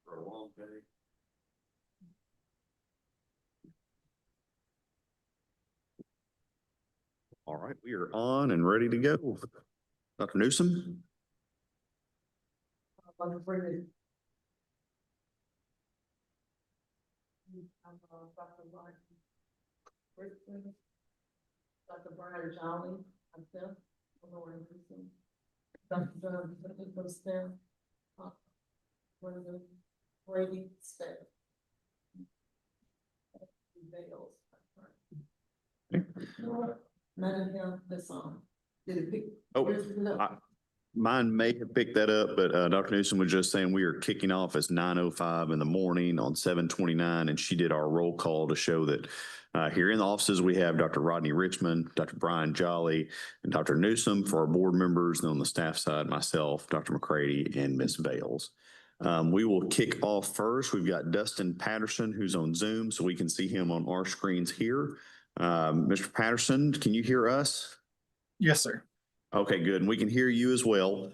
For a long day. All right, we are on and ready to go. Dr. Newsom. Dr. Brian Jolly, myself, Dr. John staff, Brady staff. Madam Hill, this on. Did it pick? Mine may have picked that up, but Dr. Newsom was just saying we are kicking off at 9:05 in the morning on 7/29, and she did our roll call to show that here in the offices we have Dr. Rodney Richmond, Dr. Brian Jolly, and Dr. Newsom for our board members, and on the staff side, myself, Dr. McCready, and Ms. Bales. We will kick off first. We've got Dustin Patterson, who's on Zoom, so we can see him on our screens here. Mr. Patterson, can you hear us? Yes, sir. Okay, good. And we can hear you as well.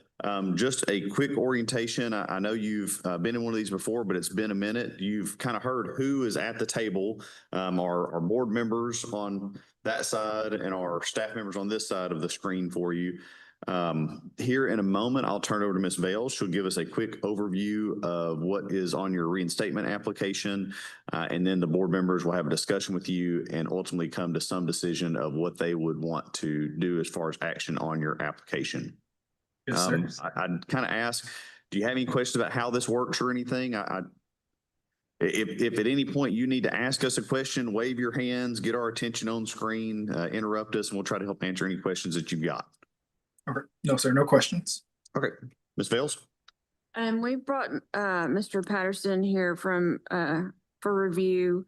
Just a quick orientation. I know you've been in one of these before, but it's been a minute. You've kind of heard who is at the table, our board members on that side and our staff members on this side of the screen for you. Here in a moment, I'll turn it over to Ms. Bales. She'll give us a quick overview of what is on your reinstatement application. And then the board members will have a discussion with you and ultimately come to some decision of what they would want to do as far as action on your application. Yes, sir. I'd kind of ask, do you have any questions about how this works or anything? If at any point you need to ask us a question, wave your hands, get our attention on screen, interrupt us, and we'll try to help answer any questions that you've got. Okay. No, sir. No questions. Okay. Ms. Bales? We brought Mr. Patterson here from for review.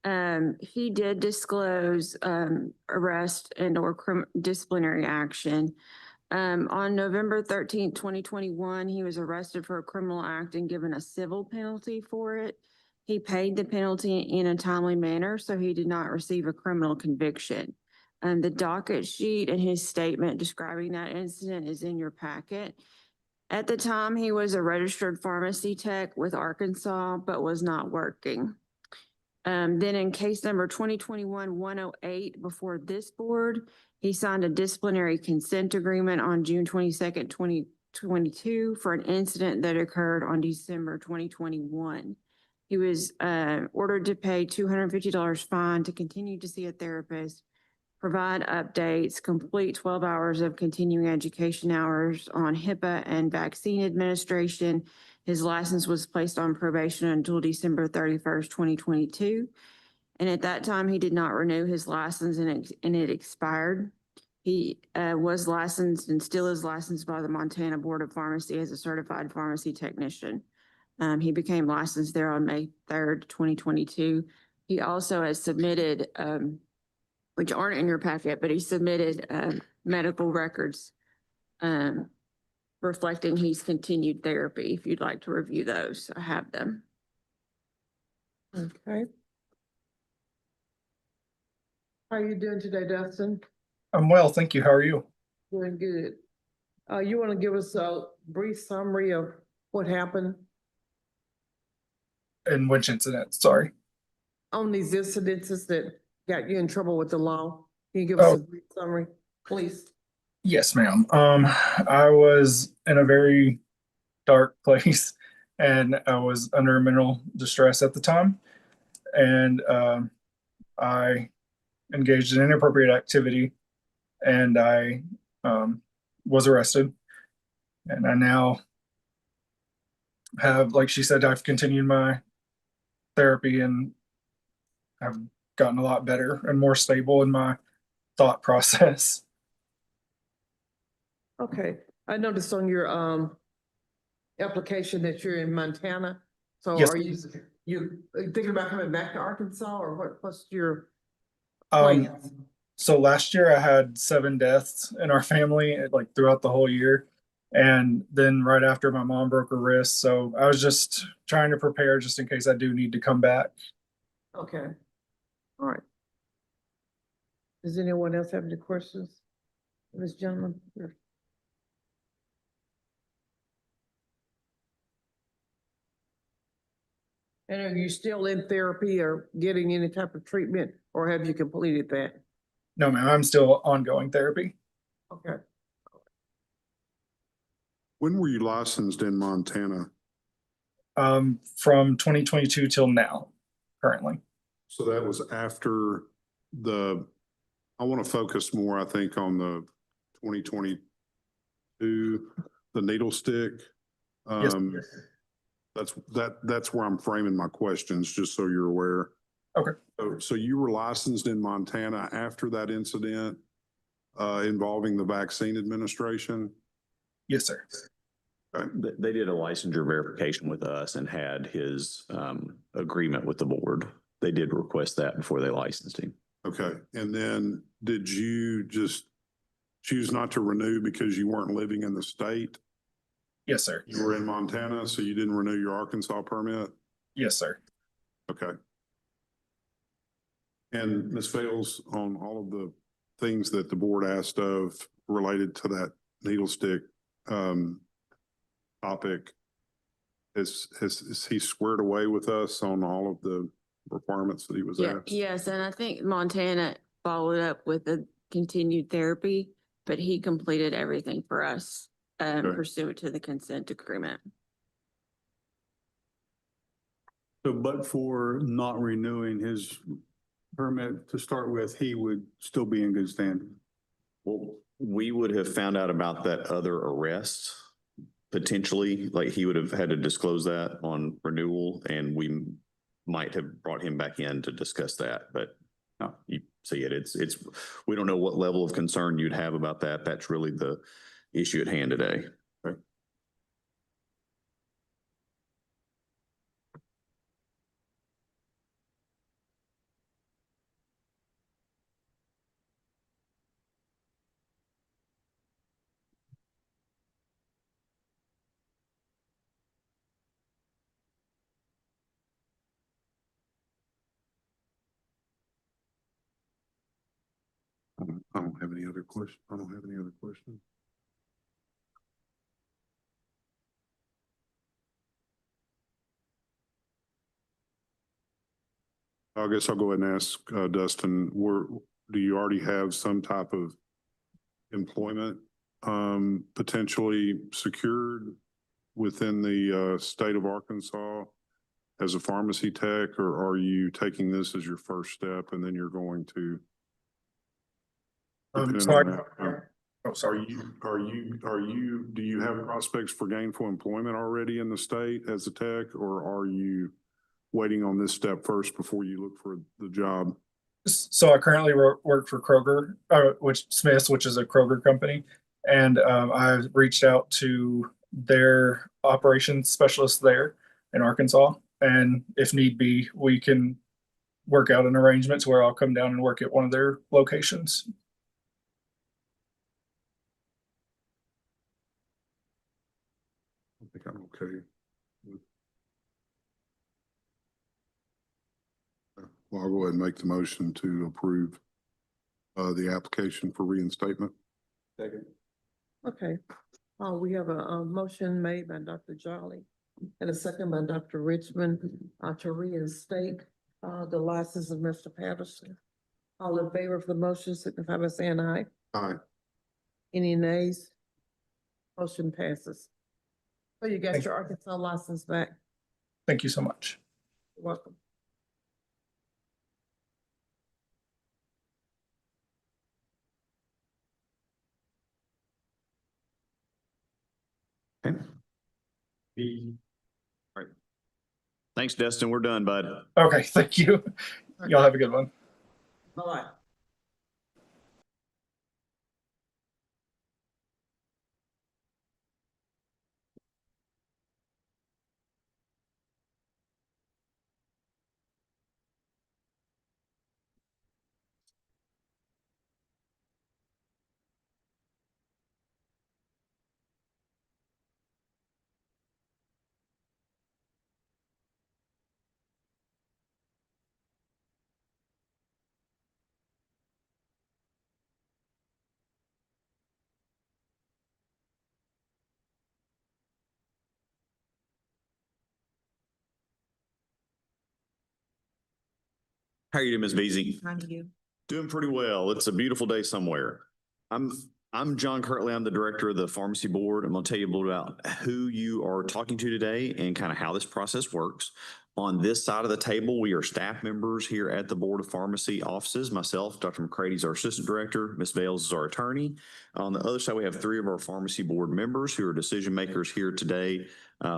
He did disclose arrest and or disciplinary action. On November 13th, 2021, he was arrested for a criminal act and given a civil penalty for it. He paid the penalty in a timely manner, so he did not receive a criminal conviction. The docket sheet and his statement describing that incident is in your packet. At the time, he was a registered pharmacy tech with Arkansas, but was not working. Then in case number 2021-108 before this board, he signed a disciplinary consent agreement on June 22nd, 2022 for an incident that occurred on December 2021. He was ordered to pay $250 fine to continue to see a therapist, provide updates, complete 12 hours of continuing education hours on HIPAA and vaccine administration. His license was placed on probation until December 31st, 2022. And at that time, he did not renew his license and it expired. He was licensed and still is licensed by the Montana Board of Pharmacy as a certified pharmacy technician. He became licensed there on May 3rd, 2022. He also has submitted which aren't in your packet, but he submitted medical records reflecting he's continued therapy. If you'd like to review those, I have them. Okay. How are you doing today, Dustin? I'm well, thank you. How are you? Doing good. You want to give us a brief summary of what happened In which incident? Sorry. on these incidences that got you in trouble with the law? Can you give us a brief summary, please? Yes, ma'am. I was in a very dark place and I was under mental distress at the time. And I engaged in inappropriate activity and I was arrested. And I now have, like she said, I've continued my therapy and I've gotten a lot better and more stable in my thought process. Okay, I noticed on your application that you're in Montana. So Yes. are you thinking about coming back to Arkansas, or what's your Um, plans? So last year I had 7 deaths in our family, like throughout the whole year. And then right after my mom broke her wrist. So I was just trying to prepare just in case I do need to come back. Okay, all right. Does anyone else have any questions? This gentleman here. And are you still in therapy or getting any type of treatment, or have you completed that? No, ma'am, I'm still ongoing therapy. Okay. When were you licensed in Montana? From 2022 till now, currently. So that was after I want to focus more, I think, on the 2022, the needle stick. Yes. That's where I'm framing my questions, just so you're aware. Okay. So you were licensed in Montana after that incident involving the vaccine administration? Yes, sir. They did a licensure verification with us and had his agreement with the board. They did request that before they licensed him. Okay, and then did you just choose not to renew because you weren't living in the state? Yes, sir. You were in Montana, so you didn't renew your Arkansas permit? Yes, sir. Okay. And Ms. Fales, on all of the things that the board asked of related to that needle stick topic, is he squared away with us on all of the requirements that he was Yeah, asked? yes, and I think Montana followed up with a continued therapy, but he completed everything for us Okay. pursuant to the consent agreement. So, but for not renewing his permit to start with, he would still be in good standing. Well, we would have found out about that other arrest potentially, like he would have had to disclose that on renewal, and we might have brought him back in to discuss that, but no, you see it. It's, we don't know what level of concern you'd have about that. That's really the issue at hand today. I don't have any other questions. I don't have any other questions. I guess I'll go ahead and ask Dustin, do you already have some type of employment potentially secured within the state of Arkansas as a pharmacy tech, or are you taking this as your first step and then you're going to? depending on that, Oh, sorry. do you have prospects for gainful employment already in the state as a tech, or are you waiting on this step first before you look for the job? So I currently work for Kroger, Smith's, which is a Kroger company. And I've reached out to their operations specialist there in Arkansas. And if need be, we can work out an arrangement to where I'll come down and work at one of their locations. I think I'm okay. Well, I'll go ahead and make the motion to approve the application for reinstatement. Second. Okay. We have a motion made by Dr. Jolly and a second by Dr. Richmond to reinstate the license of Mr. Patterson. All in favor of the motion signify by saying aye. Aye. Any nays? Motion passes. So you got Thank your Arkansas license back. Thank you so much. You're welcome. Okay. All right. Thanks, Dustin. We're done, bud. Okay, thank you. Y'all have a good one. Bye-bye. How are you doing, Ms. Beasy? How do you? Doing pretty well. It's a beautiful day somewhere. I'm John Kirtley. I'm the director of the Pharmacy Board. I'm going to tell you a little about who you are talking to today and kind of how this process works. On this side of the table, we are staff members here at the Board of Pharmacy offices. Myself, Dr. McCready is our assistant director. Ms. Bales is our attorney. On the other side, we have three of our Pharmacy Board members who are decision makers here today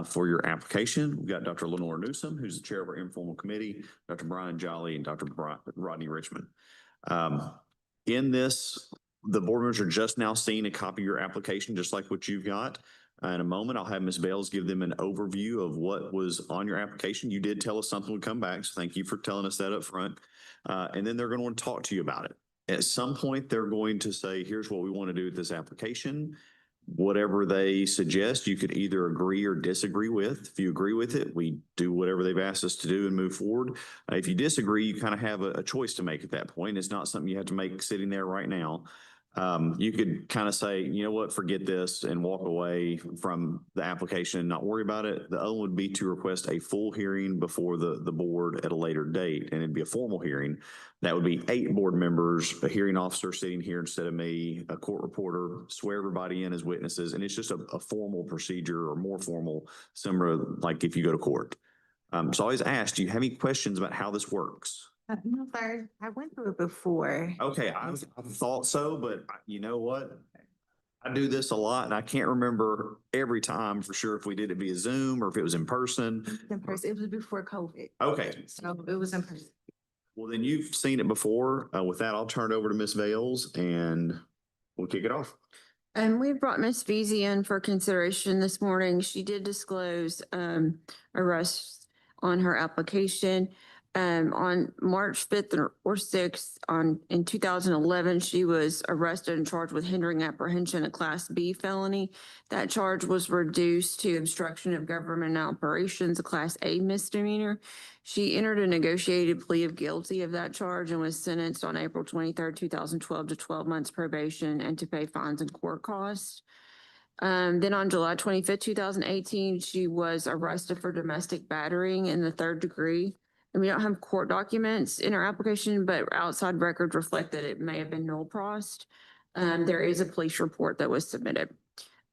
for your application. We've got Dr. Lenore Newsom, who's the chair of our informal committee, Dr. Brian Jolly, and Dr. Rodney Richmond. In this, the board members are just now seeing a copy of your application, just like what you've got. In a moment, I'll have Ms. Bales give them an overview of what was on your application. You did tell us something would come back, so thank you for telling us that up front. And then they're going to want to talk to you about it. At some point, they're going to say, here's what we want to do with this application. Whatever they suggest, you could either agree or disagree with. If you agree with it, we do whatever they've asked us to do and move forward. If you disagree, you kind of have a choice to make at that point. It's not something you have to make sitting there right now. You could kind of say, you know what, forget this and walk away from the application and not worry about it. The other would be to request a full hearing before the board at a later date, and it'd be a formal hearing. That would be 8 board members, a hearing officer sitting here instead of me, a court reporter, swear everybody in as witnesses, and it's just a formal procedure or more formal, similar like if you go to court. So I always ask, do you have any questions about how this works? No, sir. I went through it before. Okay, I thought so, but you know what? I do this a lot and I can't remember every time for sure if we did it via Zoom or if it was in person. In person, it was before COVID. Okay, So it was in person. well then you've seen it before. With that, I'll turn it over to Ms. Vales and we'll kick it off. And we brought Ms. Veazey in for consideration this morning. She did disclose arrests on her application. On March 5th or 6th in 2011, she was arrested and charged with hindering apprehension, a Class B felony. That charge was reduced to obstruction of government operations, a Class A misdemeanor. She entered a negotiated plea of guilty of that charge and was sentenced on April 23rd, 2012 to 12 months probation and to pay fines and court costs. Then on July 25th, 2018, she was arrested for domestic battering in the 3rd degree. And we don't have court documents in our application, but outside records reflect that it may have been null prost. There is a police report that was submitted.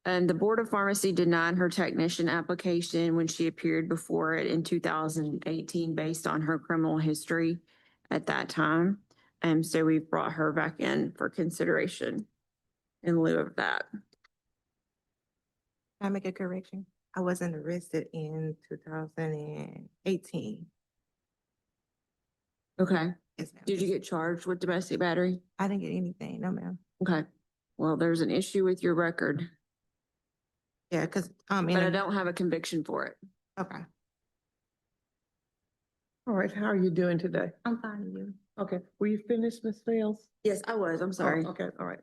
And the Board of Pharmacy denied her technician application when she appeared before it in 2018 based on her criminal history at that time. And so we brought her back in for consideration in lieu of that. Can I make a correction? I wasn't arrested in 2018. Okay. Yes, ma'am. Did you get charged with domestic battery? I didn't get anything. No, ma'am. Okay. Well, there's an issue with your record, Yeah, because but I don't have a conviction for it. okay. All right, how are you doing today? I'm fine with you. Okay, were you finished, Ms. Vales? Yes, I was. I'm sorry. Oh, okay, all right.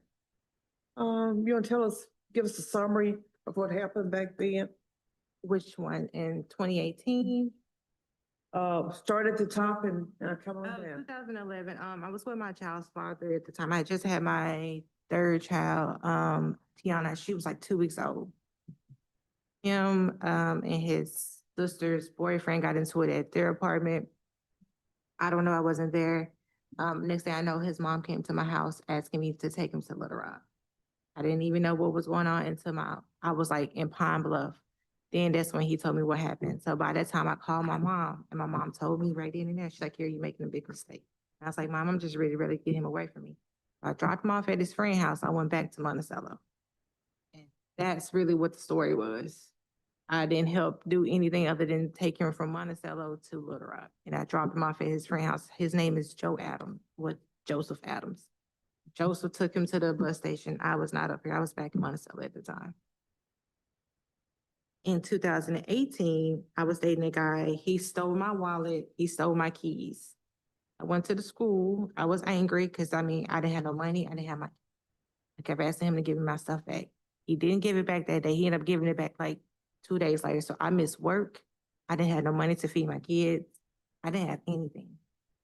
You want to give us a summary of what happened back then? Which one? In 2018? Start at the top and come on down. 2011, I was with my child's father at the time. I had just had my 3rd child, Tiana. She was like 2 weeks old. Him and his sister's boyfriend got into it at their apartment. I don't know, I wasn't there. Next thing I know, his mom came to my house asking me to take him to Little Rock. I didn't even know what was going on until I was like in Pine Bluff. Then that's when he told me what happened. So by that time I called my mom and my mom told me right then and there, she's like, here, you're making a big mistake. And I was like, Mom, I'm just ready to get him away from me. I dropped him off at his friend's house. I went back to Monticello. And that's really what the story was. I didn't help do anything other than take him from Monticello to Little Rock. And I dropped him off at his friend's house. His name is Joseph Adams. Joseph took him to the bus station. I was not up here. I was back in Monticello at the time. In 2018, I was dating a guy. He stole my wallet. He stole my keys. I went to the school. I was angry because I didn't have no money. I kept asking him to give me my stuff back. He didn't give it back that day. He ended up giving it back like 2 days later. So I missed work. I didn't have no money to feed my kids. I didn't have anything.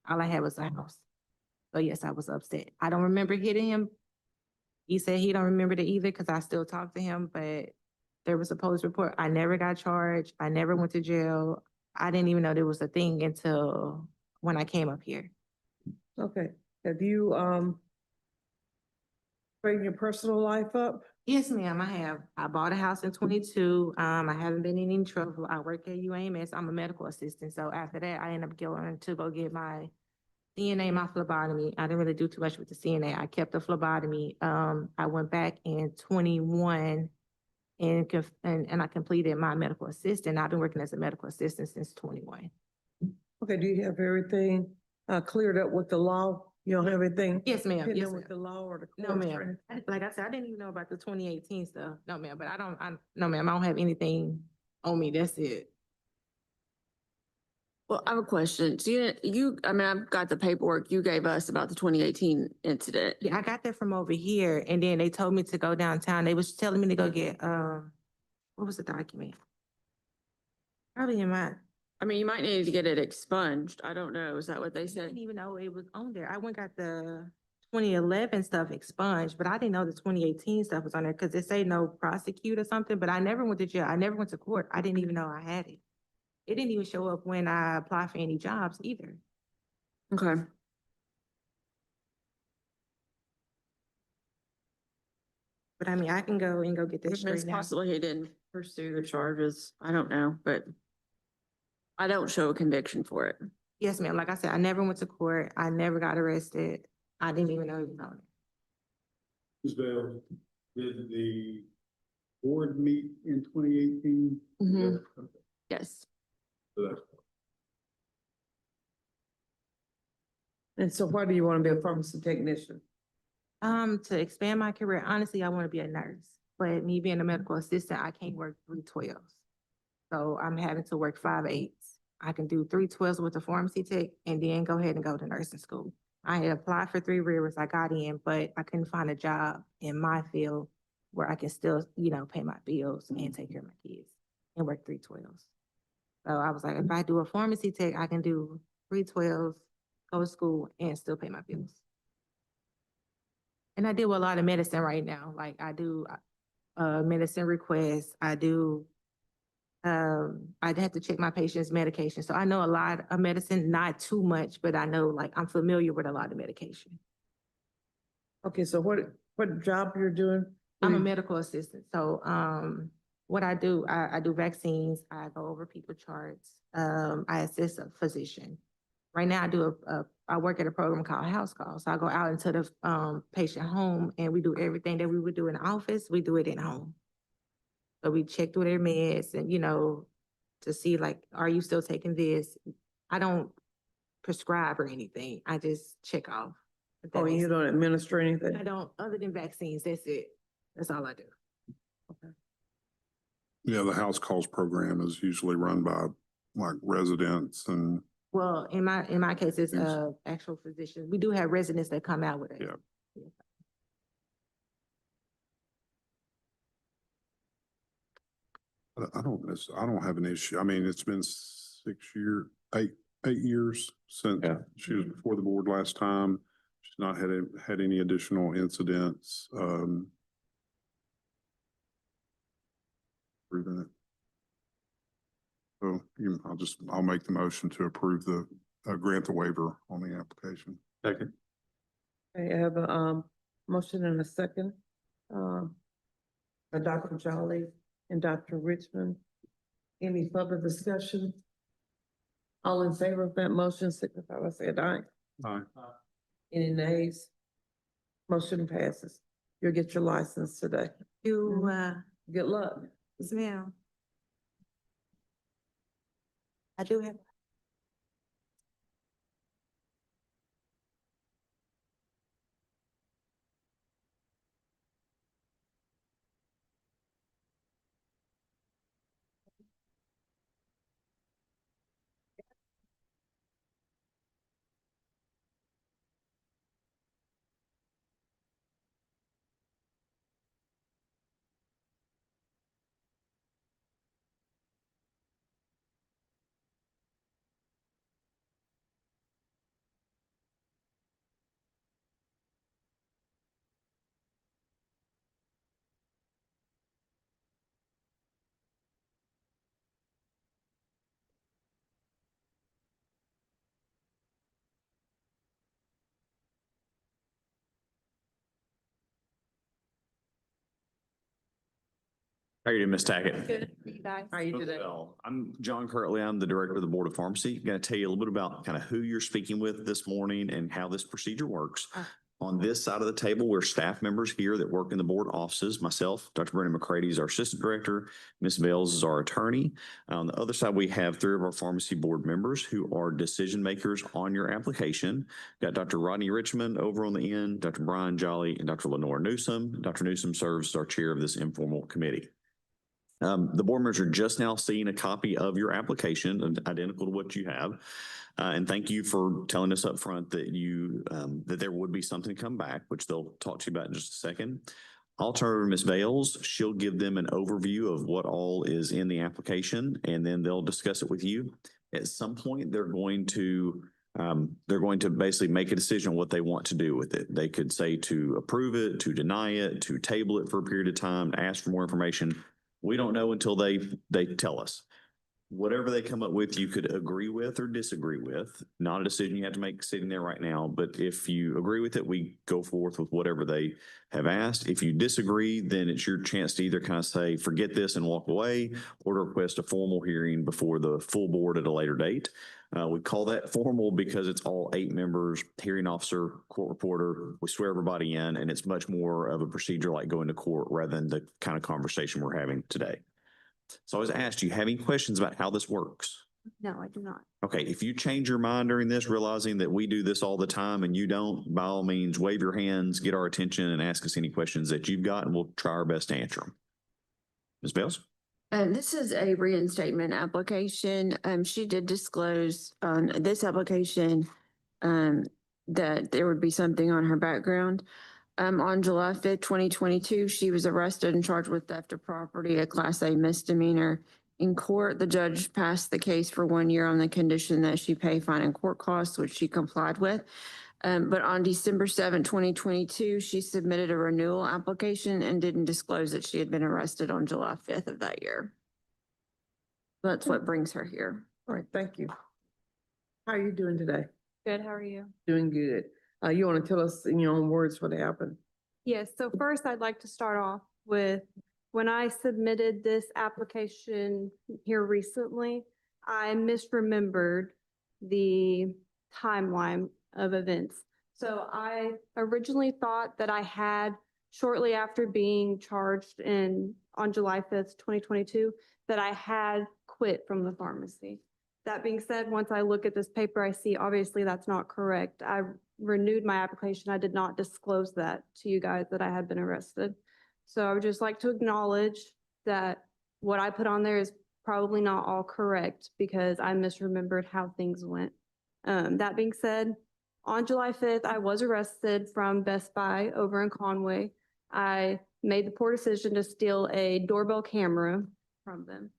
All I had was a house. So yes, I was upset. I don't remember hitting him. He said he don't remember it either because I still talk to him, but there was a police report. I never got charged. I never went to jail. I didn't even know there was a thing until when I came up here. Okay, have you, straightened your personal life up? Yes, ma'am, I have. I bought a house in 22. I haven't been in any trouble. I work at UAMS. I'm a medical assistant. So after that, I ended up going to go get my CNA, my phlebotomy. I didn't really do too much with the CNA. I kept the phlebotomy. I went back in 21 and I completed my medical assistant. I've been working as a medical assistant since 21. Okay, do you have everything, cleared up with the law? You don't have everything? Yes, ma'am. pending Yes, with the ma'am. law or the No, courts? ma'am. Like I said, I didn't even know about the 2018 stuff. No, ma'am, but no, ma'am, I don't have anything on me. That's it. Well, I have a question. So I mean, I've got the paperwork you gave us about the 2018 incident. Yeah, I got that from over here and then they told me to go downtown. They was telling me to go get, what was the document? Probably in my, I mean, you might need to get it expunged. I don't know. Is that what they I said? didn't even know it was on there. I went got the 2011 stuff expunged, but I didn't know the 2018 stuff was on there because it say no prosecute or something, but I never went to jail. I never went to court. I didn't even know I had it. It didn't even show up when I applied for any jobs either. Okay. But I mean, I can go and go get this It's straight now. possible he didn't pursue the charges. I don't know, but I don't show a conviction for it. Yes, ma'am. Like I said, I never went to court. I never got arrested. I didn't even know it was on it. Ms. Bell, did the board meet in 2018? Mhm. Yes. And so why do you want to be a pharmacy technician? To expand my career, honestly, I want to be a nurse. But me being a medical assistant, I can't work 312s. So I'm having to work 5/8s. I can do 312s with the pharmacy tech and then go ahead and go to nursing school. I had applied for 3 rears, I got in, but I couldn't find a job in my field where I can still, pay my bills and take care of my kids and work 312s. So I was like, if I do a pharmacy tech, I can do 312s, go to school and still pay my bills. And I deal with a lot of medicine right now. Like I do medicine requests. I have to check my patient's medication. So I know a lot of medicine, not too much, but I know like I'm familiar with a lot of medication. Okay, so what job you're doing? I'm a medical assistant. So what I do, I do vaccines. I go over people charts. I assist a physician. Right now I work at a program called House Call. So I go out into the patient home and we do everything that we would do in the office, we do it at home. So we check through their meds and, to see like, are you still taking this? I don't prescribe or anything. I just check off. If that Oh, makes you don't administer anything? I don't, other than vaccines, that's it. That's all I do. Yeah, the house calls program is usually run by like residents and Well, in my case, it's actual physicians. We do have residents that come out with it. Yeah. I don't have an issue. I mean, it's been 8 years since Yeah. she was before the board last time. She's not had any additional incidents. Proving it. So I'll make the motion to approve the grant the waiver on the application. Second. I have a, motion and a second, by Dr. Jolly and Dr. Richmond. Any further discussion? All in favor of that motion, signify by saying aye. Aye. Any nays? Motion passes. You'll get your license today. Good luck. Yes, ma'am. I do have. How are you doing, Ms. Tackett? Good, you guys. How you today? Well, I'm John Kirtley. I'm the Director of the Board of Pharmacy. I'm going to tell you a little bit about kind of who you're speaking with this morning and how this procedure works. On this side of the table, we're staff members here that work in the board offices. Myself, Dr. Brendan McCready is our Assistant Director. Ms. Bales is our attorney. On the other side, we have 3 of our pharmacy board members who are decision makers on your application. Got Dr. Rodney Richmond over on the end, Dr. Brian Jolly, and Dr. Lenore Newsom. Dr. Newsom serves as our chair of this informal committee. The board members are just now seeing a copy of your application, identical to what you have. And thank you for telling us up front that that there would be something to come back, which they'll talk to you about in just a second. I'll turn over to Ms. Bales. She'll give them an overview of what all is in the application, and then they'll discuss it with you. At some point, they're going to basically make a decision on what they want to do with it. They could say to approve it, to deny it, to table it for a period of time, to ask for more information. We don't know until they tell us. Whatever they come up with, you could agree with or disagree with. Not a decision you have to make sitting there right now, but if you agree with it, we go forth with whatever they have asked. If you disagree, then it's your chance to either kind of say, forget this and walk away, or to request a formal hearing before the full board at a later date. We call that formal because it's all 8 members, hearing officer, court reporter. We swear everybody in, and it's much more of a procedure like going to court rather than the kind of conversation we're having today. So I was asked, do you have any questions about how this works? No, I do not. Okay, if you change your mind during this, realizing that we do this all the time and you don't, by all means, wave your hands, get our attention, and ask us any questions that you've got, and we'll try our best to answer them. Ms. Bales? This is a reinstatement application. She did disclose on this application that there would be something on her background. On July 5th, 2022, she was arrested and charged with theft of property, a Class A misdemeanor. In court, the judge passed the case for 1 year on the condition that she pay fine and court costs, which she complied with. But on December 7th, 2022, she submitted a renewal application and didn't disclose that she had been arrested on July 5th of that year. That's what brings her here. All right, thank you. How are you doing today? Good, how are you? Doing good. You want to tell us in your own words what happened? Yes, so first I'd like to start off with when I submitted this application here recently, I misremembered the timeline of events. So I originally thought that I had shortly after being charged on July 5th, 2022, that I had quit from the pharmacy. That being said, once I look at this paper, I see obviously that's not correct. I renewed my application. I did not disclose that to you guys that I had been arrested. So I would just like to acknowledge that what I put on there is probably not all correct because I misremembered how things went. That being said, on July 5th, I was arrested from Best Buy over in Conway. I made the poor decision to steal a doorbell camera from them.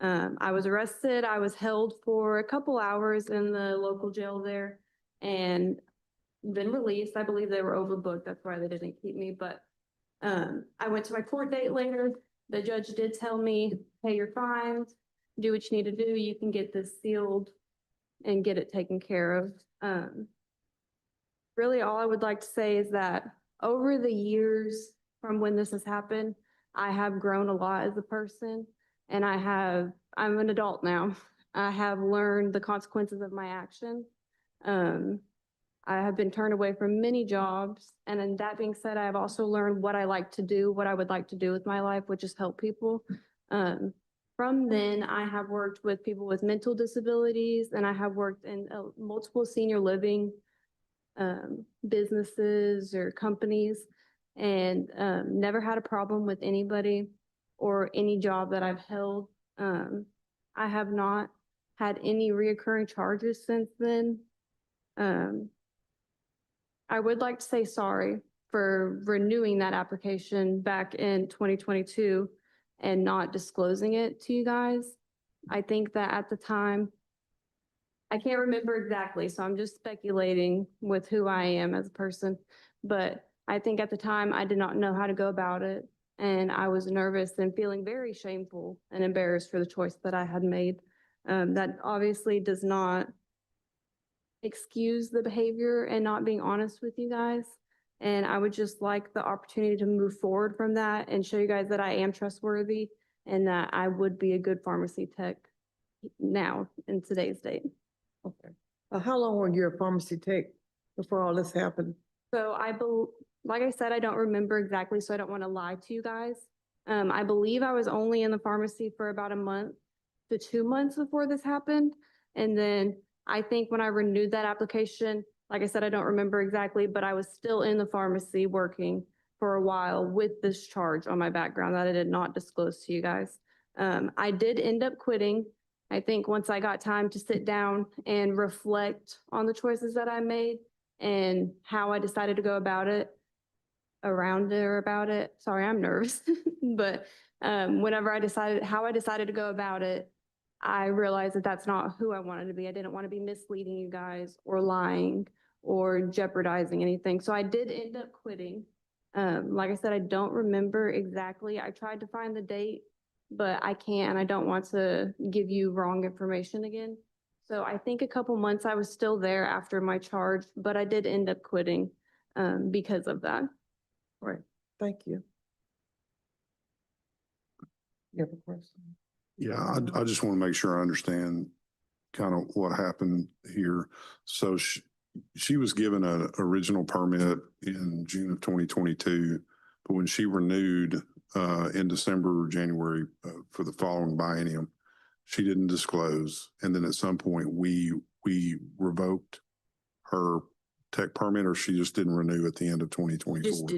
I was arrested. I was held for a couple hours in the local jail there and then released. I believe they were overbooked. That's why they didn't keep me. But I went to my court date later. The judge did tell me, pay your fines, do what you need to do. You can get this sealed and get it taken care of. Really, all I would like to say is that over the years from when this has happened, I have grown a lot as a person. And I'm an adult now. I have learned the consequences of my action. I have been turned away from many jobs. And then that being said, I have also learned what I like to do, what I would like to do with my life, which is help people. From then, I have worked with people with mental disabilities, and I have worked in multiple senior living businesses or companies, and never had a problem with anybody or any job that I've held. I have not had any reoccurring charges since then. I would like to say sorry for renewing that application back in 2022 and not disclosing it to you guys. I think that at the time, I can't remember exactly, so I'm just speculating with who I am as a person, but I think at the time I did not know how to go about it. And I was nervous and feeling very shameful and embarrassed for the choice that I had made. That obviously does not excuse the behavior and not being honest with you guys. And I would just like the opportunity to move forward from that and show you guys that I am trustworthy and that I would be a good pharmacy tech now in today's date. Okay. How long were you a pharmacy tech before all this happened? So like I said, I don't remember exactly, so I don't want to lie to you guys. I believe I was only in the pharmacy for about a month to 2 months before this happened. And then I think when I renewed that application, like I said, I don't remember exactly, but I was still in the pharmacy working for a while with this charge on my background that I did not disclose to you guys. I did end up quitting. I think once I got time to sit down and reflect on the choices that I made and how I decided to go about it, Sorry, I'm nervous. But whenever how I decided to go about it, I realized that that's not who I wanted to be. I didn't want to be misleading you guys or lying or jeopardizing anything. So I did end up quitting. Like I said, I don't remember exactly. I tried to find the date, but I can't, and I don't want to give you wrong information again. So I think a couple months I was still there after my charge, but I did end up quitting because of that. Right, thank you. You have a question? Yeah, I just want to make sure I understand kind of what happened here. So she was given an original permit in June of 2022, but when she renewed in December or January for the following biennium, she didn't disclose. And then at some point we revoked her tech permit, or she just didn't renew at the end of 2024.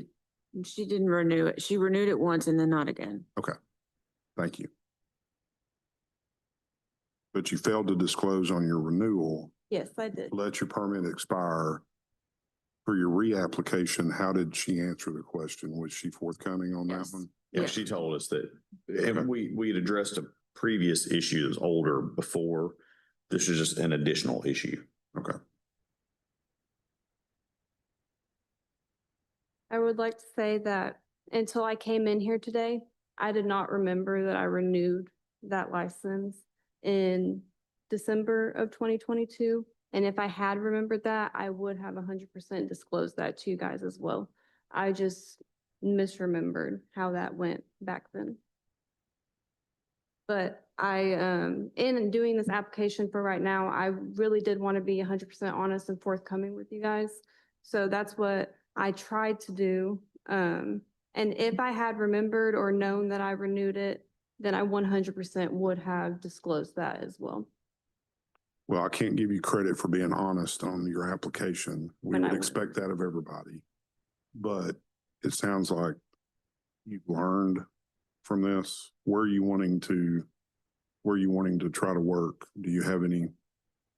She didn't renew it. She renewed it once and then not again. Okay, thank you. But you failed to disclose on your renewal. Yes, I did. Let your permit expire. For your reapplication, how did she answer the question? Was she forthcoming on that Yes. one? Yeah, Yeah. she told us that, Okay. and we had addressed a previous issue that was older before. This is just an additional issue. Okay. I would like to say that until I came in here today, I did not remember that I renewed that license in December of 2022. And if I had remembered that, I would have 100% disclosed that to you guys as well. I just misremembered how that went back then. But in doing this application for right now, I really did want to be 100% honest and forthcoming with you guys. So that's what I tried to do. And if I had remembered or known that I renewed it, then I 100% would have disclosed that as well. Well, I can't give you credit for being honest on your application. We And I would would. expect that of everybody. But it sounds like you've learned from this. Where are you wanting to try to work? Do you have any?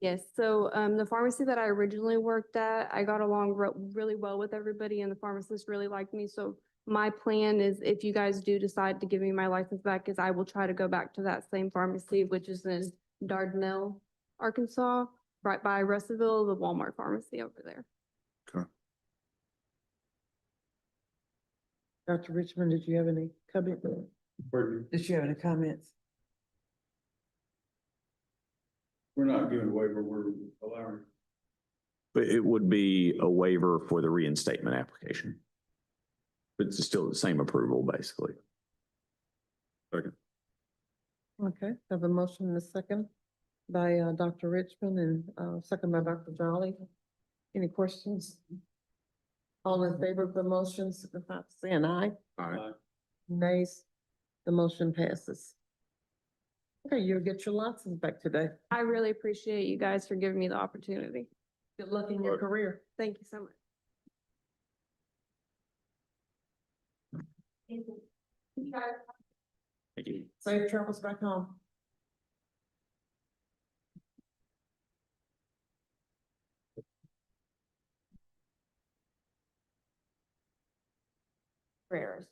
Yes, so the pharmacy that I originally worked at, I got along really well with everybody and the pharmacist really liked me. So my plan is, if you guys do decide to give me my license back, is I will try to go back to that same pharmacy, which is in Dardanelle, Arkansas, right by Russellville, the Walmart pharmacy over there. Okay. Dr. Richmond, did you have any comment? Did you have any comments? We're not giving a waiver, we're allowing. But it would be a waiver for the reinstatement application. But it's still the same approval, basically. Okay, have a motion and a second by Dr. Richmond and second by Dr. Jolly. Any questions? All in favor of the motion, signify by saying aye. Aye. Nays, the motion passes. Okay, you'll get your license back today. I really appreciate you guys for giving me the opportunity. Good luck in your career. Thank you so much. Thank you. Thank you. Safe travels back home. Prayers.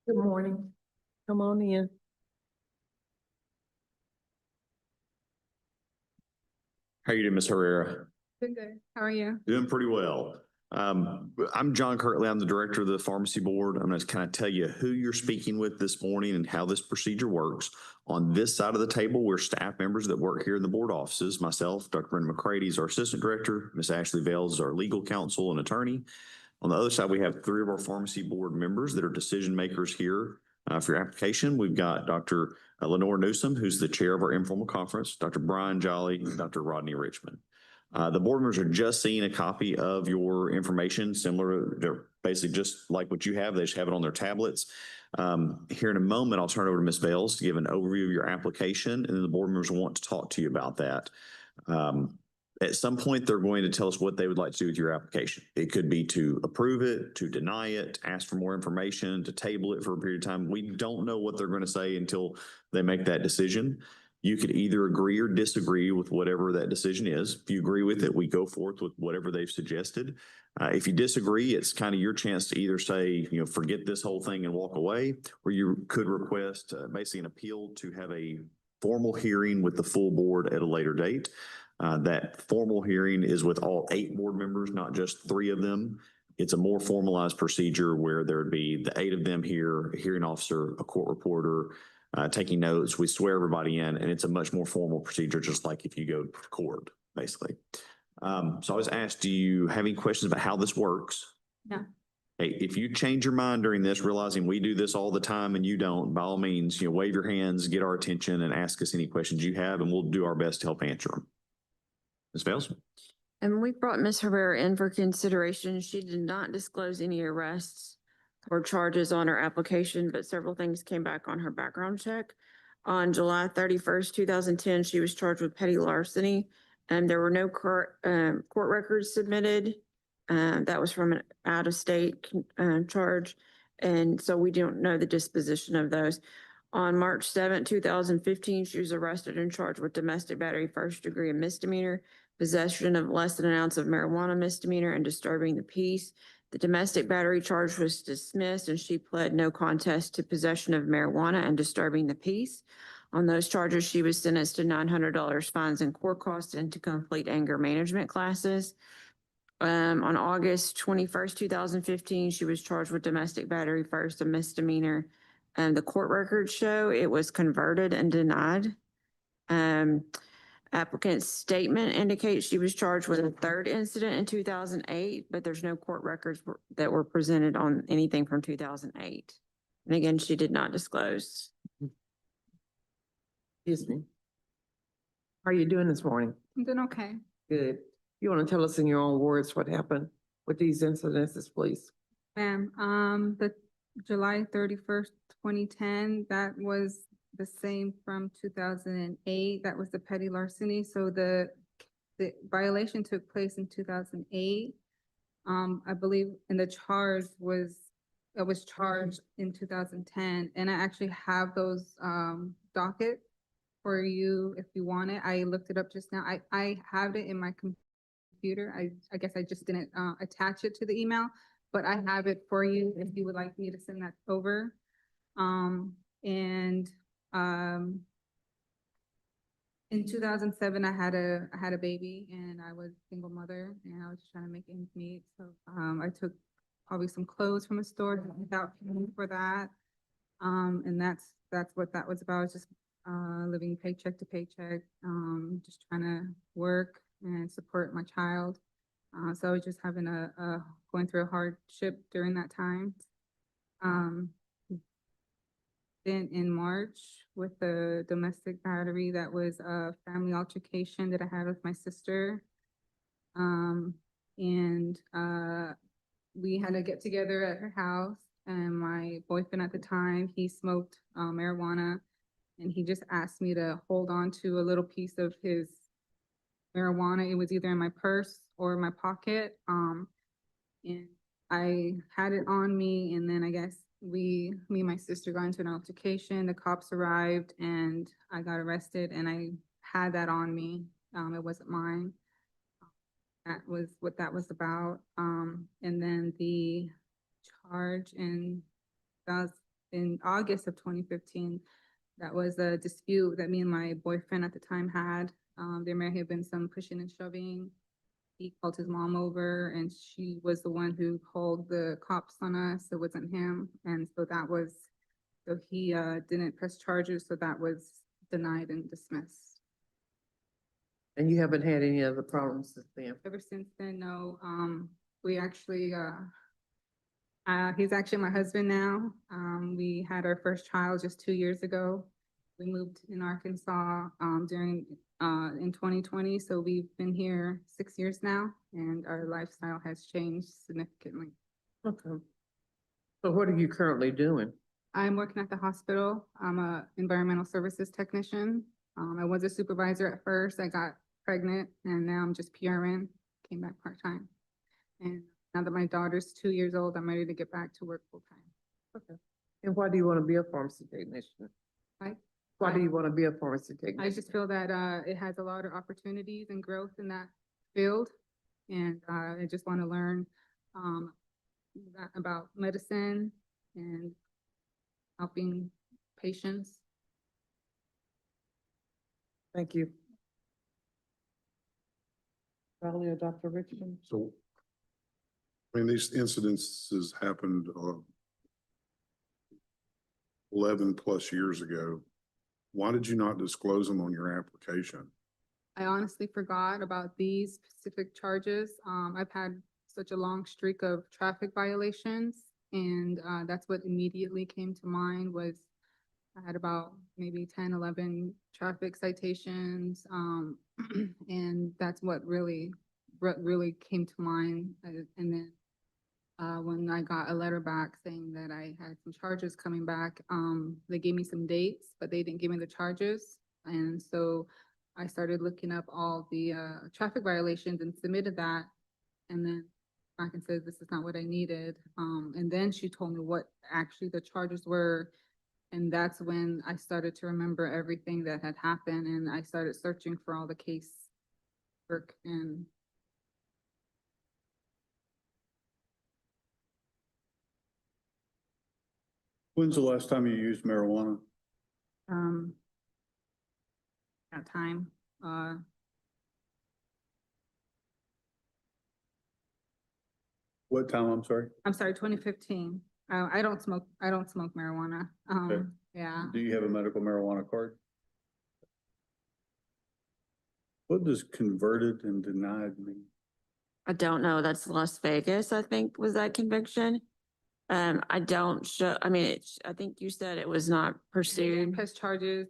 Good morning. Come on in. How you doing, Ms. Herrera? Good. How are you? Doing pretty well. I'm John Kirtley. I'm the director of the pharmacy board. I'm going to kind of tell you who you're speaking with this morning and how this procedure works. On this side of the table, we're staff members that work here in the board offices. Myself, Dr. Brenda McCready is our assistant director. Ms. Ashley Vales is our legal counsel and attorney. On the other side, we have three of our pharmacy board members that are decision makers here for your application. We've got Dr. Lenore Newsom, who's the chair of our informal conference, Dr. Brian Jolly, and Dr. Rodney Richmond. The board members are just seeing a copy of your information, similar, they're basically just like what you have. They just have it on their tablets. Here in a moment, I'll turn it over to Ms. Bales to give an overview of your application, and then the board members will want to talk to you about that. At some point, they're going to tell us what they would like to do with your application. It could be to approve it, to deny it, ask for more information, to table it for a period of time. We don't know what they're going to say until they make that decision. You could either agree or disagree with whatever that decision is. If you agree with it, we go forth with whatever they've suggested. If you disagree, it's kind of your chance to either say, forget this whole thing and walk away, or you could request basically an appeal to have a formal hearing with the full board at a later date. That formal hearing is with all 8 board members, not just 3 of them. It's a more formalized procedure where there'd be the 8 of them here, a hearing officer, a court reporter, taking notes. We swear everybody in, and it's a much more formal procedure, just like if you go to court, basically. So I was asked, do you have any questions about how this works? No. Hey, if you change your mind during this, realizing we do this all the time and you don't, by all means, wave your hands, get our attention, and ask us any questions you have, and we'll do our best to help answer them. Ms. Bales? And we brought Ms. Herrera in for consideration. She did not disclose any arrests or charges on her application, but several things came back on her background check. On July 31st, 2010, she was charged with petty larceny, and there were no court records submitted. That was from an out-of-state charge, and so we don't know the disposition of those. On March 7th, 2015, she was arrested and charged with domestic battery, first degree and misdemeanor, possession of less than an ounce of marijuana misdemeanor, and disturbing the peace. The domestic battery charge was dismissed, and she pled no contest to possession of marijuana and disturbing the peace. On those charges, she was sentenced to $900 fines and court costs and to complete anger management classes. On August 21st, 2015, she was charged with domestic battery, first a misdemeanor. And the court records show it was converted and denied. Applicant's statement indicates she was charged with a third incident in 2008, but there's no court records that were presented on anything from 2008. And again, she did not disclose. Excuse me. How are you doing this morning? I'm doing okay. Good. You want to tell us in your own words what happened with these incidences, please? Ma'am, the July 31st, 2010, that was the same from 2008. That was the petty larceny. So the violation took place in 2008. I believe, and the charge was, it was charged in 2010. And I actually have those docket for you if you want it. I looked it up just now. I have it in my computer. I guess I just didn't attach it to the email, but I have it for you if you would like me to send that over. In 2007, I had a baby, and I was a single mother, and I was trying to make ends meet. So I took probably some clothes from a store without paying for that. And that's what that was about. Just living paycheck to paycheck, just trying to work and support my child. So I was just having going through a hardship during that time. Then in March, with the domestic battery, that was a family altercation that I had with my sister. We had to get together at her house, and my boyfriend at the time, he smoked marijuana, and he just asked me to hold on to a little piece of his marijuana. It was either in my purse or my pocket. And I had it on me, and then I guess me and my sister got into an altercation. The cops arrived, and I got arrested, and I had that on me. It wasn't mine. That was what that was about. And then the charge in in August of 2015. That was a dispute that me and my boyfriend at the time had. There may have been some pushing and shoving. He called his mom over and she was the one who called the cops on us. It wasn't him. And so so he didn't press charges, so that was denied and dismissed. And you haven't had any other problems since then? Ever since then, no, we actually, he's actually my husband now. We had our first child just 2 years ago. We moved in Arkansas, in 2020, so we've been here 6 years now, and our lifestyle has changed significantly. Okay. So what are you currently doing? I'm working at the hospital. I'm a environmental services technician. I was a supervisor at first. I got pregnant and now I'm just PRN, came back part-time. And now that my daughter's 2 years old, I'm ready to get back to work full-time. Okay. And why do you want to be a pharmacy technician? Why do you want to be a pharmacy technician? I just feel that it has a lot of opportunities and growth in that field. And I just want to learn about medicine and helping patients. Thank you. Charlie or Dr. Richmond? So, I mean, these incidences happened 11 plus years ago. Why did you not disclose them on your application? I honestly forgot about these specific charges. I've had such a long streak of traffic violations, and that's what immediately came to mind was I had about maybe 10, 11 traffic citations. And that's what really came to mind. And then when I got a letter back saying that I had some charges coming back, they gave me some dates, but they didn't give me the charges. And so I started looking up all the traffic violations and submitted that. And then back and said, this is not what I needed. And then she told me what actually the charges were. And that's when I started to remember everything that had happened, and I started searching for all the case work. And When's the last time you used marijuana? that time, What time, I'm sorry? I'm sorry, 2015. I don't smoke marijuana. Okay. Yeah. Do you have a medical marijuana card? What does converted and denied mean? I don't know. That's Las Vegas, I think, was that conviction. I don't show, I mean, I think you said it was not pursued. Press charges,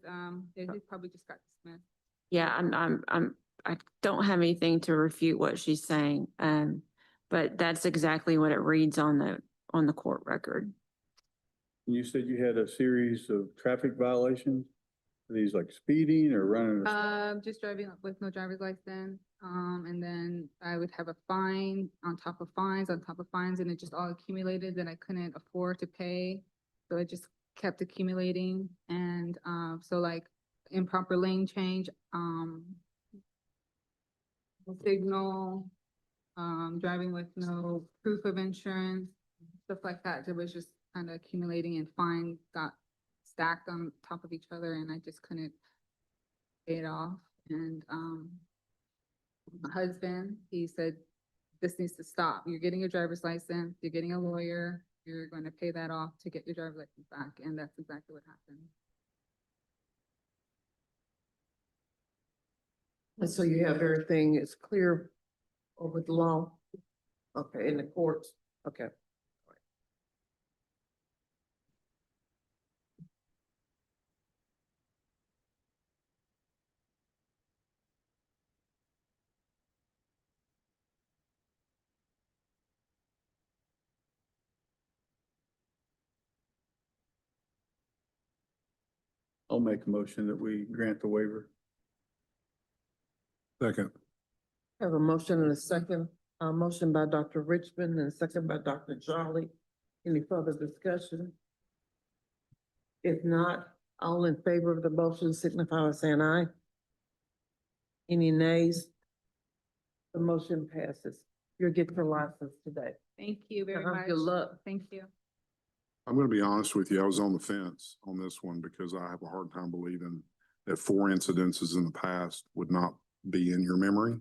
they probably just got dismissed. Yeah, I don't have anything to refute what she's saying. But that's exactly what it reads on the court record. You said you had a series of traffic violations? Are these like speeding or running? Just driving with no driver's license. And then I would have a fine on top of fines, on top of fines, and it just all accumulated that I couldn't afford to pay. So it just kept accumulating. And, so like improper lane change, signal, driving with no proof of insurance, stuff like that. It was just kind of accumulating, and fines got stacked on top of each other, and I just couldn't pay it off. And my husband, he said, this needs to stop. You're getting your driver's license, you're getting a lawyer, you're going to pay that off to get your driver's license back. And that's exactly what happened. And so you have everything is clear over the law? Okay, in the courts? Okay. I'll make a motion that we grant the waiver. Second. Have a motion and a second, motion by Dr. Richmond and a second by Dr. Jolly. Any further discussion? If not, all in favor of the motion signify by saying aye. Any nays? The motion passes. You'll get your license today. Thank you very much. Good luck. Thank you. I'm going to be honest with you. I was on the fence on this one because I have a hard time believing that 4 incidences in the past would not be in your memory.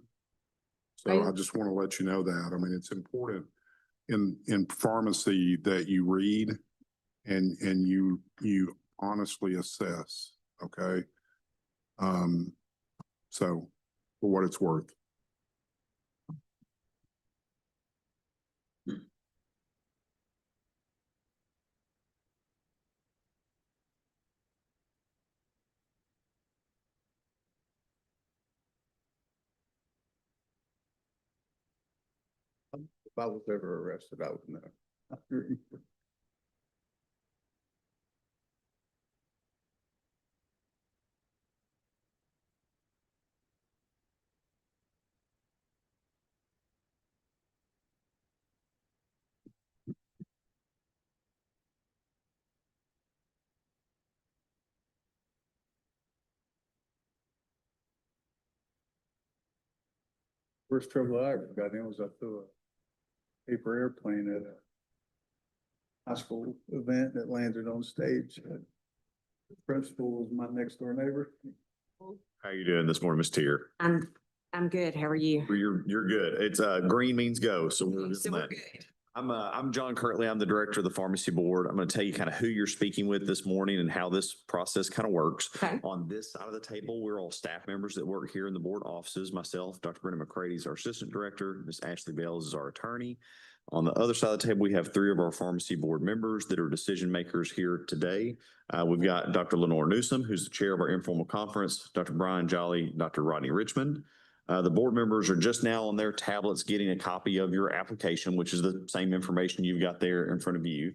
So I just want to let you know that. I mean, it's important in pharmacy that you read and you honestly assess, okay? So for what it's worth. If I was ever arrested, I would know. Worst trouble I ever got in was I threw a paper airplane at a high school event that landed on stage. The principal was my next door neighbor. How you doing this morning, Ms. Tier? I'm good. How are you? You're good. It's green means go. So we're good on that. good. I'm John Kirtley. I'm the director of the pharmacy board. I'm going to tell you kind of who you're speaking with this morning and how this process kind of works. Okay. On this side of the table, we're all staff members that work here in the board offices. Myself, Dr. Brenda McCready is our assistant director. Ms. Ashley Bales is our attorney. On the other side of the table, we have 3 of our pharmacy board members that are decision makers here today. We've got Dr. Lenore Newsom, who's the chair of our informal conference, Dr. Brian Jolly, Dr. Rodney Richmond. The board members are just now on their tablets getting a copy of your application, which is the same information you've got there in front of you.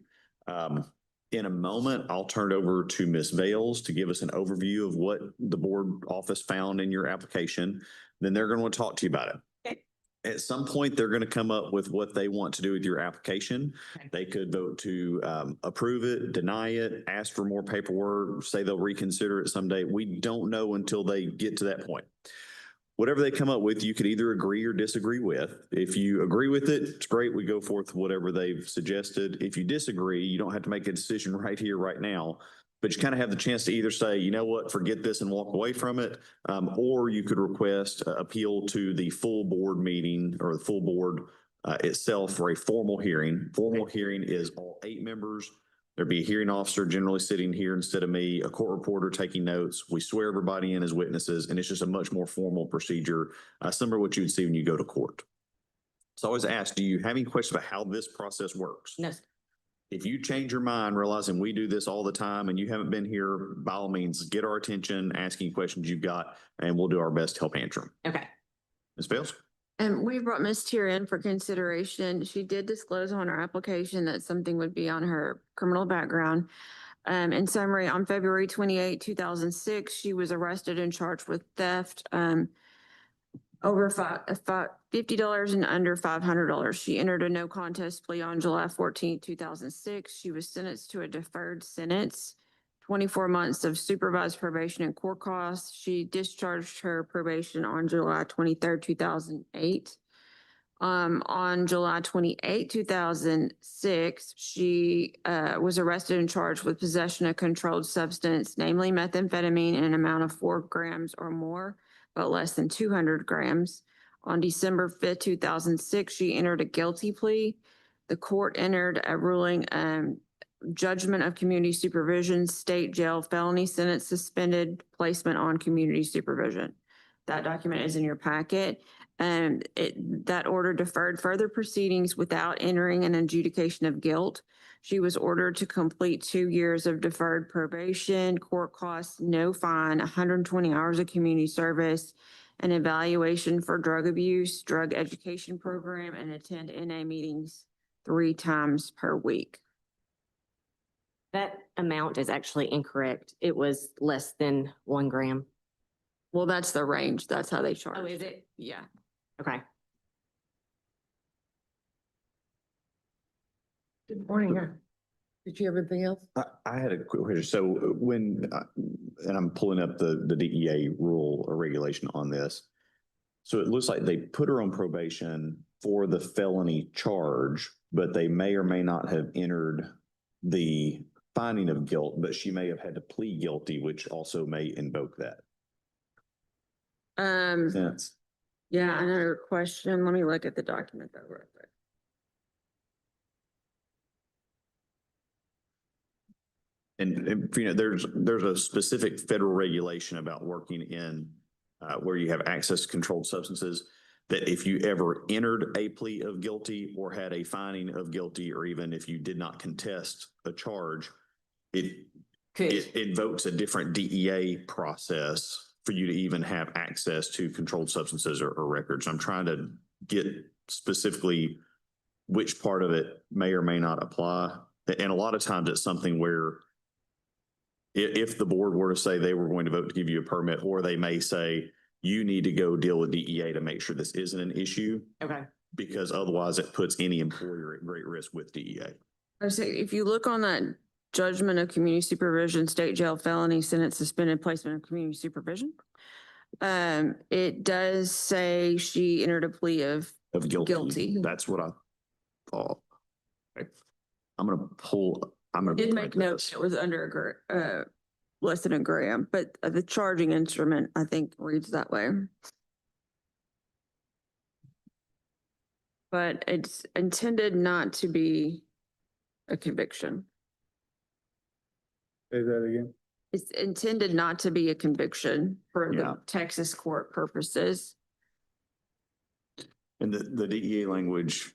In a moment, I'll turn it over to Ms. Bales to give us an overview of what the board office found in your application. Then they're going to want to talk to you about it. Okay. At some point, they're going to come up with what they want to do with your application. Okay. They could vote to approve it, deny it, ask for more paperwork, say they'll reconsider it someday. We don't know until they get to that point. Whatever they come up with, you could either agree or disagree with. If you agree with it, it's great. We go forth with whatever they've suggested. If you disagree, you don't have to make a decision right here, right now, but you kind of have the chance to either say, you know what, forget this and walk away from it. Or you could request appeal to the full board meeting or the full board itself for a formal hearing. Formal hearing is all 8 members. There'd be a hearing officer generally sitting here instead of me, a court reporter taking notes. We swear everybody in as witnesses, and it's just a much more formal procedure, similar to what you would see when you go to court. So I always ask, do you have any questions about how this process works? No. If you change your mind, realizing we do this all the time and you haven't been here, by all means, get our attention, asking questions you've got, and we'll do our best to help answer them. Okay. Ms. Bales? And we brought Ms. Tier in for consideration. She did disclose on her application that something would be on her criminal background. In summary, on February 28, 2006, she was arrested and charged with theft, over $50 and under $500. She entered a no contest plea on July 14, 2006. She was sentenced to a deferred sentence, 24 months of supervised probation and court costs. She discharged her probation on July 23rd, 2008. On July 28, 2006, she was arrested and charged with possession of controlled substance, namely methamphetamine in an amount of 4 grams or more, but less than 200 grams. On December 5th, 2006, she entered a guilty plea. The court entered a ruling, judgment of community supervision, state jail, felony sentence, suspended, placement on community supervision. That document is in your packet. And that order deferred further proceedings without entering an adjudication of guilt. She was ordered to complete 2 years of deferred probation, court costs, no fine, 120 hours of community service, an evaluation for drug abuse, drug education program, and attend NA meetings 3 times per week. That amount is actually incorrect. It was less than 1 gram. Well, that's the range. That's how they charge. Oh, is it? Yeah. Okay. Good morning. Did you have anything else? I had a quick question. So when, and I'm pulling up the DEA rule or regulation on this. So it looks like they put her on probation for the felony charge, but they may or may not have entered the finding of guilt, but she may have had to plead guilty, which also may invoke that. Sense. Yeah, another question. Let me look at the document though real quick. And you know, there's a specific federal regulation about working in where you have access to controlled substances, that if you ever entered a plea of guilty or had a finding of guilty, or even if you did not contest a charge, it invokes a different DEA process for you to even have access to controlled substances or records. I'm trying to get specifically which part of it may or may not apply. And a lot of times it's something where if the board were to say they were going to vote to give you a permit, or they may say, you need to go deal with DEA to make sure this isn't an issue. Okay. Because otherwise it puts any employer at great risk with DEA. I say, if you look on that judgment of community supervision, state jail felony, sentence, suspended placement of community supervision, it does say she entered a plea of guilty. That's what I thought. Okay. I'm gonna Did make print notes, this. it was under less than a gram, but the charging instrument, I think, reads that way. But it's intended not to be a conviction. Say that again. It's intended not to be a conviction for Yeah. the Texas court purposes. And the DEA language,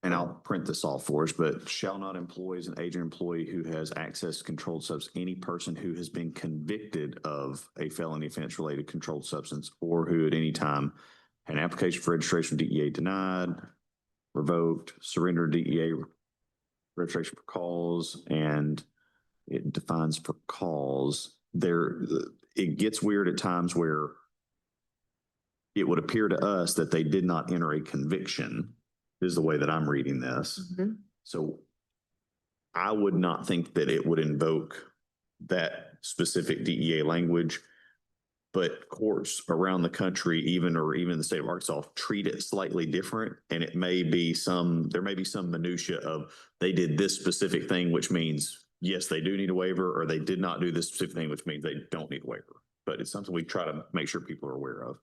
and I'll print this off for us, but shall not employ as an agent employee who has access to controlled substance, any person who has been convicted of a felony offense related controlled substance, or who at any time had an application for registration DEA denied, revoked, surrendered DEA registration for cause, and it defines for cause. It gets weird at times where it would appear to us that they did not enter a conviction, is the way that I'm reading this. So I would not think that it would invoke that specific DEA language, but courts around the country, even the state of Arkansas, treat it slightly different. And there may be some minutia of they did this specific thing, which means, yes, they do need a waiver, or they did not do this specific thing, which means they don't need a waiver. But it's something we try to make sure people are aware of.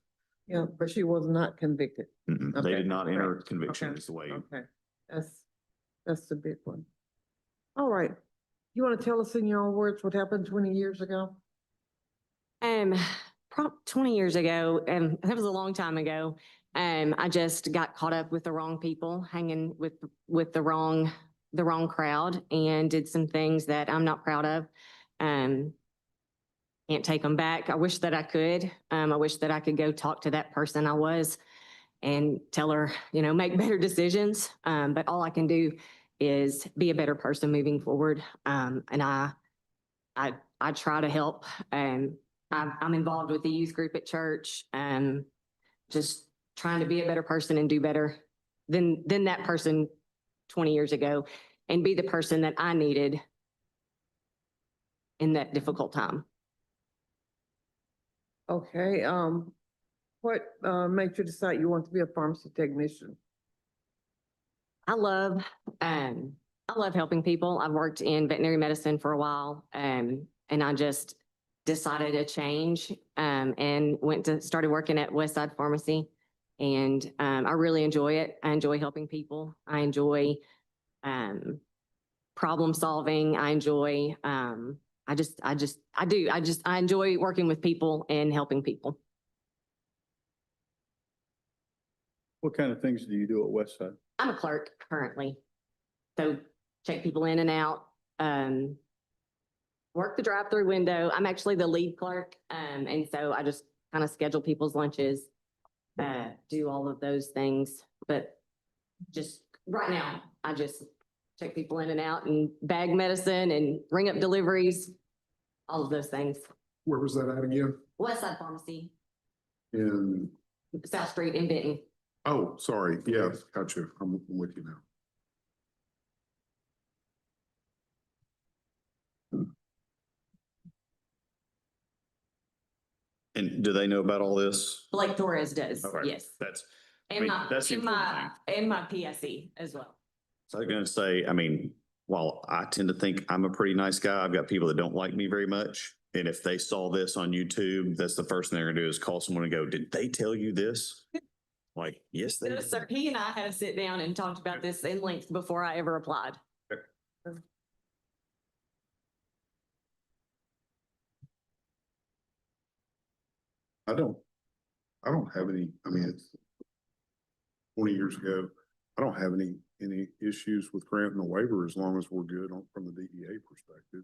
Yeah, but she was not convicted. They Okay, did not enter right. conviction Okay, is the way. Okay, that's the big one. All right. You want to tell us in your own words what happened 20 years ago? 20 years ago, that was a long time ago. I just got caught up with the wrong people, hanging with the wrong crowd, and did some things that I'm not proud of. Can't take them back. I wish that I could. I wish that I could go talk to that person I was and tell her, make better decisions. But all I can do is be a better person moving forward. And I try to help. I'm involved with the youth group at church, just trying to be a better person and do better than that person 20 years ago, and be the person that I needed in that difficult time. Okay, what made you decide you want to be a pharmacy technician? I love helping people. I've worked in veterinary medicine for a while, and I just decided to change, and started working at Westside Pharmacy, and I really enjoy it. I enjoy helping people. I enjoy problem solving. I enjoy I enjoy working with people and helping people. What kind of things do you do at Westside? I'm a clerk currently, so check people in and out, work the drive-through window. I'm actually the lead clerk, and so I just kind of schedule people's lunches, do all of those things. But just right now, I just check people in and out and bag medicine and ring up deliveries, all of those things. Where was that at again? Westside Pharmacy, In, South Street in Benton. oh, sorry. Yeah, got you. I'm with you now. And do they know about all this? Blake Torres does, Okay, yes. That's And that's the important my PSE as well. So I'm going to say, while I tend to think I'm a pretty nice guy, I've got people that don't like me very much. And if they saw this on YouTube, that's the first thing they're gonna do is call someone and go, did they tell you this? Like, yes, they No, did. sir, he and I had to sit down and talked about this in length before I ever applied. I don't have any, I mean, it's 20 years ago. I don't have any issues with granting a waiver as long as we're good on, from the DEA perspective.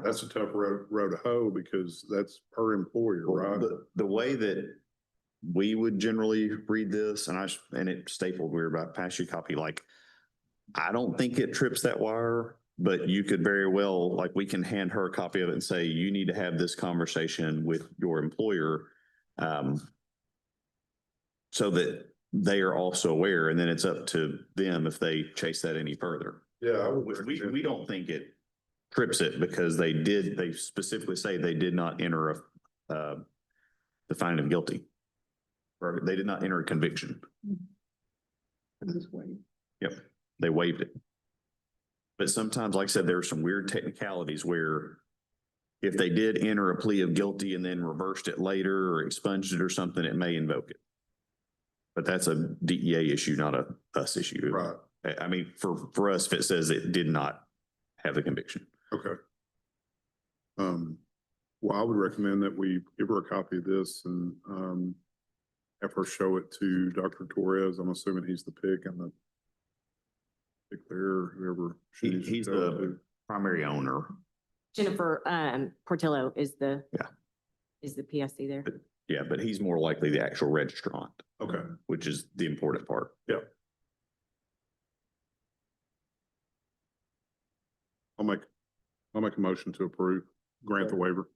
That's a tough road to hoe because that's per employer, right? The way that we would generally read this, and it stapled, we were about to pass you a copy, like, I don't think it trips that wire, but you could very well, like, we can hand her a copy of it and say, you need to have this conversation with your employer. So that they are also aware, and then it's up to them if they chase that any further. Yeah, I would. We don't think it trips it because they specifically say they did not enter the finding of guilty. Or they did not enter a conviction. Yep, they waived it. But sometimes, like I said, there are some weird technicalities where if they did enter a plea of guilty and then reversed it later or expunged it or something, it may invoke it. But that's a DEA issue, not a us issue. Right. I mean, for us, if it says it did not have the conviction. Okay. Well, I would recommend that we give her a copy of this and, have her show it to Dr. Torres. I'm assuming he's the pick and the pick there, whoever. she needs to He's tell the to. primary owner. Jennifer, Portillo is the. Yeah. Is the PSC there. Yeah, but he's more likely the actual registrant. Okay. Which is the important part. Yeah. I'll make a motion to approve, grant the waiver.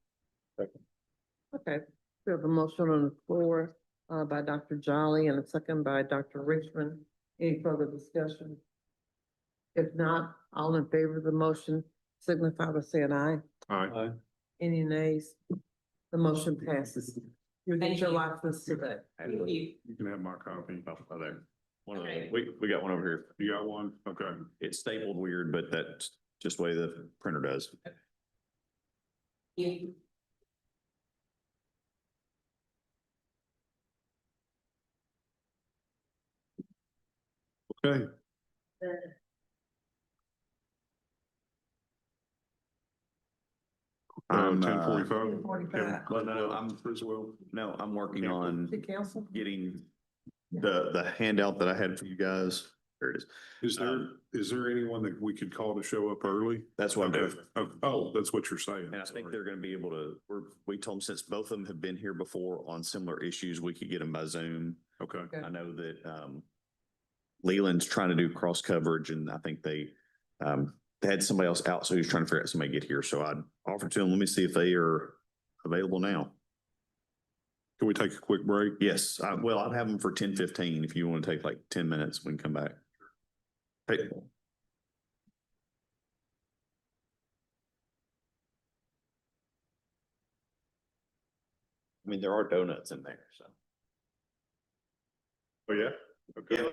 Okay, we have a motion on the floor by Dr. Jolly and a second by Dr. Richmond. Any further discussion? If not, all in favor of the motion signify by saying aye. Aye. Any nays? The motion passes. You get Thank your you. license today. You can have my copy. Oh, there. One of Okay. the, we got one over here. You got one? Okay. It's stapled weird, but that's just the way the printer does. You. Okay. I'm, 10:45. 10:45. Well, no, I'm As well. No, I'm working on The council? getting the handout that I had for you guys. There it is. Is there anyone that we could call to show up early? That's what I'm Okay. doing. Oh, that's what you're saying. And I think Sorry. they're gonna be able to, we told them since both of them have been here before on similar issues, we could get them by Zoom. Okay. Okay. I know that Leland's trying to do cross coverage and I think they had somebody else out, so he was trying to figure out somebody to get here. So I'd offer to them, let me see if they are available now. Can we take a quick break? Yes, well, I'd have them for 10:15. If you want to take like 10 minutes, we can come back. Hey. I mean, there are donuts in there, so. Oh, yeah? Okay. Yeah.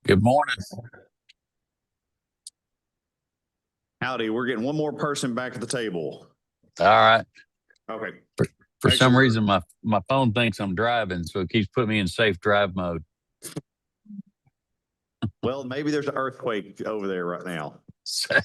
Good morning. Howdy, we're getting one more person back at the table. All right. Okay. For Actually, some we're- reason, my phone thinks I'm driving, so it keeps putting me in safe drive mode. Well, maybe there's an earthquake over there right now. So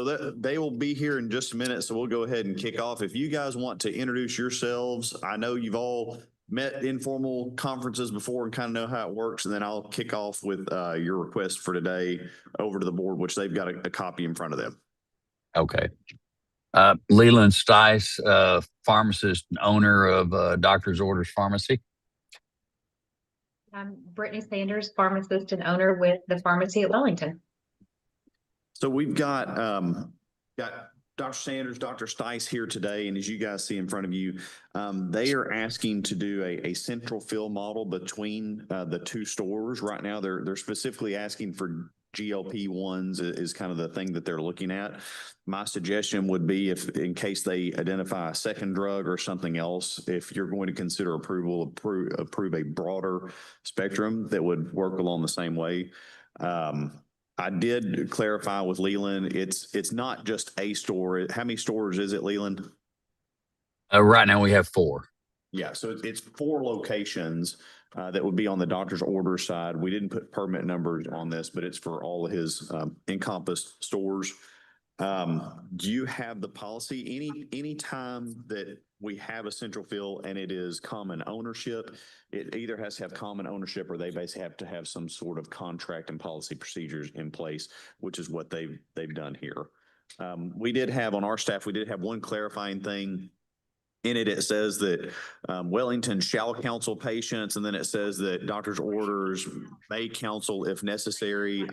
that they will be here in just a minute, so we'll go ahead and kick off. If you guys want to introduce yourselves, I know you've all met informal conferences before and kind of know how it works, and then I'll kick off with your request for today over to the board, which they've got a copy in front of them. Okay. Leland Stice, pharmacist and owner of Doctor's Orders Pharmacy. I'm Brittany Sanders, pharmacist and owner with the pharmacy at Wellington. So we've got Dr. Sanders, Dr. Stice here today, and as you guys see in front of you, they are asking to do a central fill model between the two stores. Right now, they're specifically asking for GLP-1s is kind of the thing that they're looking at. My suggestion would be if, in case they identify a second drug or something else, if you're going to consider approve a broader spectrum that would work along the same way. I did clarify with Leland, it's not just a store. How many stores is it, Leland? Right now we have 4. Yeah, so it's 4 locations that would be on the doctor's order side. We didn't put permit numbers on this, but it's for all of his encompassed stores. Do you have the policy? Any time that we have a central fill and it is common ownership, it either has to have common ownership or they basically have to have some sort of contract and policy procedures in place, which is what they've done here. We did have on our staff, we did have one clarifying thing. In it, it says that Wellington shall counsel patients, and then it says that doctor's orders may counsel if necessary.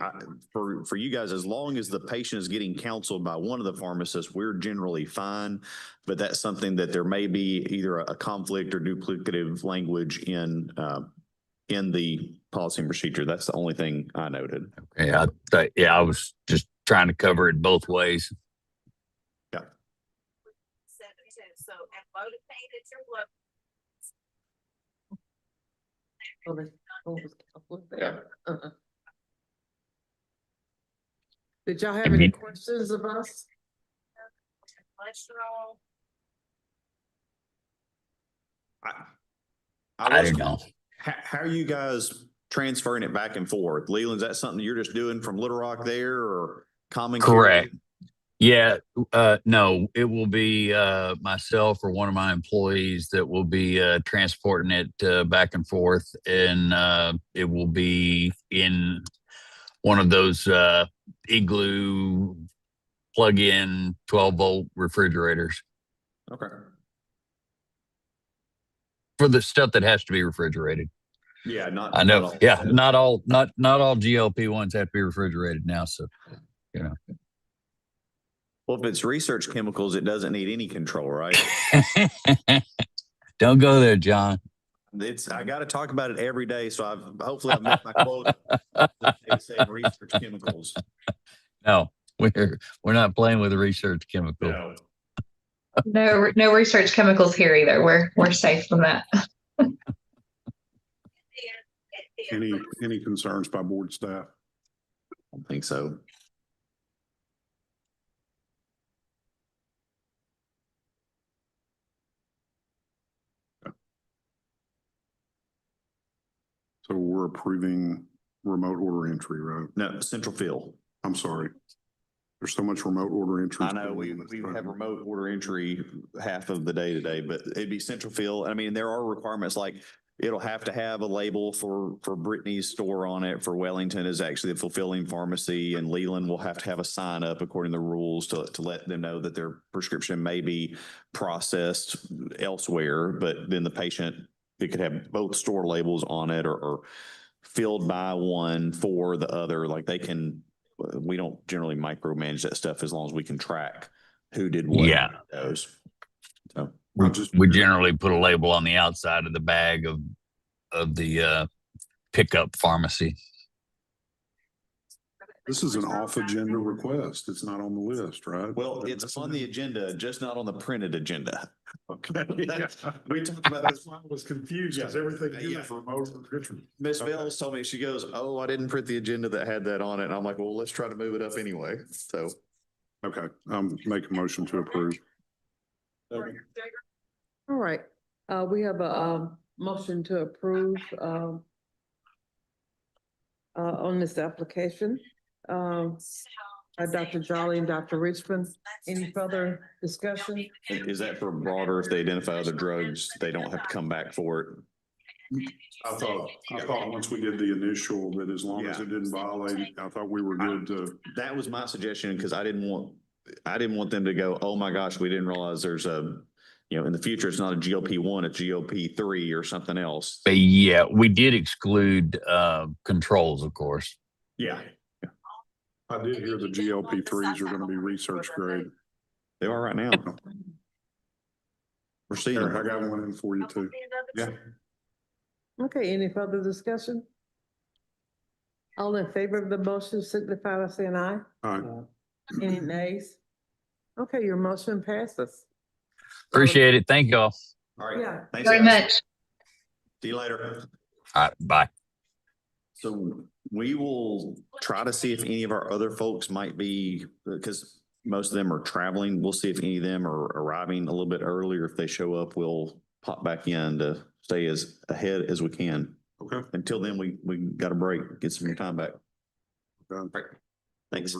For you guys, as long as the patient is getting counseled by one of the pharmacists, we're generally fine. But that's something that there may be either a conflict or duplicative language in the policy and procedure. That's the only thing I noted. Okay. I was just trying to cover it both ways. So at motivated Did y'all have any questions of us? cholesterol. I don't know. How are you guys transferring it back and forth? Leland, is that something you're just doing from Little Rock there or common? Correct. Care? Yeah, no, it will be myself or one of my employees that will be transporting it back and forth, and it will be in one of those Igloo plug-in 12-volt refrigerators. Okay. For the stuff that has to be refrigerated. Yeah, I know. Not all GLP-1s have to be refrigerated now, so you know. Well, if it's research chemicals, it doesn't need any control, right? Don't go there, John. I got to talk about it every day, so hopefully I've met my quota. They say research chemicals. No, we're not playing with the research chemical. No research chemicals here either. We're safe from that. Any concerns by board staff? I don't think so. So we're approving remote order entry, right? No, central fill. I'm sorry. There's so much remote order entry. I know we have remote order entry half of the day today, but it'd be central fill. I mean, there are requirements like it'll have to have a label for Brittany's store on it. For Wellington is actually the fulfilling pharmacy, and Leland will have to have a sign up according to the rules to let them know that their prescription may be processed elsewhere, but then the patient, it could have both store labels on it or filled by one for the other. Like they can we don't generally micromanage that stuff as long as we can track who did what. Yeah. Those. So. We generally put a label on the outside of the bag of the pickup pharmacy. This is an off-agenda request. It's not on the list, right? Well, it's on the agenda, just not on the printed agenda. Okay. We talked about this. I was confused because everything here is remote. Miss Bells told me, she goes, "Oh, I didn't print the agenda that had that on it." And I'm like, well, let's try to move it up anyway. So. Okay, make a motion to approve. All right, we have a, motion to approve, on this application. By Dr. Jolly and Dr. Richmond. Any further discussion? Is that for broader, if they identify other drugs, they don't have to come back for it? I thought once we did the initial, that as long as Yeah. it didn't violate, I thought we were good to. That was my suggestion, because I didn't want them to go, oh my gosh, we didn't realize there's a, in the future, it's not a GLP-1, it's GLP-3 or something else. But yeah, we did exclude controls, of course. Yeah. I did hear the GLP-3s are going to be research grade. They are right now. We're seeing Here, I them. got one in for you too. Yeah. Okay, any further discussion? All in favor of the motion signify by saying aye. All right. Any nays? Okay, your motion passes. Appreciate it. Thank y'all. All right. Yeah. Thanks, Very guys. much. See you later. All right. Bye. So we will try to see if any of our other folks might be, because most of them are traveling. We'll see if any of them are arriving a little bit earlier. If they show up, we'll pop back in to stay as ahead as we can. Okay. Until then, we got a break, get some more time back. Okay. Right. Thanks.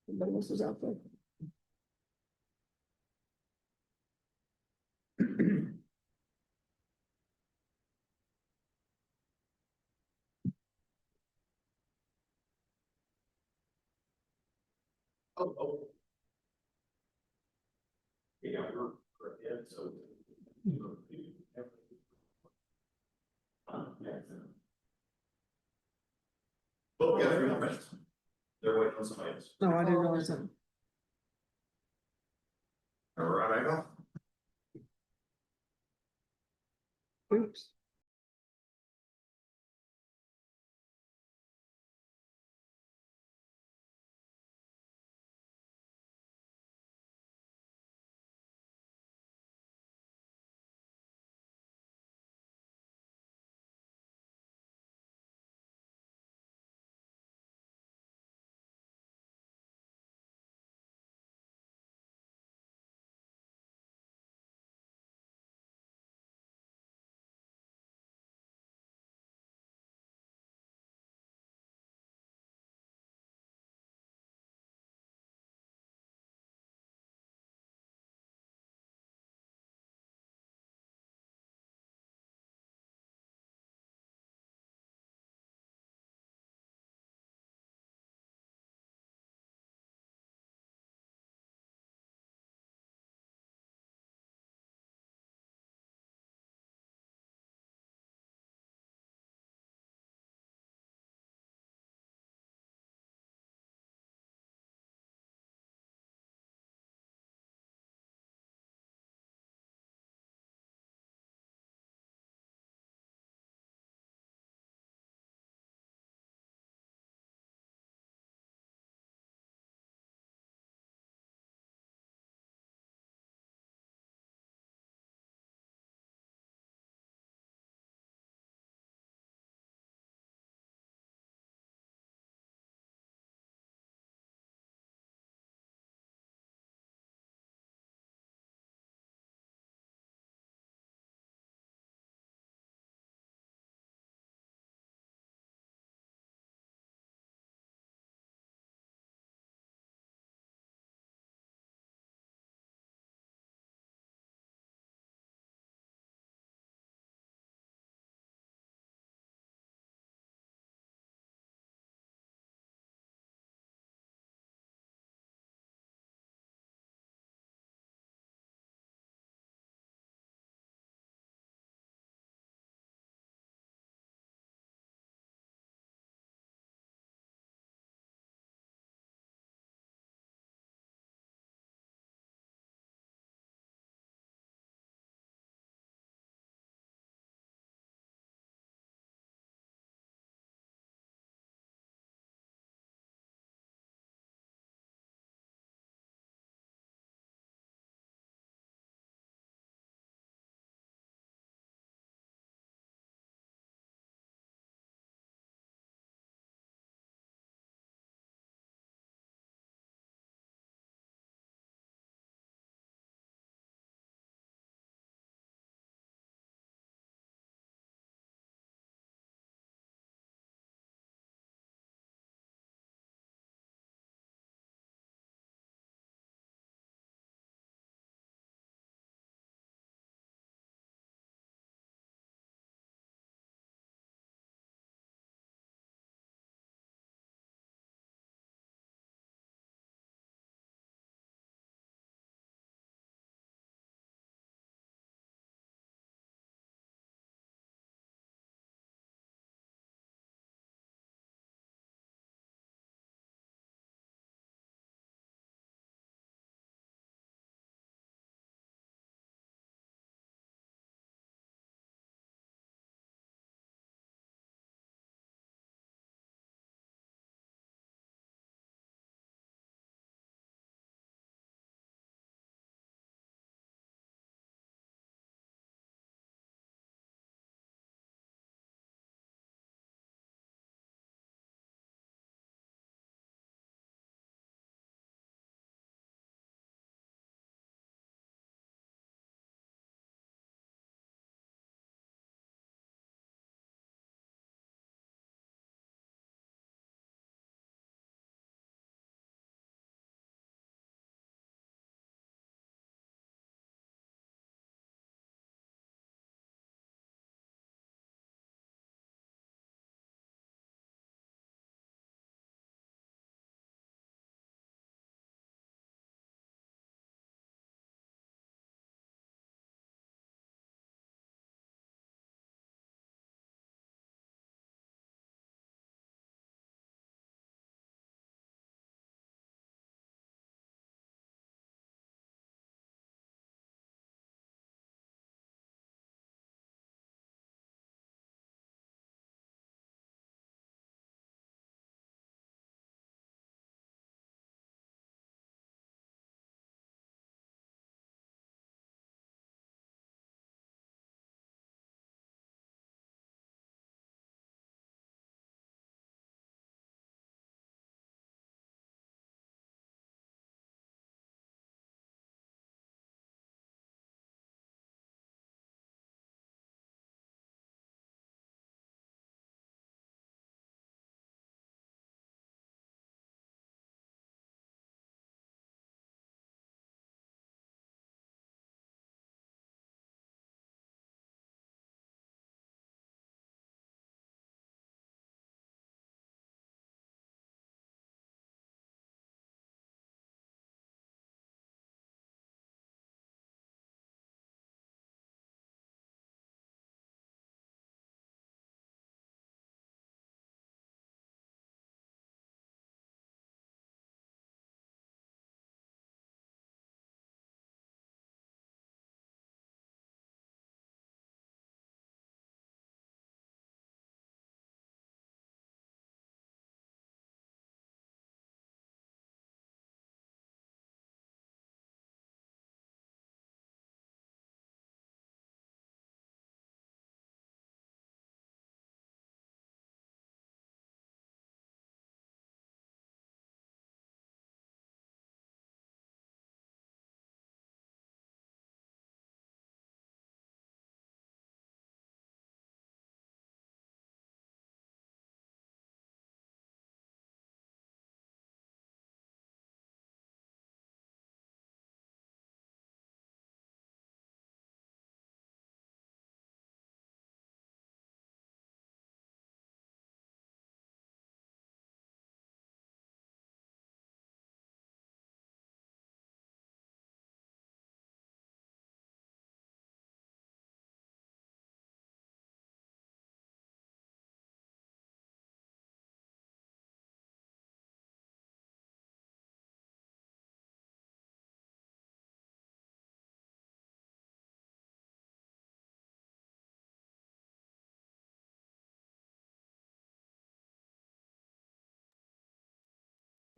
Anybody else is out there? Yeah, we're, yeah, so. Well, we got 3 more minutes. They're waiting on somebody else. No, I didn't realize that. All right, I go. Oops.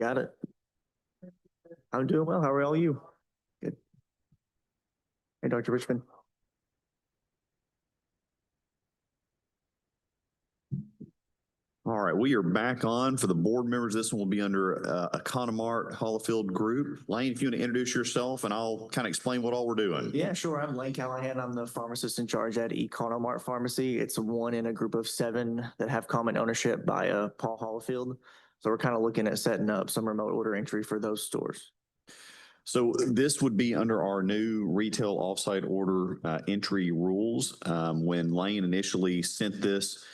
Got it. I'm doing well. How are all you? Good. Hey, Dr. Richmond. All right, we are back on for the board members. This one will be under Economart Holofield Group. Lane, if you want to introduce yourself and I'll kind of explain what all we're doing. Yeah, sure. I'm Lane Callahan. I'm the pharmacist in charge at Economart Pharmacy. It's one in a group of 7 that have common ownership by Paul Holofield. So we're kind of looking at setting up some remote order entry for those stores. So this would be under our new retail offsite order entry rules. When Lane initially sent this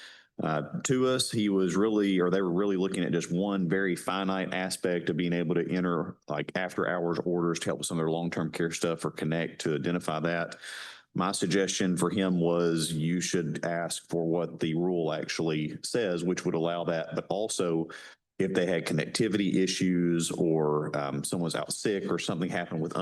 to us, they were really looking at just one very finite aspect of being able to enter like after hours orders to help with some of their long-term care stuff or connect to identify that. My suggestion for him was you should ask for what the rule actually says, which would allow that, but also if they had connectivity issues or someone's out sick or something happened with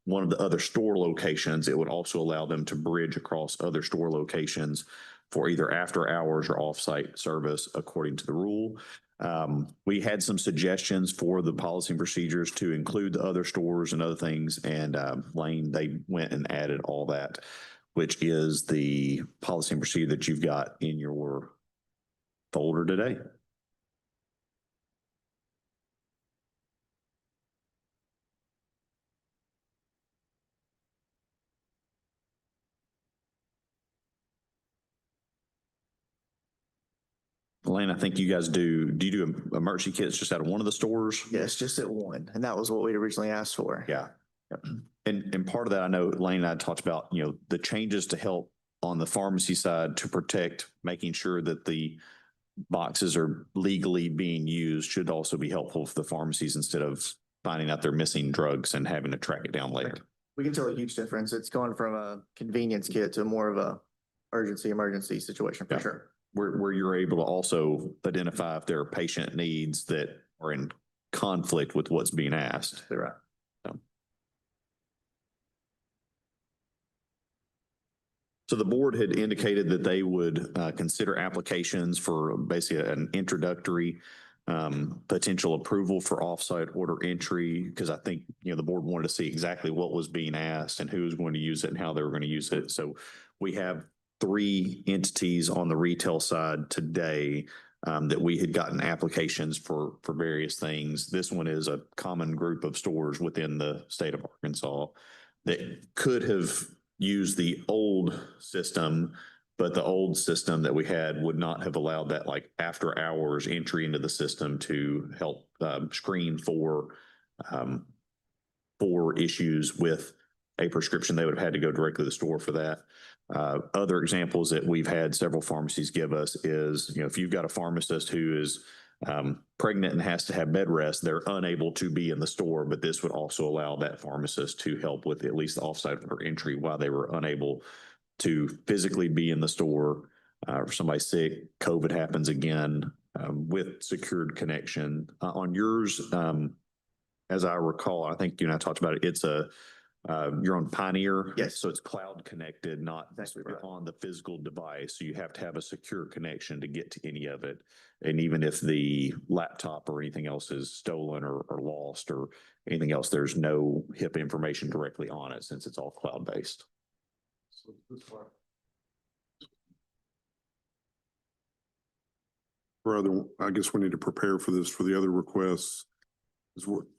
one of the other store locations, it would also allow them to bridge across other store locations for either after hours or offsite service according to the rule. We had some suggestions for the policy and procedures to include the other stores and other things, and Lane, they went and added all that, which is the policy and procedure that you've got in your folder today. Lane, I think you guys do you do emergency kits just out of one of the stores? Yes, just at one. And that was what we originally asked for. Yeah. Yep. And part of that, I know Lane and I talked about, the changes to help on the pharmacy side to protect, making sure that the boxes are legally being used should also be helpful for the pharmacies instead of finding out they're missing drugs and having to track it down later. We can tell a huge difference. It's gone from a convenience kit to more of a emergency situation for Yeah. sure. Where you're able to also identify if there are patient needs that are in conflict with what's being asked. They're right. So the board had indicated that they would consider applications for basically an introductory potential approval for offsite order entry, because I think, the board wanted to see exactly what was being asked and who was going to use it and how they were going to use it. So we have 3 entities on the retail side today that we had gotten applications for various things. This one is a common group of stores within the state of Arkansas that could have used the old system, but the old system that we had would not have allowed that like after hours entry into the system to help screen for issues with a prescription. They would have had to go directly to the store for that. Other examples that we've had several pharmacies give us is, if you've got a pharmacist who is pregnant and has to have bed rest, they're unable to be in the store, but this would also allow that pharmacist to help with at least the offsite order entry while they were unable to physically be in the store. If somebody's sick, COVID happens again, with secured connection. On yours, as I recall, I think you and I talked about it, you're on Pioneer. Yes. So it's cloud connected, not Exactly right. on the physical device. So you have to have a secure connection to get to any of it. And even if the laptop or anything else is stolen or lost or anything else, there's no HIPAA information directly on it since it's all cloud based. I guess we need to prepare for this for the other requests.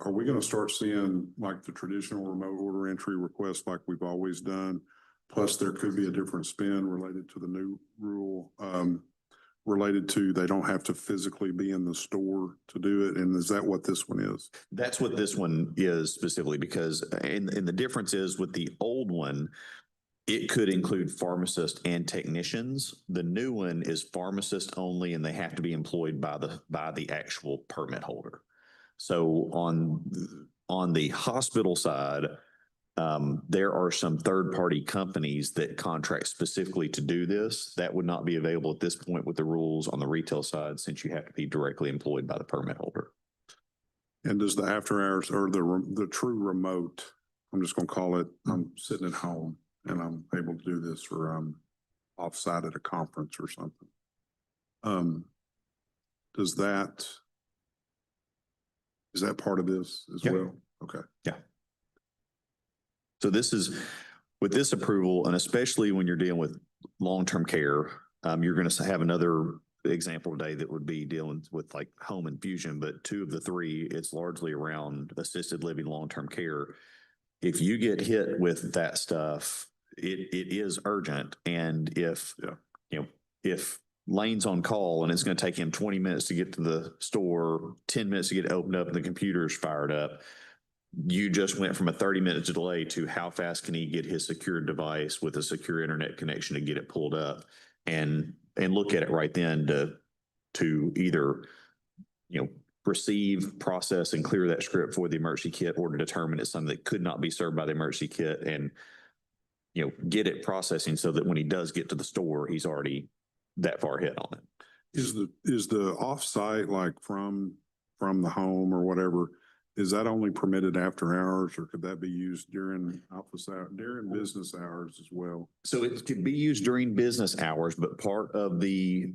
Are we going to start seeing like the traditional remote order entry requests like we've always done? Plus there could be a different spin related to the new rule, related to they don't have to physically be in the store to do it. And is that what this one is? That's what this one is specifically, because and the difference is with the old one, it could include pharmacists and technicians. The new one is pharmacist only, and they have to be employed by the actual permit holder. So on the hospital side, there are some third-party companies that contract specifically to do this. That would not be available at this point with the rules on the retail side, since you have to be directly employed by the permit holder. And does the after hours or the true remote, I'm just going to call it, I'm sitting at home and I'm able to do this, or I'm offsite at a conference or something. Is that part of this as Yeah. well? Okay. So this is, with this approval, and especially when you're dealing with long-term care, you're going to have another example today that would be dealing with like home infusion, but two of the three, it's largely around assisted living, long-term care. If you get hit with that stuff, it is urgent. And if, you know, if Lane's on call and it's going to take him 20 minutes to get to the store, 10 minutes to get it opened up and the computer's fired up, you just went from a 30-minute delay to how fast can he get his secure device with a secure internet connection to get it pulled up and look at it right then to either, you know, receive, process, and clear that script for the emergency kit, or to determine it's something that could not be served by the emergency kit, and, you know, get it processing so that when he does get to the store, he's already that far ahead on it. Is the offsite, like from the home or whatever, is that only permitted after hours, or could that be used during office hour, during business hours as well? So it could be used during business hours, but part of the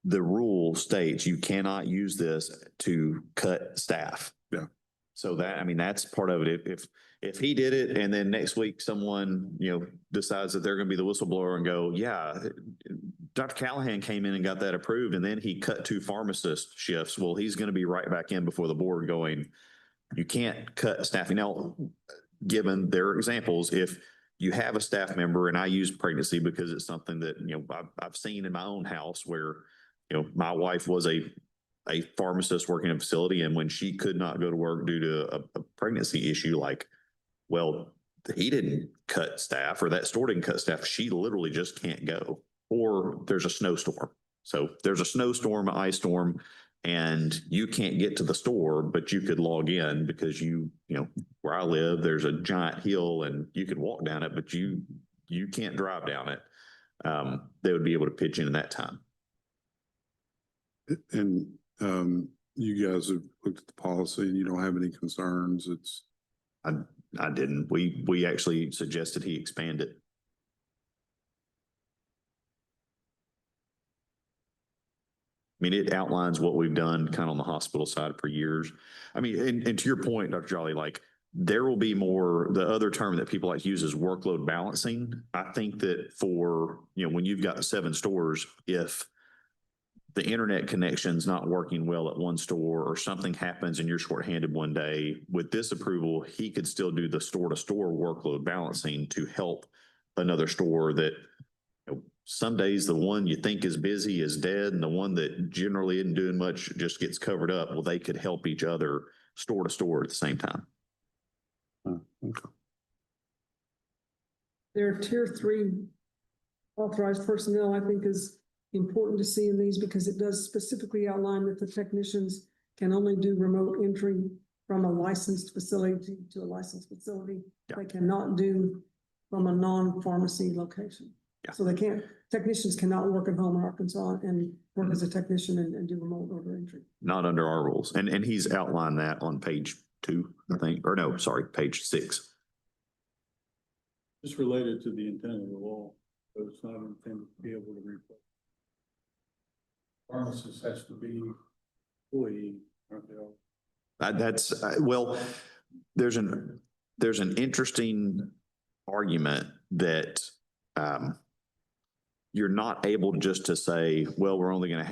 rule states you cannot use this to cut staff. Yeah. So that, I mean, that's part of it. If he did it and then next week someone, you know, decides that they're going to be the whistleblower and go, yeah, Dr. Callahan came in and got that approved, and then he cut 2 pharmacist shifts. Well, he's going to be right back in before the board going, you can't cut staffing. Now, given their examples, if you have a staff member, and I use pregnancy because it's something that, you know, I've seen in my own house where, you know, my wife was a pharmacist working in a facility, and when she could not go to work due to a pregnancy issue, like, well, he didn't cut staff, or that store didn't cut staff. She literally just can't go, or there's a snowstorm. So there's a snowstorm, an ice storm, and you can't get to the store, but you could log in because you know, where I live, there's a giant hill and you could walk down it, but you can't drive down it. They would be able to pitch in that time. And you guys have looked at the policy and you don't have any concerns? It's I didn't. We actually suggested he expand it. I mean, it outlines what we've done kind of on the hospital side for years. I mean, and to your point, Dr. Jolly, like, there will be more, the other term that people like to use is workload balancing. I think that for, you know, when you've got 7 stores, if the internet connection's not working well at one store, or something happens and you're shorthanded one day, with this approval, he could still do the store-to-store workload balancing to help another store that, you know, some days the one you think is busy is dead, and the one that generally isn't doing much just gets covered up. Well, they could help each other store to store at the same time. okay. Their tier 3 authorized personnel, I think, is important to see in these, because it does specifically outline that the technicians can only do remote entry from a licensed facility to a licensed facility. Yeah. They cannot do from a non-pharmacy location. Yeah. So technicians cannot work at home in Arkansas and work as a technician and do remote order entry. Not under our rules. And he's outlined that on page 2, I think, or no, sorry, page 6. Just related to the intent of the law, but it's not intended to be able to replace. Pharmacist has to be employee, aren't they all? That's well, there's an interesting argument that you're not able just to say, well, we're going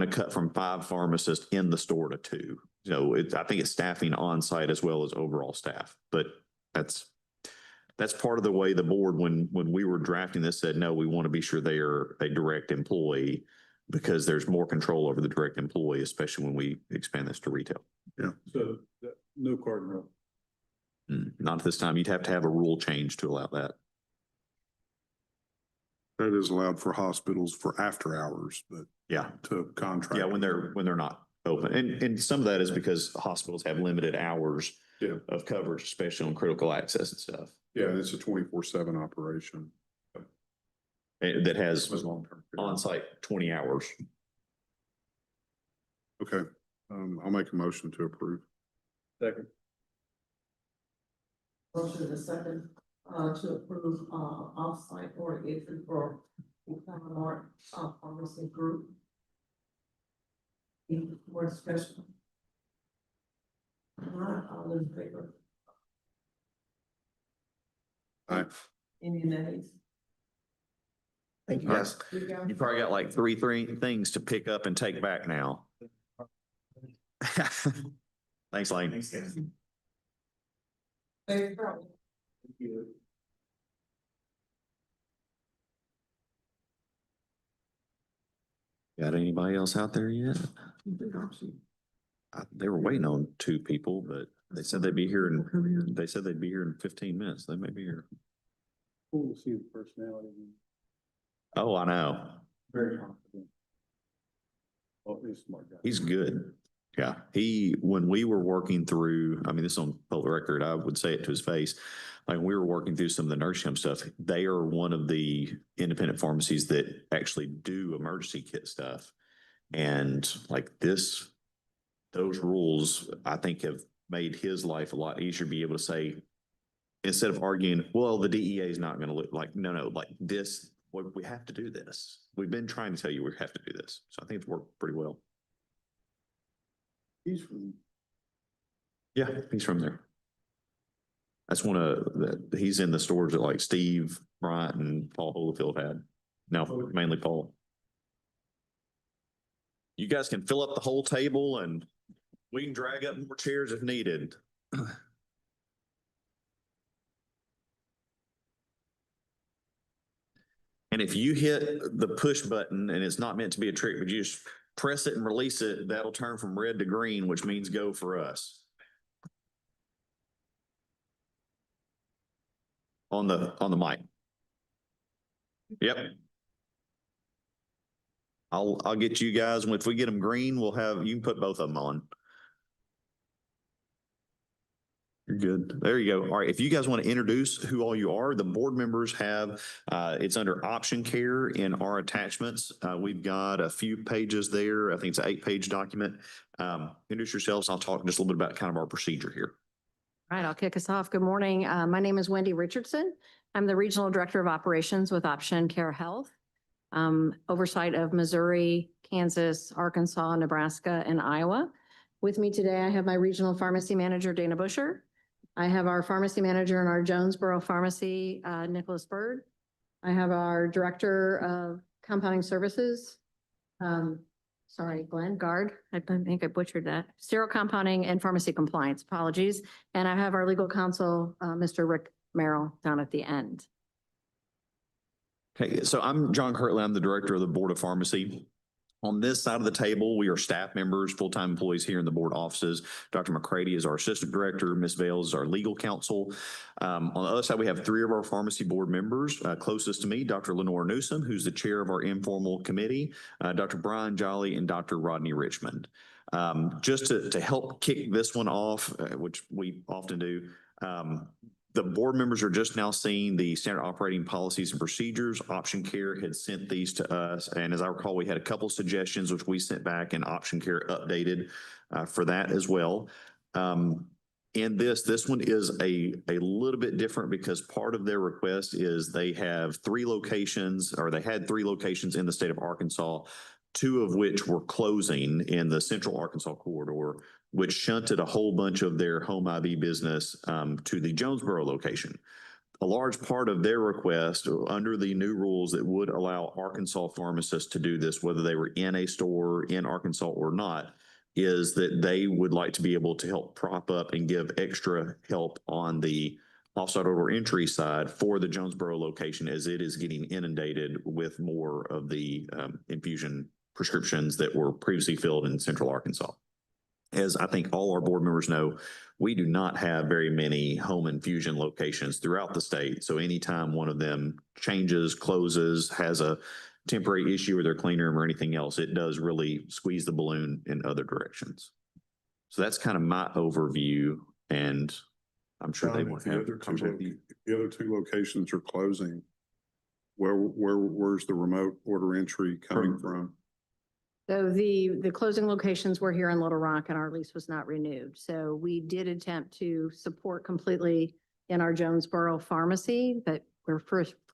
to cut from 5 pharmacists in the store to 2. So I think it's staffing on site as well as overall staff, but that's part of the way the board, when we were drafting this, said, no, we want to be sure they are a direct employee, because there's more control over the direct employee, especially when we expand this to retail. Yeah. So no cardinal. Not at this time. You'd have to have a rule change to allow that. That is allowed for hospitals for after hours, but Yeah. to contract. Yeah, when they're not open. And some of that is because hospitals have limited hours of coverage, especially on critical access and stuff. Yeah, it's a 24/7 operation. That has long-term care. on-site 20 hours. Okay, I'll make a motion to approve. Second. Motion and a second, to approve, off-site order entry for PharmBd, pharmacy group. Any more discussion? All in favor? Aye. Any nays? Thank you, guys. You probably got like three things to pick up and take back now. Thanks, Lane. Thank you. Got anybody else out there yet? They were waiting on two people, but they said they'd be here in 15 minutes. They may be here. Cool to see the personality. Oh, I know. Very confident. Oh, he's a smart guy. He's good. Yeah. When we were working through, I mean, this is on public record, I would say it to his face. Like we were working through some of the nursing home stuff. They are one of the independent pharmacies that actually do emergency kit stuff. And like those rules, I think have made his life a lot easier to be able to say, instead of arguing, well, the DEA is not going to look like, no, like this, we have to do this. We've been trying to tell you we have to do this. So I think it's worked pretty well. He's from. Yeah, he's from there. That's he's in the stores that like Steve Bryant and Paul Holyfield had. No, mainly Paul. You guys can fill up the whole table and we can drag up more chairs if needed. And if you hit the push button and it's not meant to be a trick, but you just press it and release it, that'll turn from red to green, which means go for us. On the mic. Yep. I'll get you guys, and if we get them green, you can put both of them on. You're good. There you go. All right. If you guys want to introduce who all you are, the board members have, it's under option care in our attachments. We've got a few pages there. I think it's an 8-page document. Introduce yourselves. I'll talk just a little bit about kind of our procedure here. All right, I'll kick us off. Good morning. My name is Wendy Richardson. I'm the Regional Director of Operations with Option Care Health. Oversight of Missouri, Kansas, Arkansas, Nebraska, and Iowa. With me today, I have my Regional Pharmacy Manager, Dana Busher. I have our Pharmacy Manager in our Jonesboro Pharmacy, Nicholas Bird. I have our Director of Compounding Services, Glenn Gard. I think I butchered that. Sterile Compounding and Pharmacy Compliance, apologies. And I have our Legal Counsel, Mr. Rick Merrill, down at the end. Okay, so I'm John Kirtley. I'm the Director of the Board of Pharmacy. On this side of the table, we are staff members, full-time employees here in the board offices. Dr. McCready is our Assistant Director. Ms. Vales is our Legal Counsel. On the other side, we have 3 of our pharmacy board members. Closest to me, Dr. Lenore Newsom, who's the Chair of our Informal Committee, Dr. Brian Jolly, and Dr. Rodney Richmond. Just to help kick this one off, which we often do, the board members are just now seeing the standard operating policies and procedures. Option Care had sent these to us. And as I recall, we had a couple suggestions, which we sent back and Option Care updated for that as well. In this one is a little bit different because part of their request is they have 3 locations, or they had 3 locations in the state of Arkansas, 2 of which were closing in the central Arkansas corridor, which shunted a whole bunch of their home IV business to the Jonesboro location. A large part of their request under the new rules that would allow Arkansas pharmacists to do this, whether they were in a store in Arkansas or not, is that they would like to be able to help prop up and give extra help on the offsite order entry side for the Jonesboro location, as it is getting inundated with more of the infusion prescriptions that were previously filled in central Arkansas. As I think all our board members know, we do not have very many home infusion locations throughout the state. So anytime one of them changes, closes, has a temporary issue with their clean room or anything else, it does really squeeze the balloon in other directions. So that's kind of my overview, and I'm sure they want to have the other 2 locations are closing. Where's the remote order entry coming from? So the closing locations were here in Little Rock and our lease was not renewed. So we did attempt to support completely in our Jonesboro pharmacy, but we're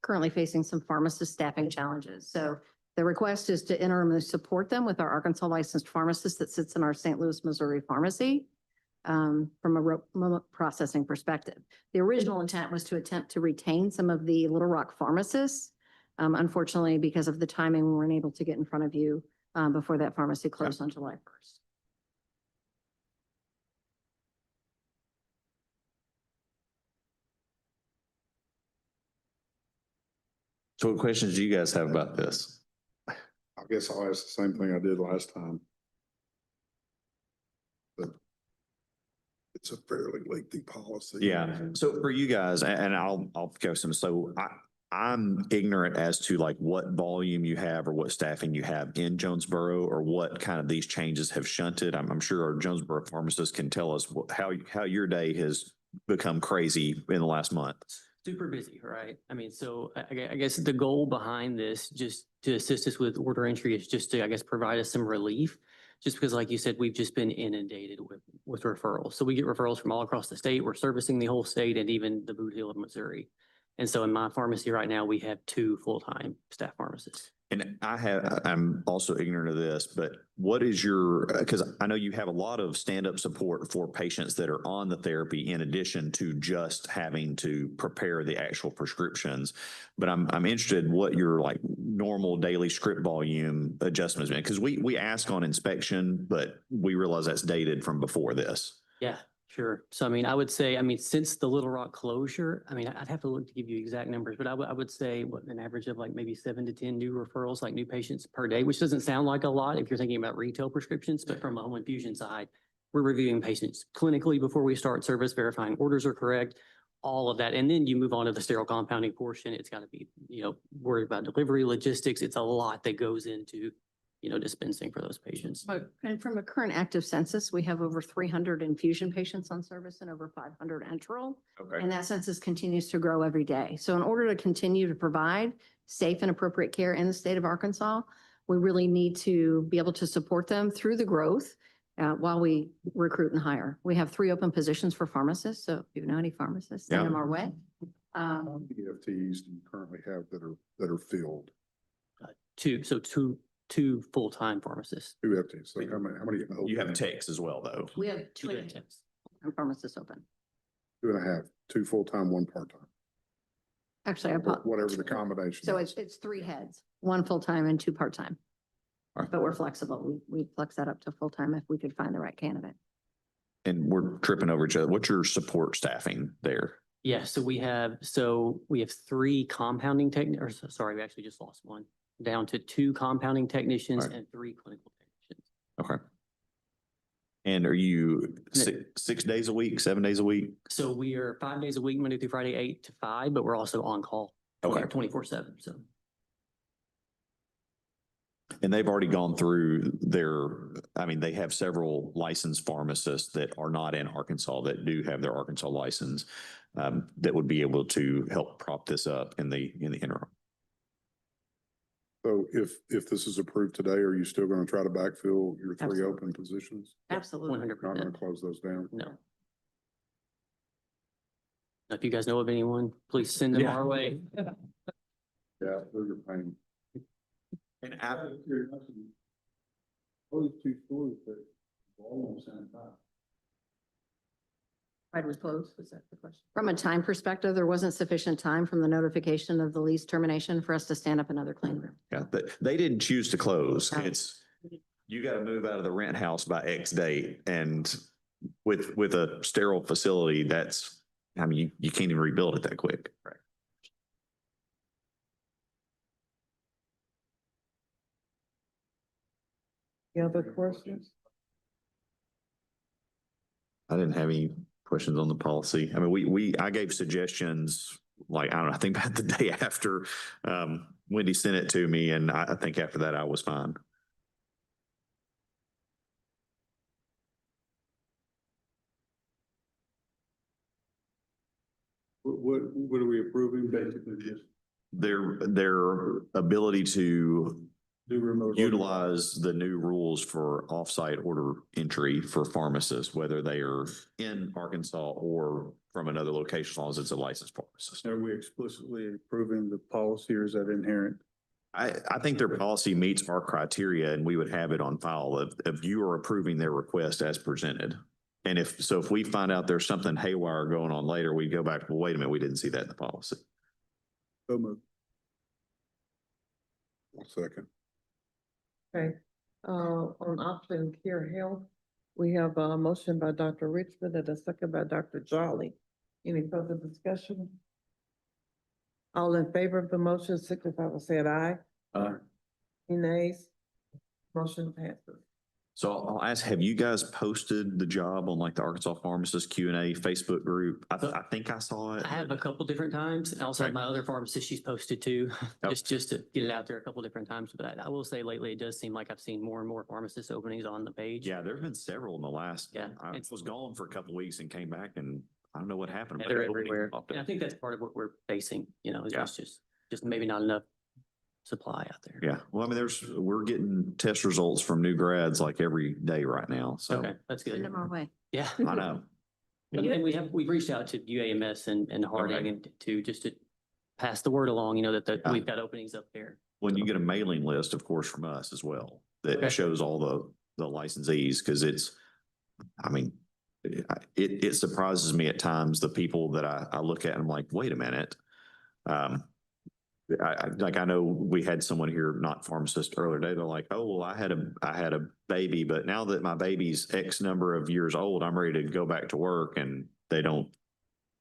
currently facing some pharmacist staffing challenges. So the request is to interimly support them with our Arkansas licensed pharmacist that sits in our St. Louis, Missouri pharmacy. from a remote processing perspective. The original intent was to attempt to retain some of the Little Rock pharmacists. Unfortunately, because of the timing, we weren't able to get in front of you before that pharmacy closed on July 1st. So what questions do you guys have about this? I guess I'll ask the same thing I did last time. But it's a fairly lengthy policy. Yeah, so for you guys, and I'll go some, so I'm ignorant as to like what volume you have or what staffing you have in Jonesboro or what kind of these changes have shunted. I'm sure our Jonesboro pharmacists can tell us how your day has become crazy in the last month. Super busy, right? I mean, so I guess the goal behind this, just to assist us with order entry, is just to, I guess, provide us some relief. Just because, like you said, we've just been inundated with referrals. So we get referrals from all across the state. We're servicing the whole state and even the Boot Hill of Missouri. And so in my pharmacy right now, we have 2 full-time staff pharmacists. And I'm also ignorant of this, but what is your, because I know you have a lot of stand-up support for patients that are on the therapy in addition to just having to prepare the actual prescriptions. But I'm interested what your like normal daily script volume adjustments, because we ask on inspection, but we realize that's dated from before this. Yeah, sure. So, I mean, I would say, since the Little Rock closure, I'd have to look to give you exact numbers, but I would say what an average of like maybe 7 to 10 new referrals, like new patients per day, which doesn't sound like a lot if you're thinking about retail prescriptions, but from a home infusion side, we're reviewing patients clinically before we start service, verifying orders are correct, all of that. And then you move on to the sterile compounding portion. It's got to be, worried about delivery, logistics. It's a lot that goes into dispensing for those patients. And from a current active census, we have over 300 infusion patients on service and over 500 enteral. Okay. And that census continues to grow every day. So in order to continue to provide safe and appropriate care in the state of Arkansas, we really need to be able to support them through the growth while we recruit and hire. We have 3 open positions for pharmacists. So if you know any pharmacists, send them our way. How many EFTs do you currently have that are filled? 2 full-time pharmacists. 2 EFTs. So how many? You have techs as well, though. We have 2 pharmacists open. 2.5, 2 full-time, 1 part-time. Actually, Whatever the combination. So is. it's 3 heads, 1 full-time and 2 part-time. But we're flexible. We flex that up to full-time if we could find the right candidate. And we're tripping over each other. What's your support staffing there? Yeah, so we have 3 compounding we actually just lost 1, down to 2 compounding technicians and 3 clinical technicians. Okay. And are you 6 days a week, 7 days a week? So we are 5 days a week, Monday through Friday, 8 to 5, but we're also on call 24/7. So. And they've already gone through they have several licensed pharmacists that are not in Arkansas that do have their Arkansas license that would be able to help prop this up in the interim. So if this is approved today, are you still going to try to backfill your 3 open positions? Absolutely. 100%. Not going to close those down? No. If you guys know of anyone, please send them our way. Yeah, those are pain. And Those 2 stores, but all on the same time. Right, was closed. Was that the question? From a time perspective, there wasn't sufficient time from the notification of the lease termination for us to stand up another clean room. Yeah, but they didn't choose to close. It's, you got to move out of the rent house by X date. And with a sterile facility, you can't even rebuild it that quick. Right. Any other questions? I didn't have any questions on the policy. I gave suggestions, like, I think about the day after Wendy sent it to me, and I think after that I was fine. What are we approving? Basically just Their ability to do remote. utilize the new rules for offsite order entry for pharmacists, whether they are in Arkansas or from another location, as long as it's a licensed pharmacist. Are we explicitly approving the policy, or is that inherent? I think their policy meets our criteria, and we would have it on file of you are approving their request as presented. And if we find out there's something haywire going on later, we go back, well, wait a minute, we didn't see that in the policy. So moved. One second. Okay, on option care health, we have a motion by Dr. Richmond and a second by Dr. Jolly. Any further discussion? All in favor of the motion, signify by saying aye. Any nays? Motion passes. So I'll ask, have you guys posted the job on like the Arkansas Pharmacist Q&A Facebook group? I think I saw it. I have a couple different times, and also Okay. my other pharmacist, she's posted too, Oh. just to get it out there a couple different times. But I will say lately, it does seem like I've seen more and more pharmacist openings on the page. Yeah, there've been several in the last, Yeah, I it's- was gone for a couple of weeks and came back and I don't know what happened. Yeah, but they're openings everywhere. popped And I up. think that's part of what we're facing, is Yeah. just maybe not enough supply out there. Yeah, well, I mean, we're getting test results from new grads like every day right now, so. Okay, that's Send good. them our way. Yeah. I know. And we've reached out to UAMS and Harding to just to pass the word along, that we've got openings up there. When you get a mailing list, of course, from us as well, that Okay. shows all the licensees, because I mean, it surprises me at times, the people that I look at and I'm like, wait a minute. I know we had someone here, not pharmacist earlier today, they're like, oh, well, I had a baby, but now that my baby's X number of years old, I'm ready to go back to work, and they don't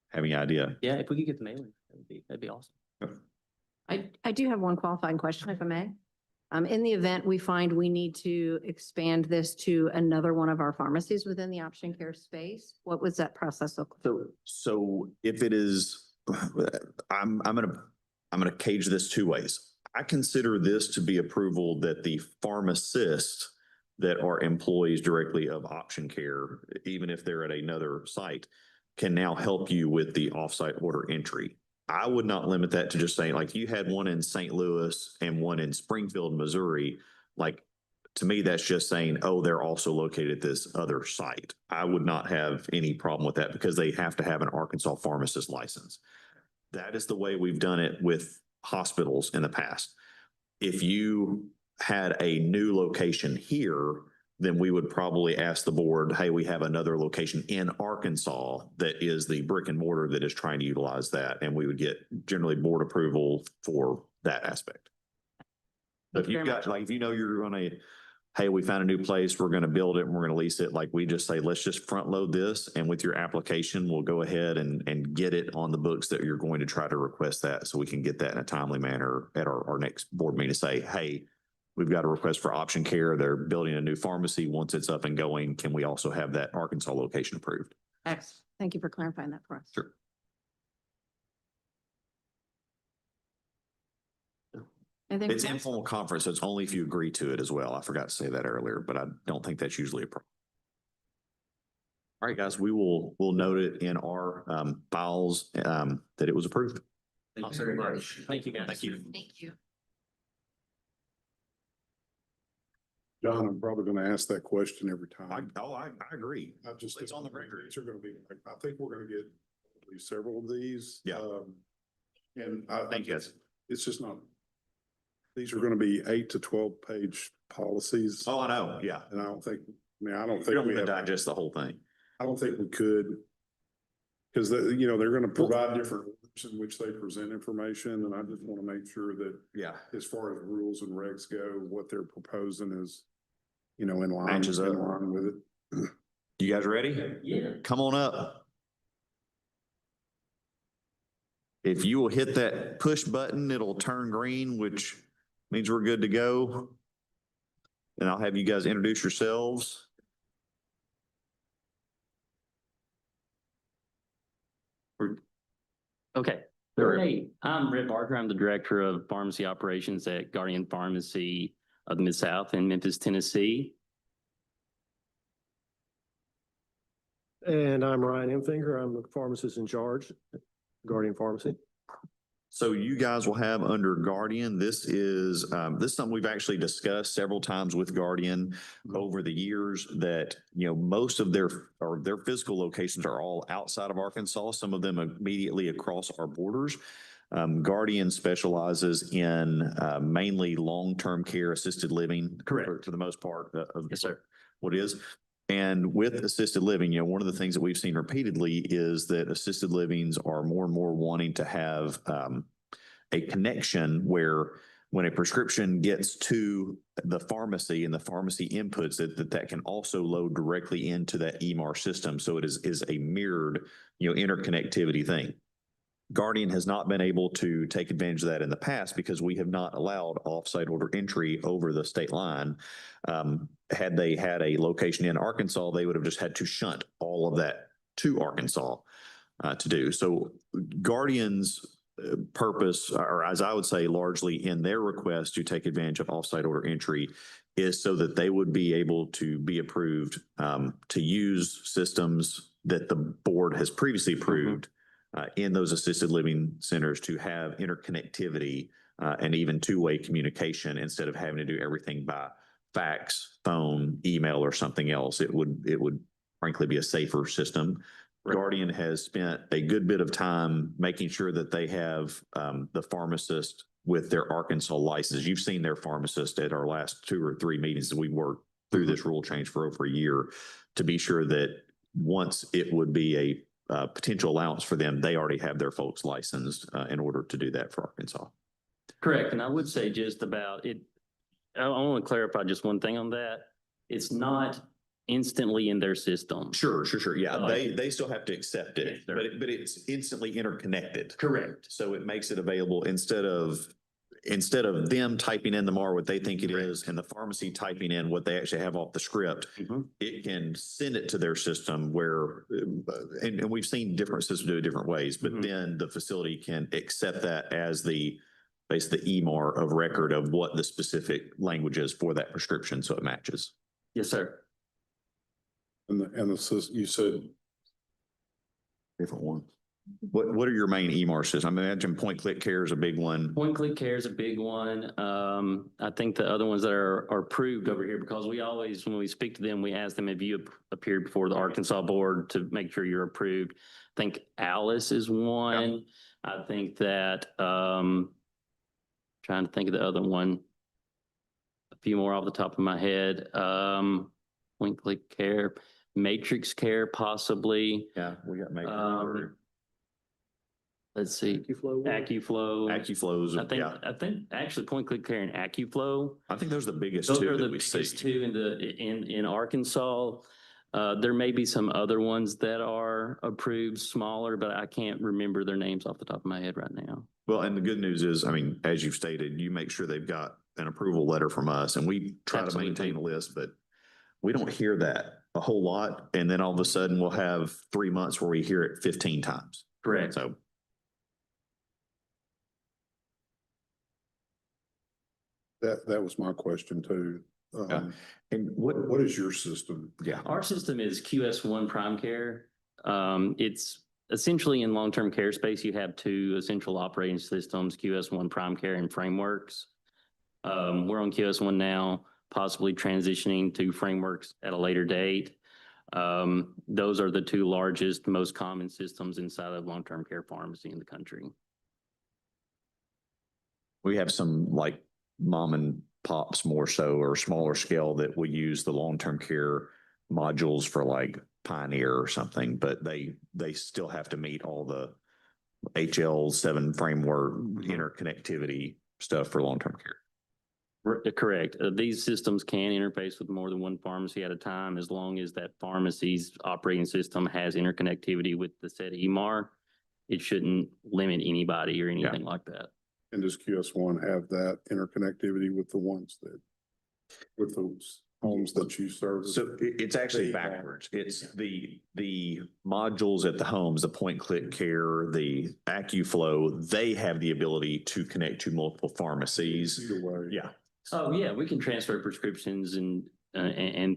have any idea. Yeah, if we could get the mailing, that'd be awesome. I do have one qualifying question, if I may. In the event we find we need to expand this to another one of our pharmacies within the option care space, what was that process look like? So if it is, I'm gonna cage this two ways. I consider this to be approval that the pharmacists that are employees directly of Option Care, even if they're at another site, can now help you with the offsite order entry. I would not limit that to just saying, like, you had one in St. Louis and one in Springfield, Missouri. Like, to me, that's just saying, oh, they're also located at this other site. I would not have any problem with that because they have to have an Arkansas pharmacist license. That is the way we've done it with hospitals in the past. If you had a new location here, then we would probably ask the board, hey, we have another location in Arkansas that is the brick and mortar that is trying to utilize that. And we would get generally board approval for that aspect. But if you've got, like, if you're gonna, hey, we found a new place, we're gonna build it and we're gonna lease it, like we just say, let's just front load this. And with your application, we'll go ahead and get it on the books that you're going to try to request that, so we can get that in a timely manner at our next board meeting to say, hey, we've got a request for Option Care. They're building a new pharmacy. Once it's up and going, can we also have that Arkansas location approved? Excellent. Thank you for clarifying that for us. Sure. Anything It's else? informal conference, so it's only if you agree to it as well. I forgot to say that earlier, but I don't think that's usually a problem. All right, guys, we'll note it in our files that it was approved. Thank you very much. Thank you, guys. Thank you. Thank you. John, I'm probably gonna ask that question every time. I agree. I just. It's on the record. These are gonna be, I think we're gonna get at least several of these. Yeah. And Thank you, guys. it's just not, these are gonna be 8 to 12 page policies. Oh, I know, yeah. And I don't think We we don't want to have, digest the whole thing. I don't think we could. Cause they're gonna provide different orders in which they present information, and I just wanna make sure that Yeah. as far as rules and regs go, what they're proposing is, in line. Matches up. In line with it. You guys ready? Yeah. Come on up. If you will hit that push button, it'll turn green, which means we're good to go. And I'll have you guys introduce yourselves. Okay. Hey, I'm Rick Barker. I'm the Director of Pharmacy Operations at Guardian Pharmacy of the Mid-South in Memphis, Tennessee. And I'm Ryan Emfinger. I'm the pharmacist in charge at Guardian Pharmacy. So you guys will have under Guardian, this is something we've actually discussed several times with Guardian over the years, that, most of their physical locations are all outside of Arkansas, some of them immediately across our borders. Guardian specializes in mainly long-term care assisted living. Correct. For the most part of Yes, sir. what it is. And with assisted living, one of the things that we've seen repeatedly is that assisted livings are more and more wanting to have a connection where when a prescription gets to the pharmacy and the pharmacy inputs that can also load directly into that EMR system. So it is a mirrored, interconnectivity thing. Guardian has not been able to take advantage of that in the past because we have not allowed offsite order entry over the state line. Had they had a location in Arkansas, they would have just had to shunt all of that to Arkansas to do. So Guardian's purpose, or as I would say, largely in their request to take advantage of offsite order entry, is so that they would be able to be approved to use systems that the board has previously approved in those assisted living centers to have interconnectivity and even two-way communication instead of having to do everything by fax, phone, email, or something else. It would frankly be a safer system. Guardian has spent a good bit of time making sure that they have the pharmacist with their Arkansas license. You've seen their pharmacist at our last 2 or 3 meetings that we worked through this rule change for over a year to be sure that once it would be a potential allowance for them, they already have their folks licensed in order to do that for Arkansas. Correct. And I would say just about it, I want to clarify just one thing on that. It's not instantly in their system. Sure. Yeah, they still have to accept it, but it's instantly interconnected. Correct. So it makes it available instead of them typing in the MAR what they think it is and the pharmacy typing in what they actually have off the script. It can send it to their system where, and we've seen different systems do it different ways, but then the facility can accept that as basically the EMR of record of what the specific language is for that prescription, so it matches. Yes, sir. And the system, you said different one. What are your main EMR systems? I imagine Point Click Care is a big one. Point Click Care is a big one. I think the other ones that are approved over here, because we always, when we speak to them, we ask them, have you appeared before the Arkansas board to make sure you're approved? I think Alice is one. Yeah. I think that, trying to think of the other one, a few more off the top of my head. Point Click Care, Matrix Care, possibly. Yeah, we got Matrix. Let's see. AccuFlow. I think actually Point Click Care and AccuFlow. I think those are the biggest Those two are the that we see. biggest two in Arkansas. There may be some other ones that are approved smaller, but I can't remember their names off the top of my head right now. Well, and the good news is, I mean, as you've stated, you make sure they've got an approval letter from us, and we try to maintain a list, but we don't hear that a whole lot. And then all of a sudden we'll have 3 months where we hear it 15 times. Correct. So. that was my question too. And what is your system? Yeah. Our system is QS1 Prime Care. It's essentially in long-term care space, you have 2 essential operating systems, QS1 Prime Care and Frameworks. We're on QS1 now, possibly transitioning to Frameworks at a later date. Those are the 2 largest, most common systems inside of long-term care pharmacy in the country. We have some like mom and pops more so, or smaller scale, that will use the long-term care modules for like Pioneer or something, but they still have to meet all the HL7 framework interconnectivity stuff for long-term care. Correct. These systems can interface with more than one pharmacy at a time, as long as that pharmacy's operating system has interconnectivity with the said EMR. It shouldn't limit anybody or anything like that. And does QS1 have that interconnectivity with with those homes that you service? So it's actually backwards. It's the modules at the homes, the Point Click Care, the AccuFlow, they have the ability to connect to multiple pharmacies. Either way. Yeah. Oh yeah, we can transfer prescriptions and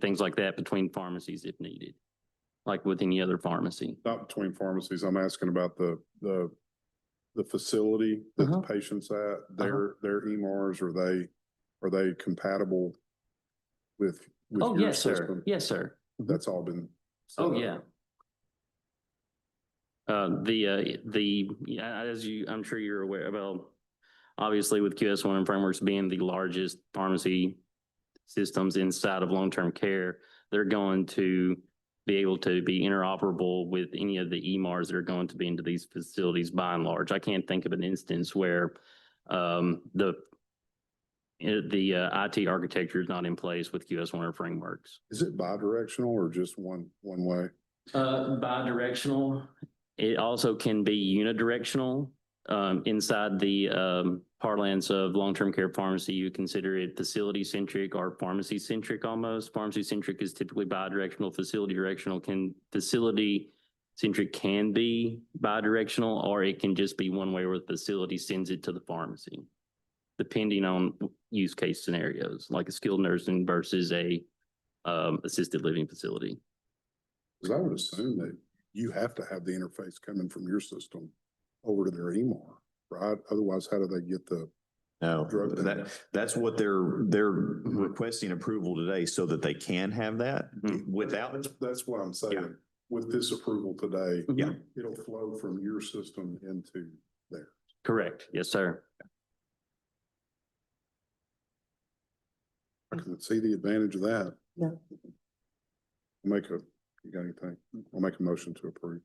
things like that between pharmacies if needed, like with any other pharmacy. Not between pharmacies. I'm asking about the facility that the patient's at. Their EMRs, are they compatible with Oh, your yes, system? sir. Yes, sir. That's all been. Oh, yeah. I'm sure you're aware, well, obviously with QS1 and Frameworks being the largest pharmacy systems inside of long-term care, they're going to be able to be interoperable with any of the EMRs that are going to be into these facilities by and large. I can't think of an instance where the IT architecture is not in place with QS1 or frameworks. Is it bi-directional or just one way? Bi-directional. It also can be unidirectional. Inside the parlance of long-term care pharmacy, you consider it facility-centric or pharmacy-centric almost. Pharmacy-centric is typically bi-directional. Facility-centric can be bi-directional, or it can just be one way where the facility sends it to the pharmacy, depending on use case scenarios, like a skilled nursing versus a assisted living facility. Because I would assume that you have to have the interface coming from your system over to their EMR, right? Otherwise, how do they get the? No, that's what they're requesting approval today so that they can have that without. That's what I'm saying. Yeah. With this approval today, Yeah. it'll flow from your system into there. Correct. Yes, sir. I can see the advantage of that. Yeah. You got anything? I'll make a motion to approve.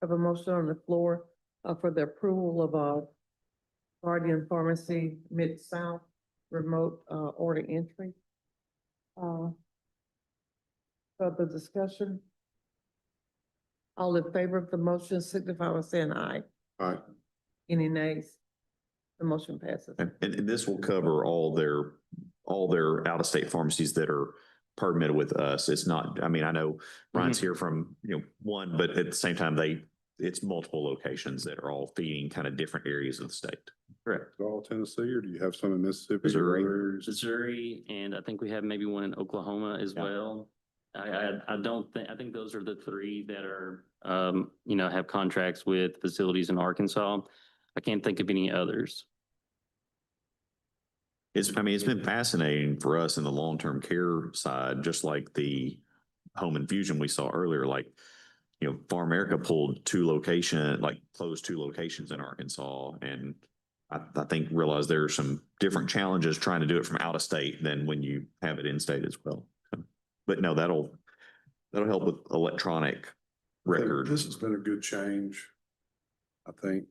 Have a motion on the floor for the approval of Guardian Pharmacy Mid-South remote order entry. Further discussion? All in favor of the motion signify by saying aye. Aye. Any nays? The motion passes. And this will cover all their out-of-state pharmacies that are permitted with us. It's not, I mean, I know Brian's here from, one, but at the same time, it's multiple locations that are all feeding kind of different areas of the state. Correct. Is it all Tennessee, or do you have some in Mississippi? Missouri, and I think we have maybe one in Oklahoma as well. I think those are the three that are, have contracts with facilities in Arkansas. I can't think of any others. It's been fascinating for us in the long-term care side, just like the home infusion we saw earlier, like, PharMerica closed two locations in Arkansas. And I think realized there are some different challenges trying to do it from out of state than when you have it in state as well. But no, that'll help with electronic record. This has been a good change, I think.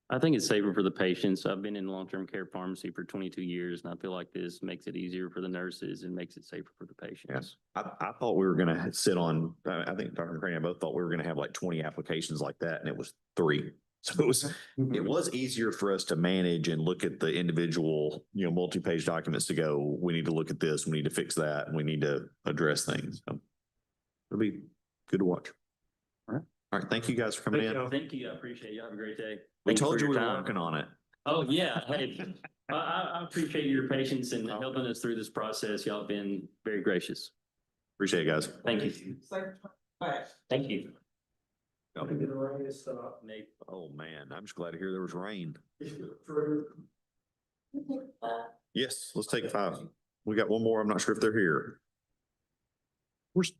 I think it's safer for the patients. I've been in long-term care pharmacy for 22 years, and I feel like this makes it easier for the nurses and makes it safer for the patients. Yes. I thought we were going to sit on, I think Dr. McCraney and I both thought we were going to have like 20 applications like that, and it was 3. So it was easier for us to manage and look at the individual, multi-page documents to go, we need to look at this, we need to fix that, and we need to address things. So it'll be good to watch. All right. Thank you guys for coming in. Thank you. I appreciate you. Have a great day. We told you we were working on it. Oh, yeah. Hey, I appreciate your patience in helping us through this process. Y'all have been very gracious. Appreciate it, guys. Thank you. Thank you. Oh, man. I'm just glad to hear there was rain. Yes, let's take 5. We got one more. I'm not sure if they're here. Where's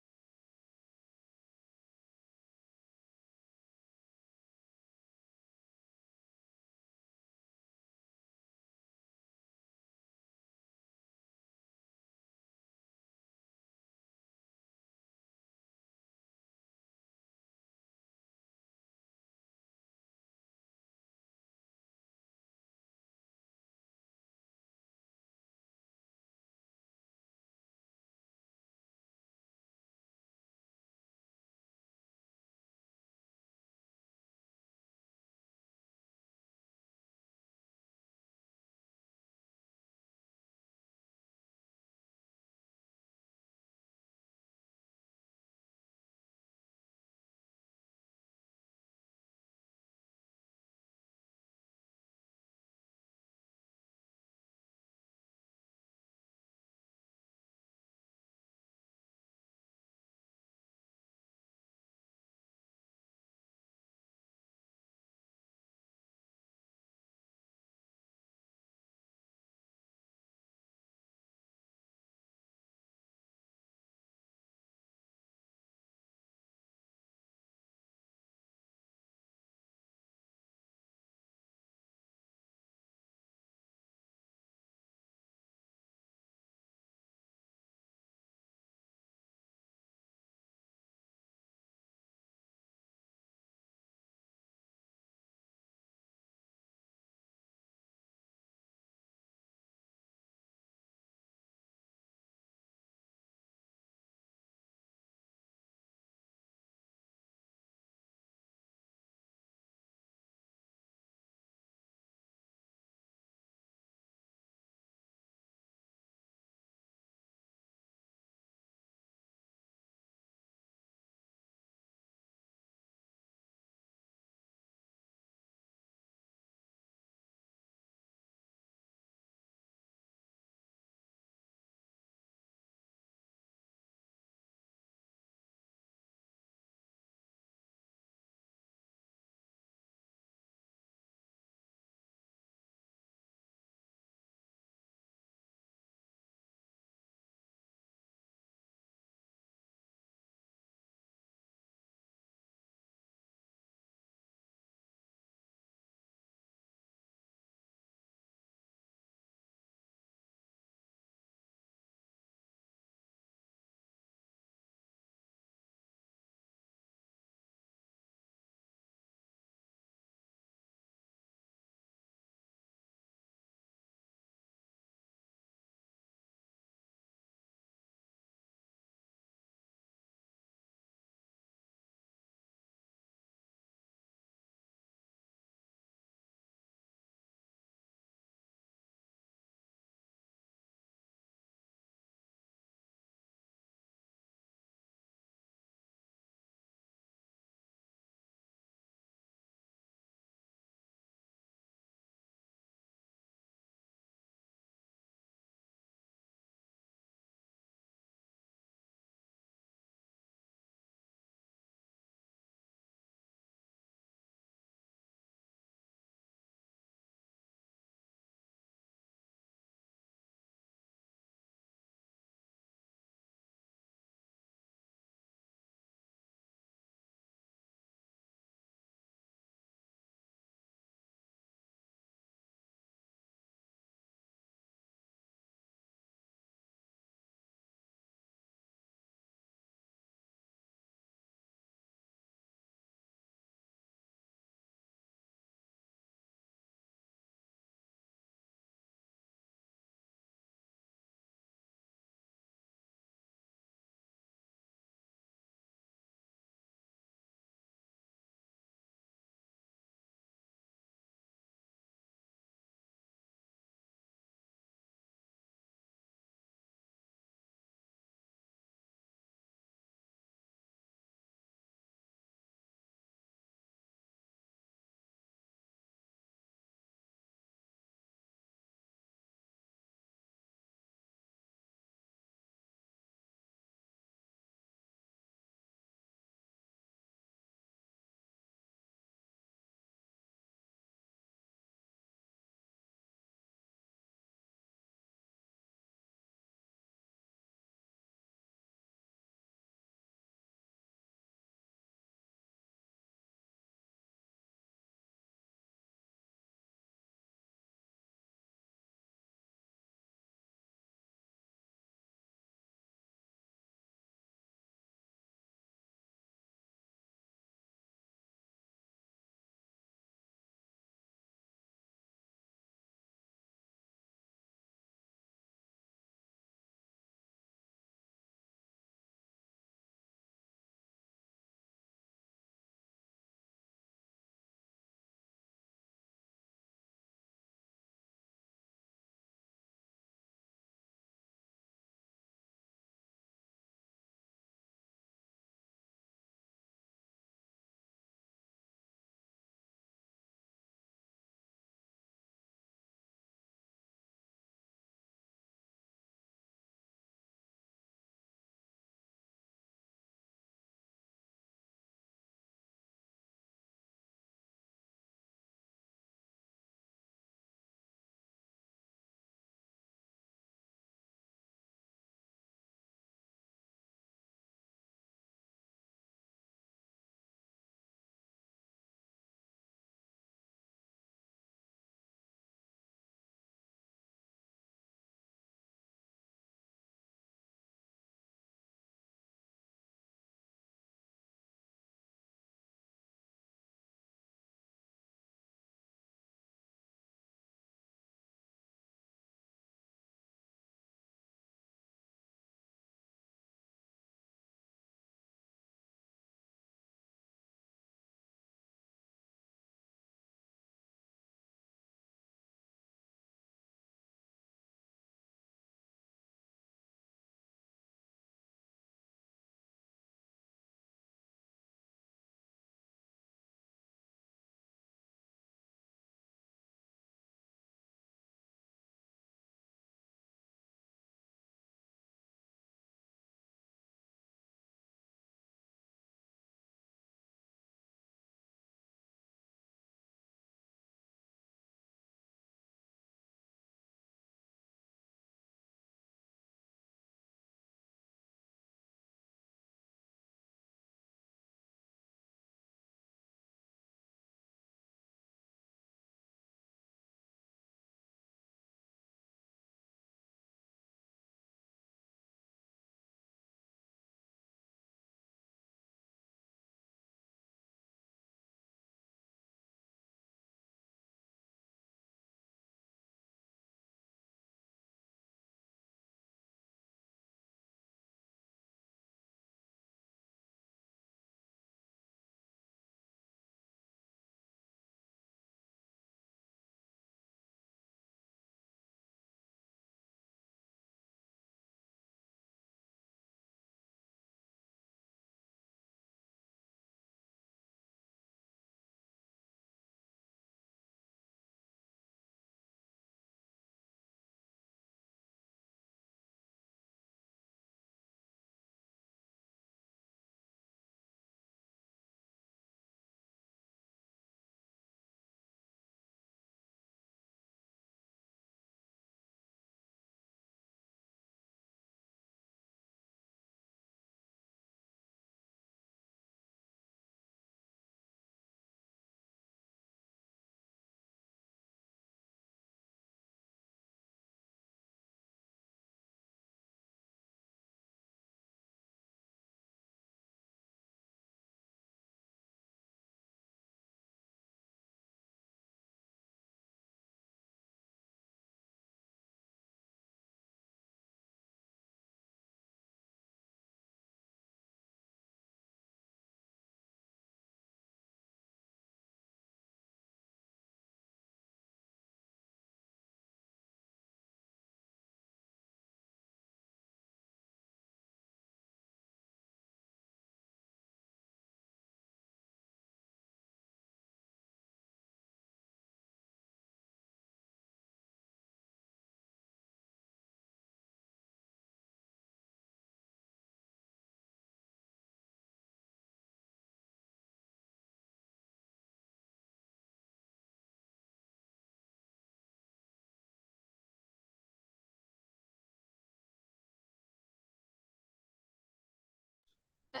I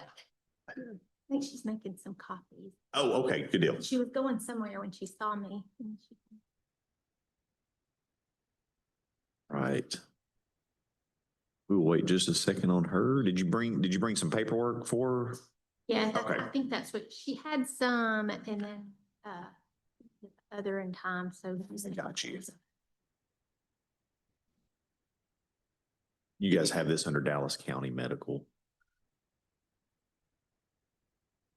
think she's making some copies. Oh, okay, good deal. She was going somewhere when she saw me. and she- Right. We'll wait just a second on her. Did you bring some paperwork for her? Yeah, Okay. I think that's what, she had some and then, other in time, so. Got you. You guys have this under Dallas County Medical.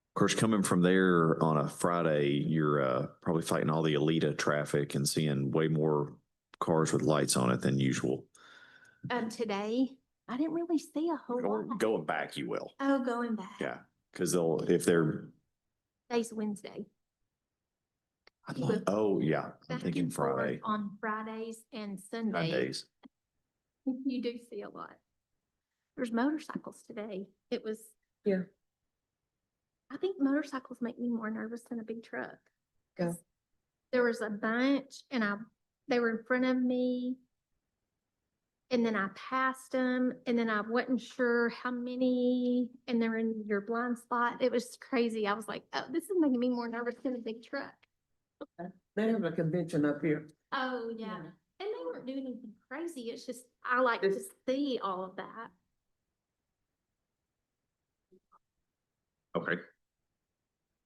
Of course, coming from there on a Friday, you're probably fighting all the Alita traffic and seeing way more cars with lights on it than usual. Today, I didn't really see a whole lot. Going back, you will. Oh, going back. Yeah, because if they're, Today's Wednesday. oh, yeah, I'm Back thinking and forth Friday. on Fridays and Sundays. Sundays. You do see a lot. There's motorcycles today. It was. Yeah. I think motorcycles make me more nervous than a big truck. Yeah. There was a bunch and they were in front of me. And then I passed them and then I wasn't sure how many and they're in your blind spot. It was crazy. I was like, oh, this is making me more nervous than a big truck. They have a convention up here. Oh, yeah. And they weren't doing anything crazy. It's just, I like to see all of that. Okay.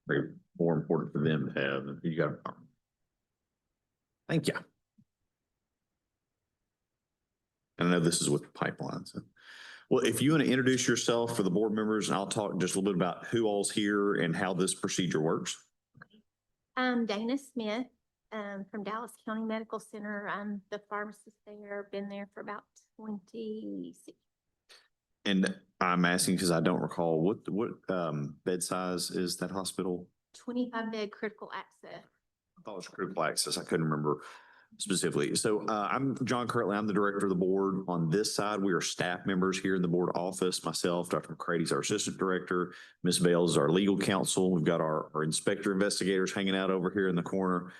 Very more important for them to have. You got. Thank you. And I know this is with the pipeline. So, well, if you want to introduce yourself for the board members, and I'll talk just a little bit about who all's here and how this procedure works. I'm Dana Smith, from Dallas County Medical Center. I'm the pharmacist there. Been there for about 26. And I'm asking because I don't recall what bed size is that hospital? 25 bed critical access. I thought it was critical access. I couldn't remember specifically. So I'm John Kirtley. I'm the director of the board. On this side, we are staff members here in the board office. Myself, Dr. McCrady's our assistant director. Ms. Bales is our legal counsel. We've got our inspector investigators hanging out over here in the corner.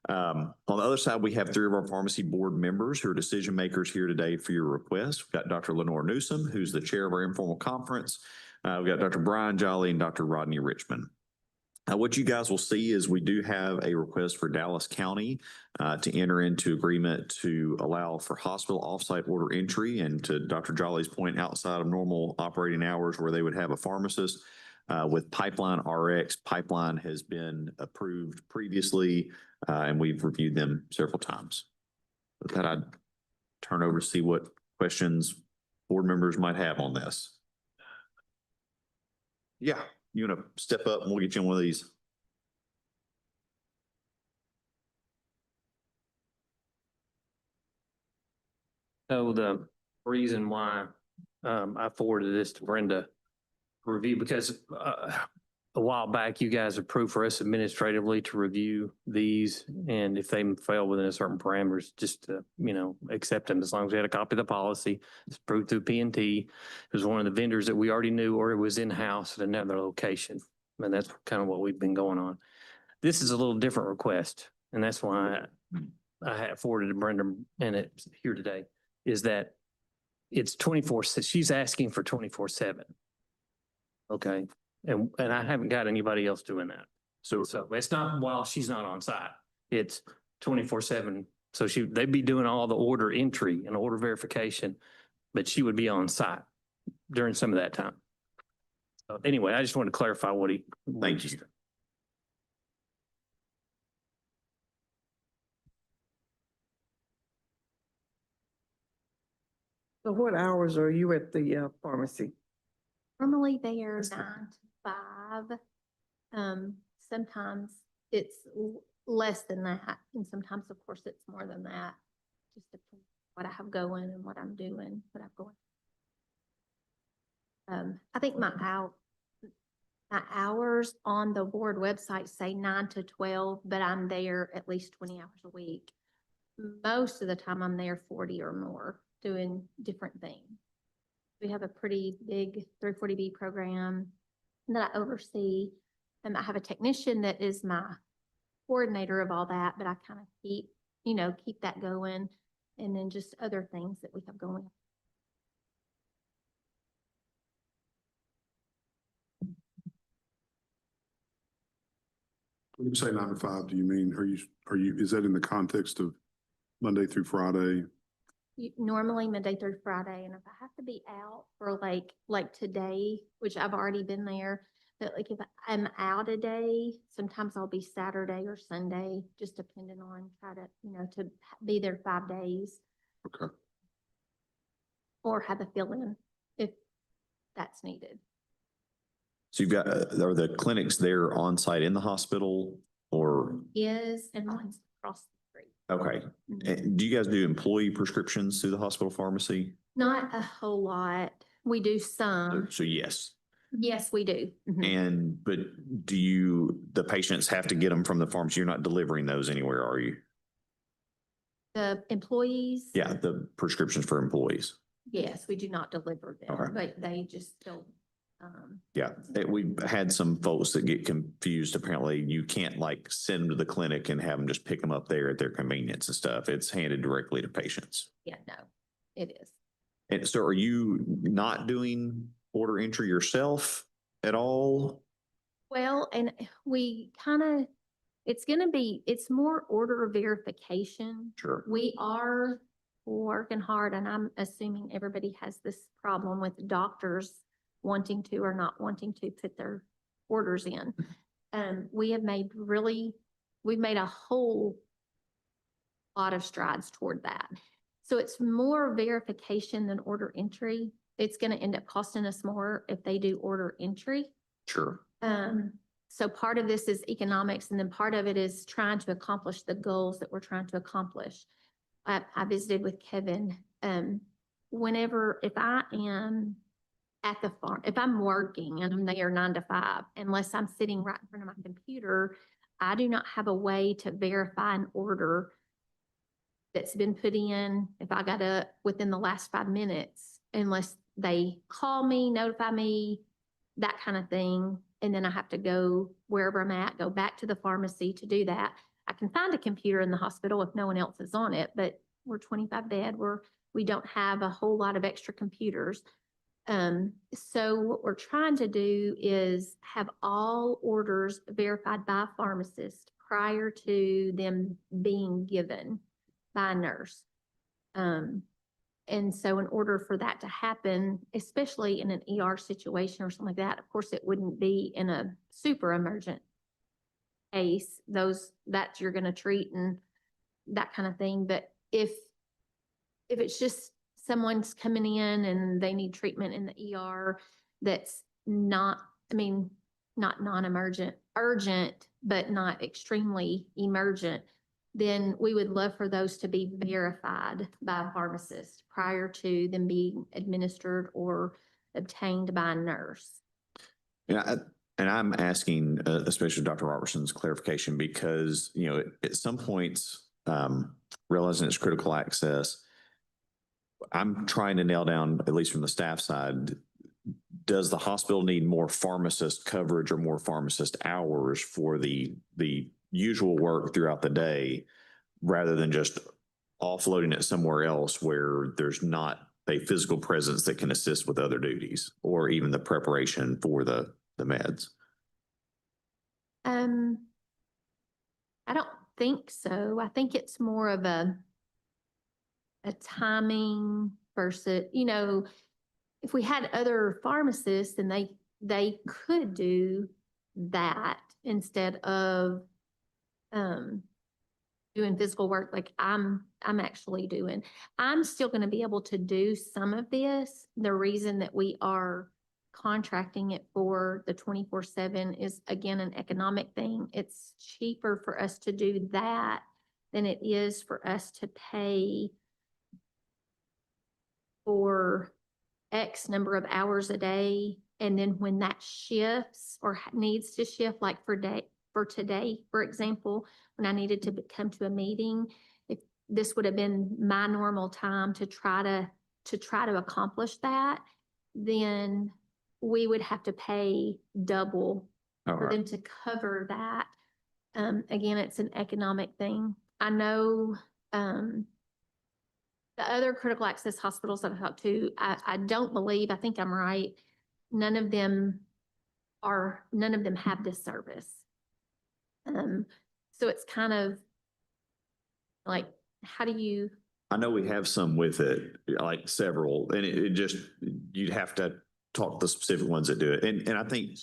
On the other side, we have 3 of our pharmacy board members who are decision makers here today for your request. We've got Dr. Lenore Newsom, who's the chair of our informal conference. We've got Dr. Brian Jolly and Dr. Rodney Richmond. What you guys will see is we do have a request for Dallas County to enter into agreement to allow for hospital offsite order entry and to Dr. Jolly's point, outside of normal operating hours where they would have a pharmacist. With Pipeline RX, Pipeline has been approved previously and we've reviewed them several times. With that, I'd turn over to see what questions board members might have on this. Yeah. You want to step up and we'll get you on one of these. So the reason why I forwarded this to Brenda to review, because a while back, you guys approved for us administratively to review these, and if they fail within a certain parameters, just to, accept them as long as we had a copy of the policy. It's approved through P&T. It was one of the vendors that we already knew, or it was in-house at another location. And that's kind of what we've been going on. This is a little different request, and that's why I had forwarded to Brenda and it's here today, is that it's 24, she's asking for 24/7. Okay. And I haven't got anybody else doing that. So it's not while she's not on site. It's 24/7. So they'd be doing all the order entry and order verification, but she would be on site during some of that time. So anyway, I just wanted to clarify what he. Thank you. So what hours are you at the pharmacy? Normally they are 9 to 5. Sometimes it's less than that. And sometimes, of course, it's more than that. Just depends what I have going and what I'm doing, what I'm going. I think my hours on the board website say 9 to 12, but I'm there at least 20 hours a week. Most of the time I'm there 40 or more doing different things. We have a pretty big 340B program that I oversee. And I have a technician that is my coordinator of all that, but I kind of keep that going. And then just other things that we have going. When you say 9 to 5, do you mean, is that in the context of Monday through Friday? Normally Monday through Friday, and if I have to be out for like today, which I've already been there, but like if I'm out a day, sometimes I'll be Saturday or Sunday, just depending on try to, to be there 5 days. Okay. Or have a fill-in if that's needed. So you've got, are the clinics there on site in the hospital or? And one's across the street. Okay. Mhm. And do you guys do employee prescriptions through the hospital pharmacy? Not a whole lot. We do some. So yes. Yes, we do. Mhm. But the patients have to get them from the pharmacy? You're not delivering those anywhere, are you? The employees? Yeah, the prescriptions for employees. Yes, we do not deliver them, Okay. but they just don't. Yeah, we've had some folks that get confused. Apparently you can't like send them to the clinic and have them just pick them up there at their convenience and stuff. It's handed directly to patients. Yeah, no, it is. And so are you not doing order entry yourself at all? Well, and it's more order verification. Sure. We are working hard, and I'm assuming everybody has this problem with doctors wanting to or not wanting to put their orders in. We've made a whole lot of strides toward that. So it's more verification than order entry. It's going to end up costing us more if they do order entry. Sure. So part of this is economics, and then part of it is trying to accomplish the goals that we're trying to accomplish. I visited with Kevin. If I am at the farm, if I'm working and I'm there 9 to 5, unless I'm sitting right in front of my computer, I do not have a way to verify an order that's been put in if I got up within the last 5 minutes, unless they call me, notify me, that kind of thing. And then I have to go wherever I'm at, go back to the pharmacy to do that. I can find a computer in the hospital if no one else is on it, but we're 25 bed, we don't have a whole lot of extra computers. So what we're trying to do is have all orders verified by a pharmacist prior to them being given by a nurse. And so in order for that to happen, especially in an ER situation or something like that, of course, it wouldn't be in a super emergent case, that you're going to treat and that kind of thing. But if it's just someone's coming in and they need treatment in the ER, that's not non-emergent, urgent, but not extremely emergent, then we would love for those to be verified by a pharmacist prior to them being administered or obtained by a nurse. Yeah, and I'm asking, especially Dr. Robertson's clarification, because, at some points, realizing it's critical access, I'm trying to nail down, at least from the staff side, does the hospital need more pharmacist coverage or more pharmacist hours for the usual work throughout the day, rather than just offloading it somewhere else where there's not a physical presence that can assist with other duties or even the preparation for the meds? I don't think so. I think it's more of a timing versus, if we had other pharmacists and they could do that instead of doing physical work like I'm actually doing. I'm still going to be able to do some of this. The reason that we are contracting it for the 24/7 is, again, an economic thing. It's cheaper for us to do that than it is for us to pay for X number of hours a day. And then when that shifts or needs to shift, like for today, for example, when I needed to come to a meeting, if this would have been my normal time to try to accomplish that, then we would have to pay double for them to cover that. Again, it's an economic thing. I know the other critical access hospitals that I've talked to, I don't believe, I think I'm right, none of them have this service. So it's kind of like, how do you, I know we have some with it, like several, and it just, you'd have to talk to the specific ones that do it. And I think,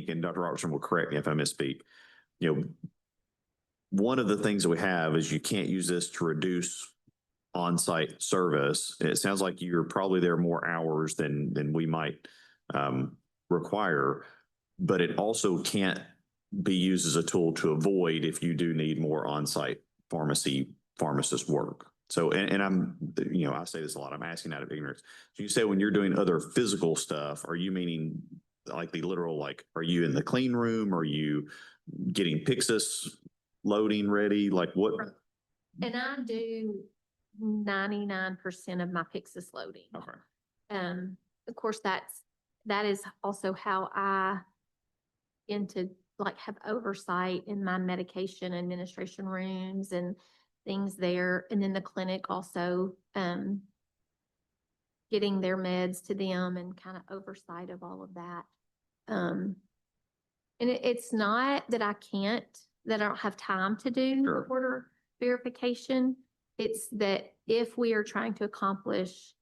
and Dr. Robertson will correct me if I misspeak, you know, one of the things that we have is you can't use this to reduce on-site service. It sounds like you're probably there more hours than we might require, but it also can't be used as a tool to avoid if you do need more on-site pharmacist work. So, and I'm, you know, I say this a lot, I'm asking out of ignorance. So you say when you're doing other physical stuff, are you meaning like the literal, like, are you in the clean room? Are you getting Pyxis loading ready? Like what? and I do 99% of my Pyxis loading. Okay. Of course, that is also how I into like have oversight in my medication administration rooms and things there. And then the clinic also, getting their meds to them and kind of oversight of all of that. And it's not that I don't have time to do the order verification. It's that if we are trying to accomplish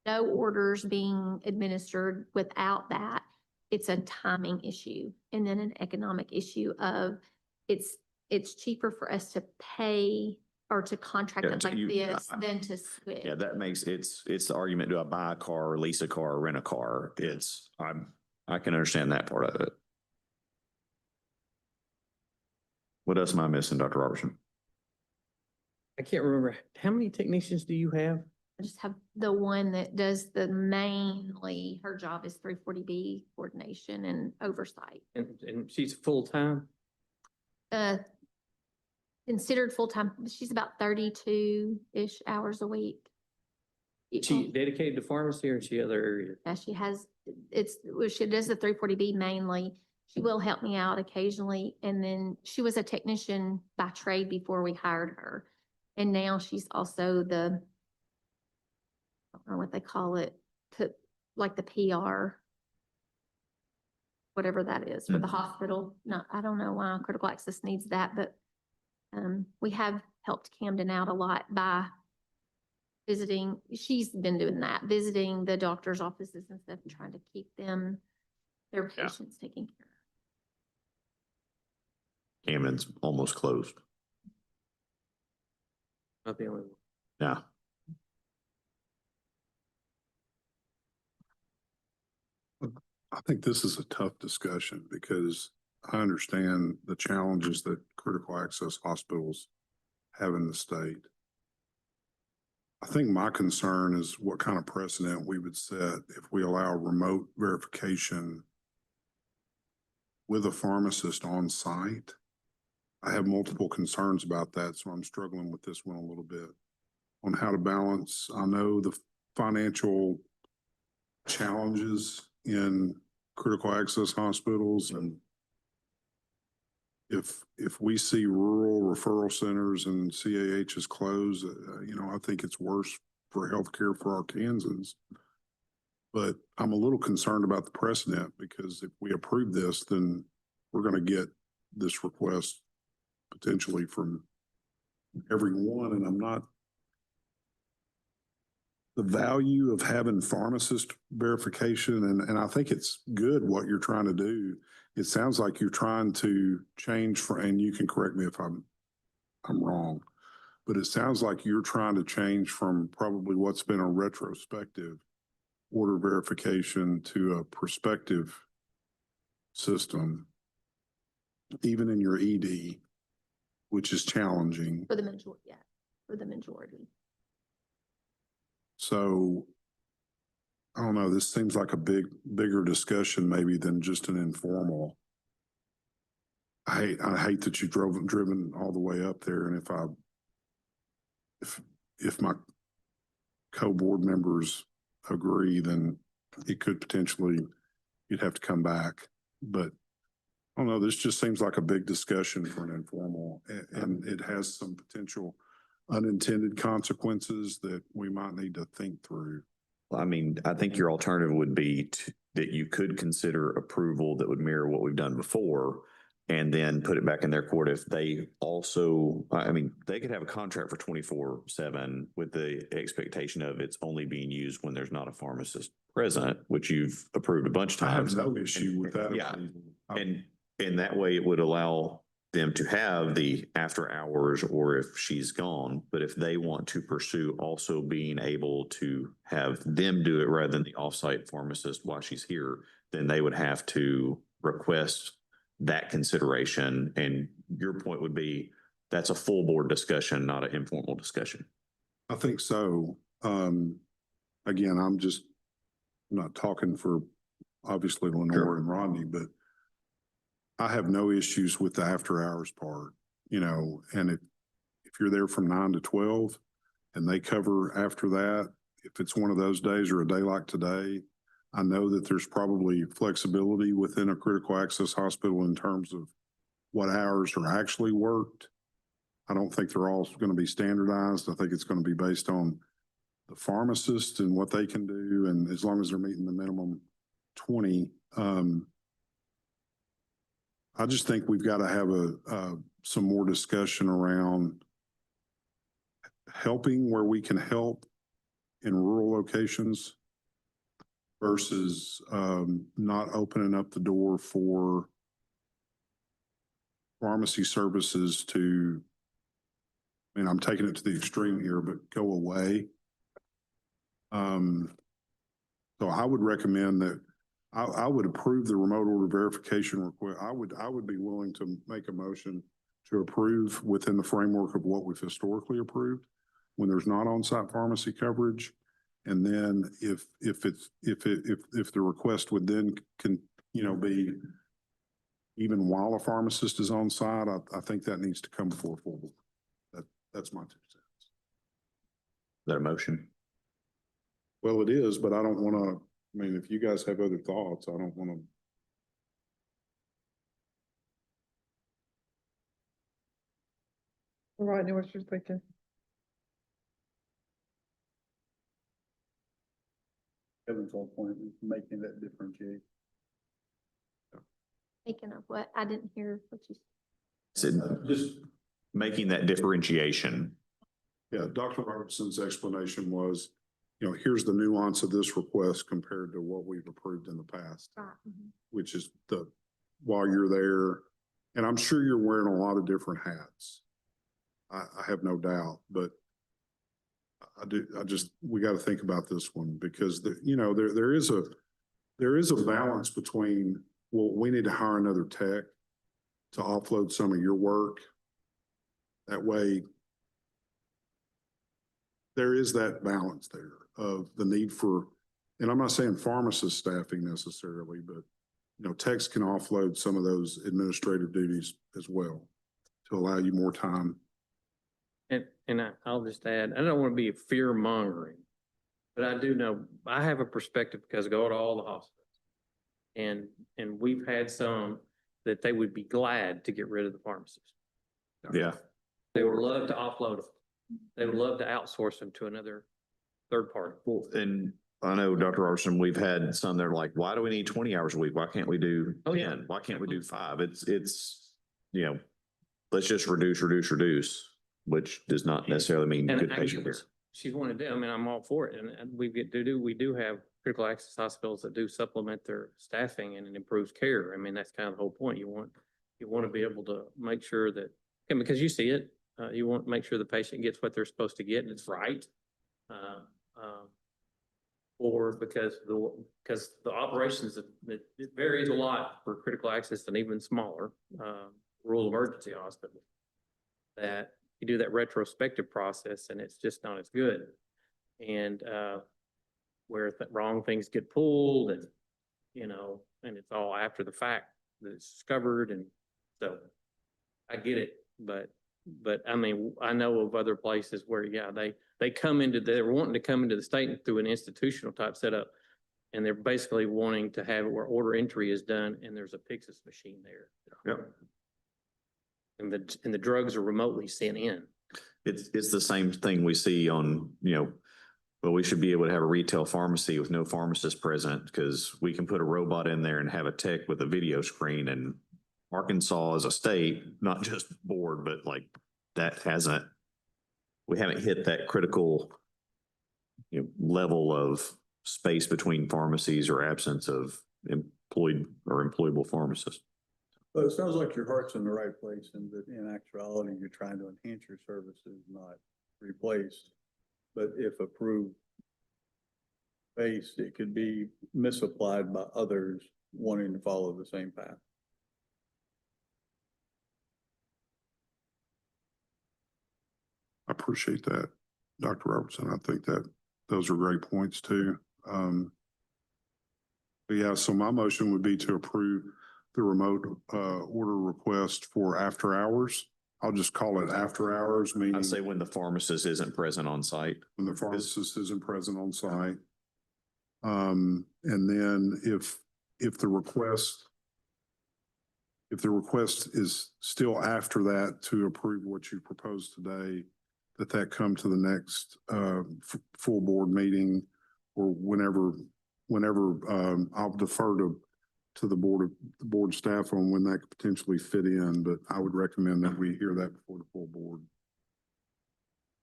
no orders being administered without that, it's a timing issue and then an economic issue of it's cheaper for us to pay or to contract Yeah, it so like this than to switch. Yeah, that makes it's the argument, do I buy a car or lease a car or rent a car? I can understand that part of it. What else am I missing, Dr. Robertson? I can't remember. How many technicians do you have? I just have the one that does mainly, her job is 340B coordination and oversight. And she's full-time? Considered full-time, she's about 32-ish hours a week. Is she dedicated to pharmacy or is she other areas? Yeah, she does the 340B mainly. She will help me out occasionally. And then she was a technician by trade before we hired her. And now she's also I don't know what they call it, like the PR, whatever that is for the hospital. No, I don't know why critical access needs that, but we have helped Camden out a lot by visiting. She's been doing that, visiting the doctor's offices and stuff and trying to keep their patients taken care of. Camden's almost closed. Not the only one. Yeah. I think this is a tough discussion because I understand the challenges that critical access hospitals have in the state. I think my concern is what kind of precedent we would set if we allow remote verification with a pharmacist on site. I have multiple concerns about that, so I'm struggling with this one a little bit on how to balance. I know the financial challenges in critical access hospitals, and if we see rural referral centers and CAHs close, I think it's worse for healthcare for Arkansans. But I'm a little concerned about the precedent because if we approve this, then we're going to get this request potentially from everyone, and I'm not. The value of having pharmacist verification, and I think it's good what you're trying to do. It sounds like you're trying to change and you can correct me if I'm wrong, but it sounds like you're trying to change from probably what's been a retrospective order verification to a prospective system, even in your ED, which is challenging. For the majority, yeah, for the majority. So I don't know, this seems like a bigger discussion maybe than just an informal. I hate that you've driven all the way up there. And if my co-board members agree, then it could potentially, you'd have to come back. But I don't know, this just seems like a big discussion for an informal, and it has some potential unintended consequences that we might need to think through. I mean, I think your alternative would be that you could consider approval that would mirror what we've done before and then put it back in their court if they also, I mean, they could have a contract for 24/7 with the expectation of it's only being used when there's not a pharmacist present, which you've approved a bunch of I have times. no issue with that. Yeah. And that way it would allow them to have the after hours or if she's gone, but if they want to pursue also being able to have them do it rather than the offsite pharmacist while she's here, then they would have to request that consideration. And your point would be that's a full board discussion, not an informal discussion. I think so. Again, I'm not talking for obviously Lenore and Rodney, but I have no issues with the after hours part, and if you're there from 9 to 12 and they cover after that, if it's one of those days or a day like today, I know that there's probably flexibility within a critical access hospital in terms of what hours are actually worked. I don't think they're all going to be standardized. I think it's going to be based on the pharmacist and what they can do. And as long as they're meeting the minimum 20, I just think we've got to have some more discussion around helping where we can help in rural locations versus not opening up the door for pharmacy services to, I mean, I'm taking it to the extreme here, but go away. So I would recommend that I would approve the remote order verification request. I would be willing to make a motion to approve within the framework of what we've historically approved when there's not on-site pharmacy coverage. And then if the request would then be even while a pharmacist is on site, I think that needs to come before full board. That's my 2 cents. Is that a motion? Well, it is, but I don't want to, I mean, if you guys have other thoughts, I don't want to. Rodney, what's your thinking? Kevin's whole point is making that differentiate. Speaking of what, I didn't hear what you Just making that differentiation. Yeah, Dr. Robertson's explanation was, here's the nuance of this request compared to what we've approved in the past, which is while you're there, and I'm sure you're wearing a lot of different hats. I have no doubt, but we got to think about this one because there is a balance between, well, we need to hire another tech to offload some of your work. That way, there is that balance there of the need for, and I'm not saying pharmacist staffing necessarily, but techs can offload some of those administrative duties as well to allow you more time. And I'll just add, I don't want to be fear mongering, but I do know, I have a perspective because I go to all the hospitals. And we've had some that they would be glad to get rid of the pharmacist. Yeah. They would love to offload them. They would love to outsource them to another third party. Well, and I know, Dr. Arson, we've had some that are like, why do we need 20 hours a week? Why can't we do 10? Why can't we do 5? It's, let's just reduce, which does not necessarily mean good patient care. She's wanted to, I mean, I'm all for it. And we do have critical access hospitals that do supplement their staffing and it improves care. I mean, that's kind of the whole point. You want to be able to make sure that, and because you see it, you want to make sure the patient gets what they're supposed to get and it's right. Or because the operations, it varies a lot for critical access and even smaller rural emergency hospitals, that you do that retrospective process and it's just not as good. And where wrong things get pulled and, and it's all after the fact that it's discovered. And so I get it, but I mean, I know of other places where, they're wanting to come into the state through an institutional type setup. And they're basically wanting to have it where order entry is done and there's a Pyxis machine there. Yep. And the drugs are remotely sent in. It's the same thing we see on, But we should be able to have a retail pharmacy with no pharmacist present because we can put a robot in there and have a tech with a video screen. And Arkansas as a state, not just board, but like we haven't hit that critical level of space between pharmacies or absence of employed or employable pharmacists. But it sounds like your heart's in the right place and that in actuality, you're trying to enhance your services, not replace. But if approved based, it could be misapplied by others wanting to follow the same path. I appreciate that, Dr. Robertson. I think that those are great points too. But yeah, so my motion would be to approve the remote order request for after hours. I'll just call it after hours, meaning. I say when the pharmacist isn't present on site. When the pharmacist isn't present on site. And then if the request is still after that to approve what you proposed today, that come to the next full board meeting or whenever I'll defer to the board staff on when that could potentially fit in, but I would recommend that we hear that before the full board.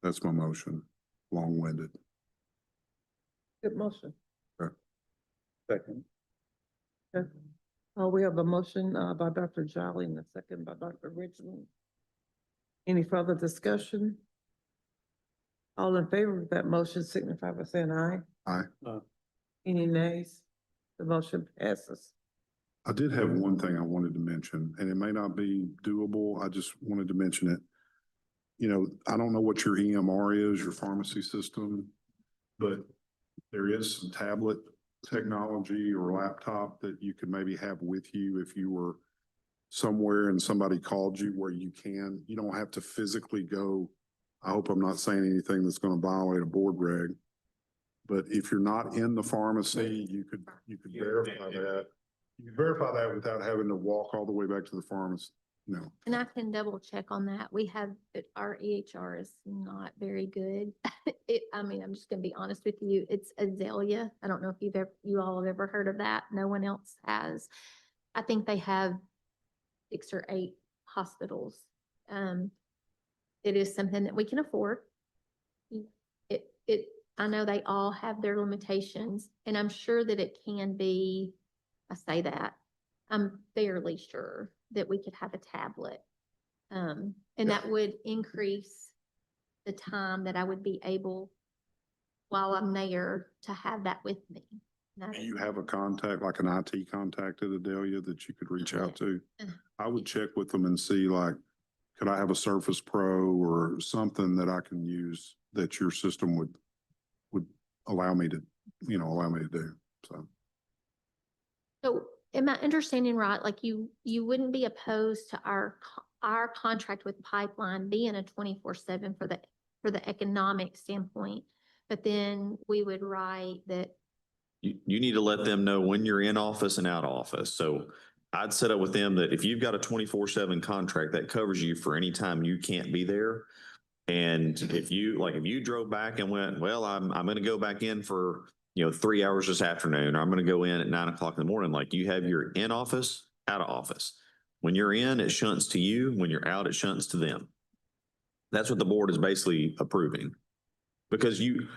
That's my motion, long-winded. Good motion. Second. Okay. We have a motion by Dr. Jolly and a second by Dr. Richmond. Any further discussion? All in favor of that motion signify by saying aye. Aye. Any nays? The motion passes. I did have one thing I wanted to mention, and it may not be doable. I just wanted to mention it. You know, I don't know what your EMR is, your pharmacy system, but there is some tablet technology or laptop that you could maybe have with you if you were somewhere and somebody called you where you don't have to physically go. I hope I'm not saying anything that's going to violate a board reg, but if you're not in the pharmacy, you could verify that. You can verify that without having to walk all the way back to the pharmacy. No. And I can double check on that. We have, our EHR is not very good. I'm just gonna be honest with you. It's Azalea. I don't know if you all have ever heard of that. No one else has. I think they have 6 or 8 hospitals. It is something that we can afford. I know they all have their limitations, and I'm sure that it can be, I say that, I'm fairly sure that we could have a tablet. And that would increase the time that I would be able, while I'm there, to have that with me. Do you have a contact, like an IT contact at Adelia that you could reach out to? I would check with them and see, like, could I have a Surface Pro or something that I can use that your system would allow me to do, so. So am I understanding right? Like you wouldn't be opposed to our contract with Pipeline being a 24/7 for the economic standpoint, but then we would write that. You need to let them know when you're in office and out of office. So I'd set up with them that if you've got a 24/7 contract that covers you for any time you can't be there. And if you drove back and went, well, I'm going to go back in for 3 hours this afternoon, or I'm going to go in at 9 o'clock in the morning, like you have your in office, out of office. When you're in, it shunts to you. When you're out, it shunts to them. That's what the board is basically approving. Because you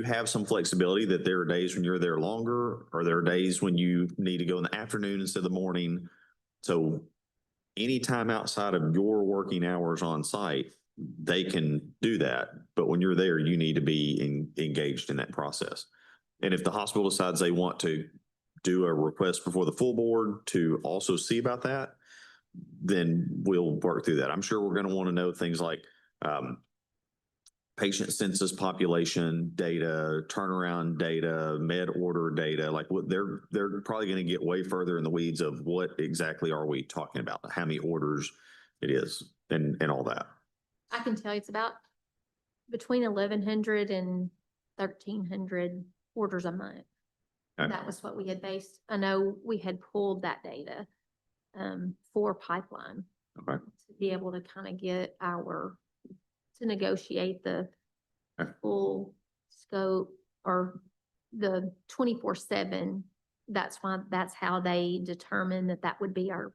have some flexibility that there are days when you're there longer, or there are days when you need to go in the afternoon instead of the morning. So anytime outside of your working hours on site, they can do that. But when you're there, you need to be engaged in that process. And if the hospital decides they want to do a request before the full board to also see about that, then we'll work through that. I'm sure we're going to want to know things like patient census population data, turnaround data, med order data. Like what they're probably going to get way further in the weeds of what exactly are we talking about, how many orders it is, and all that. I can tell you it's about between 1,100 and 1,300 orders a month. Okay. That was what we had based. I know we had pulled that data for Pipeline. Okay. To be able to kind of get to negotiate the full scope or the 24/7. That's how they determine that that would be our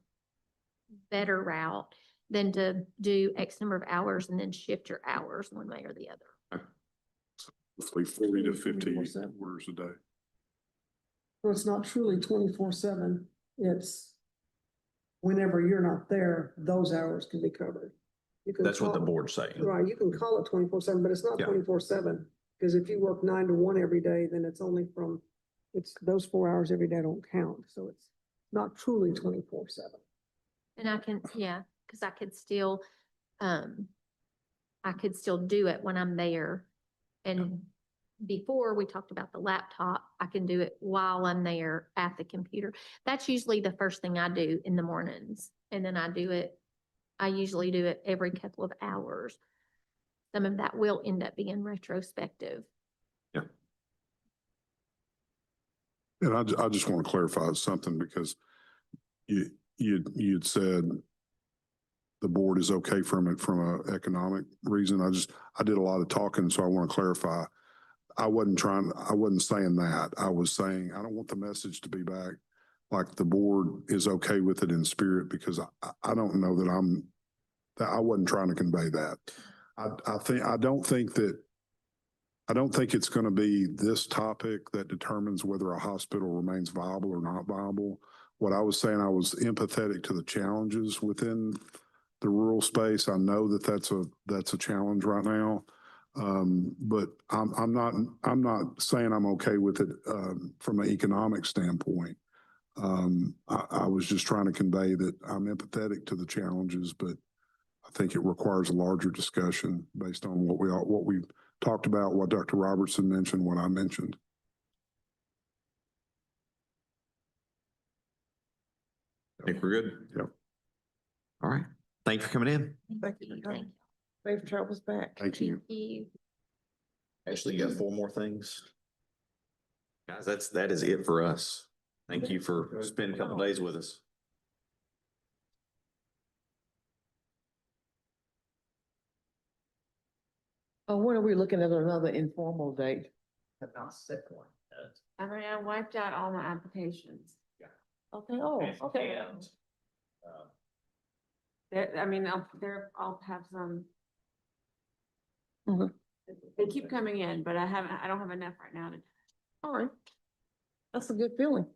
better route than to do X number of hours and then shift your hours one way or the other. Roughly 40 to 50 24/7. orders a day. So it's not truly 24/7. It's whenever you're not there, those hours can be covered. You can That's what the call- board's saying. Right, you can call it 24/7, but it's not Yeah. 24/7. Because if you work 9 to 1 every day, then it's only it's those 4 hours every day don't count. So it's not truly 24/7. And I can, yeah, because I could still do it when I'm there. And before we talked about the laptop, I can do it while I'm there at the computer. That's usually the first thing I do in the mornings. And then I usually do it every couple of hours. Some of that will end up being retrospective. And I just want to clarify something because you'd said the board is okay from an economic reason. I did a lot of talking, so I want to clarify. I wasn't saying that. I was saying, I don't want the message to be back like the board is okay with it in spirit, because I don't know that I wasn't trying to convey that. I don't think it's going to be this topic that determines whether a hospital remains viable or not viable. What I was saying, I was empathetic to the challenges within the rural space. I know that that's a challenge right now. But I'm not saying I'm okay with it from an economic standpoint. I was just trying to convey that I'm empathetic to the challenges, but I think it requires a larger discussion based on what we talked about, what Dr. Robertson mentioned, what I mentioned. I think we're good. Yep. All right. Thank you for coming in. Thank you. Safe travels back. Thank you. Ashley, you got 4 more things? Guys, that is it for us. Thank you for spending a couple days with us. When are we looking at another informal date? Not set one. I mean, I wiped out all my applications. Okay, okay. I'll have some. Mhm. They keep coming in, but I don't have enough right now to. All right. That's a good feeling.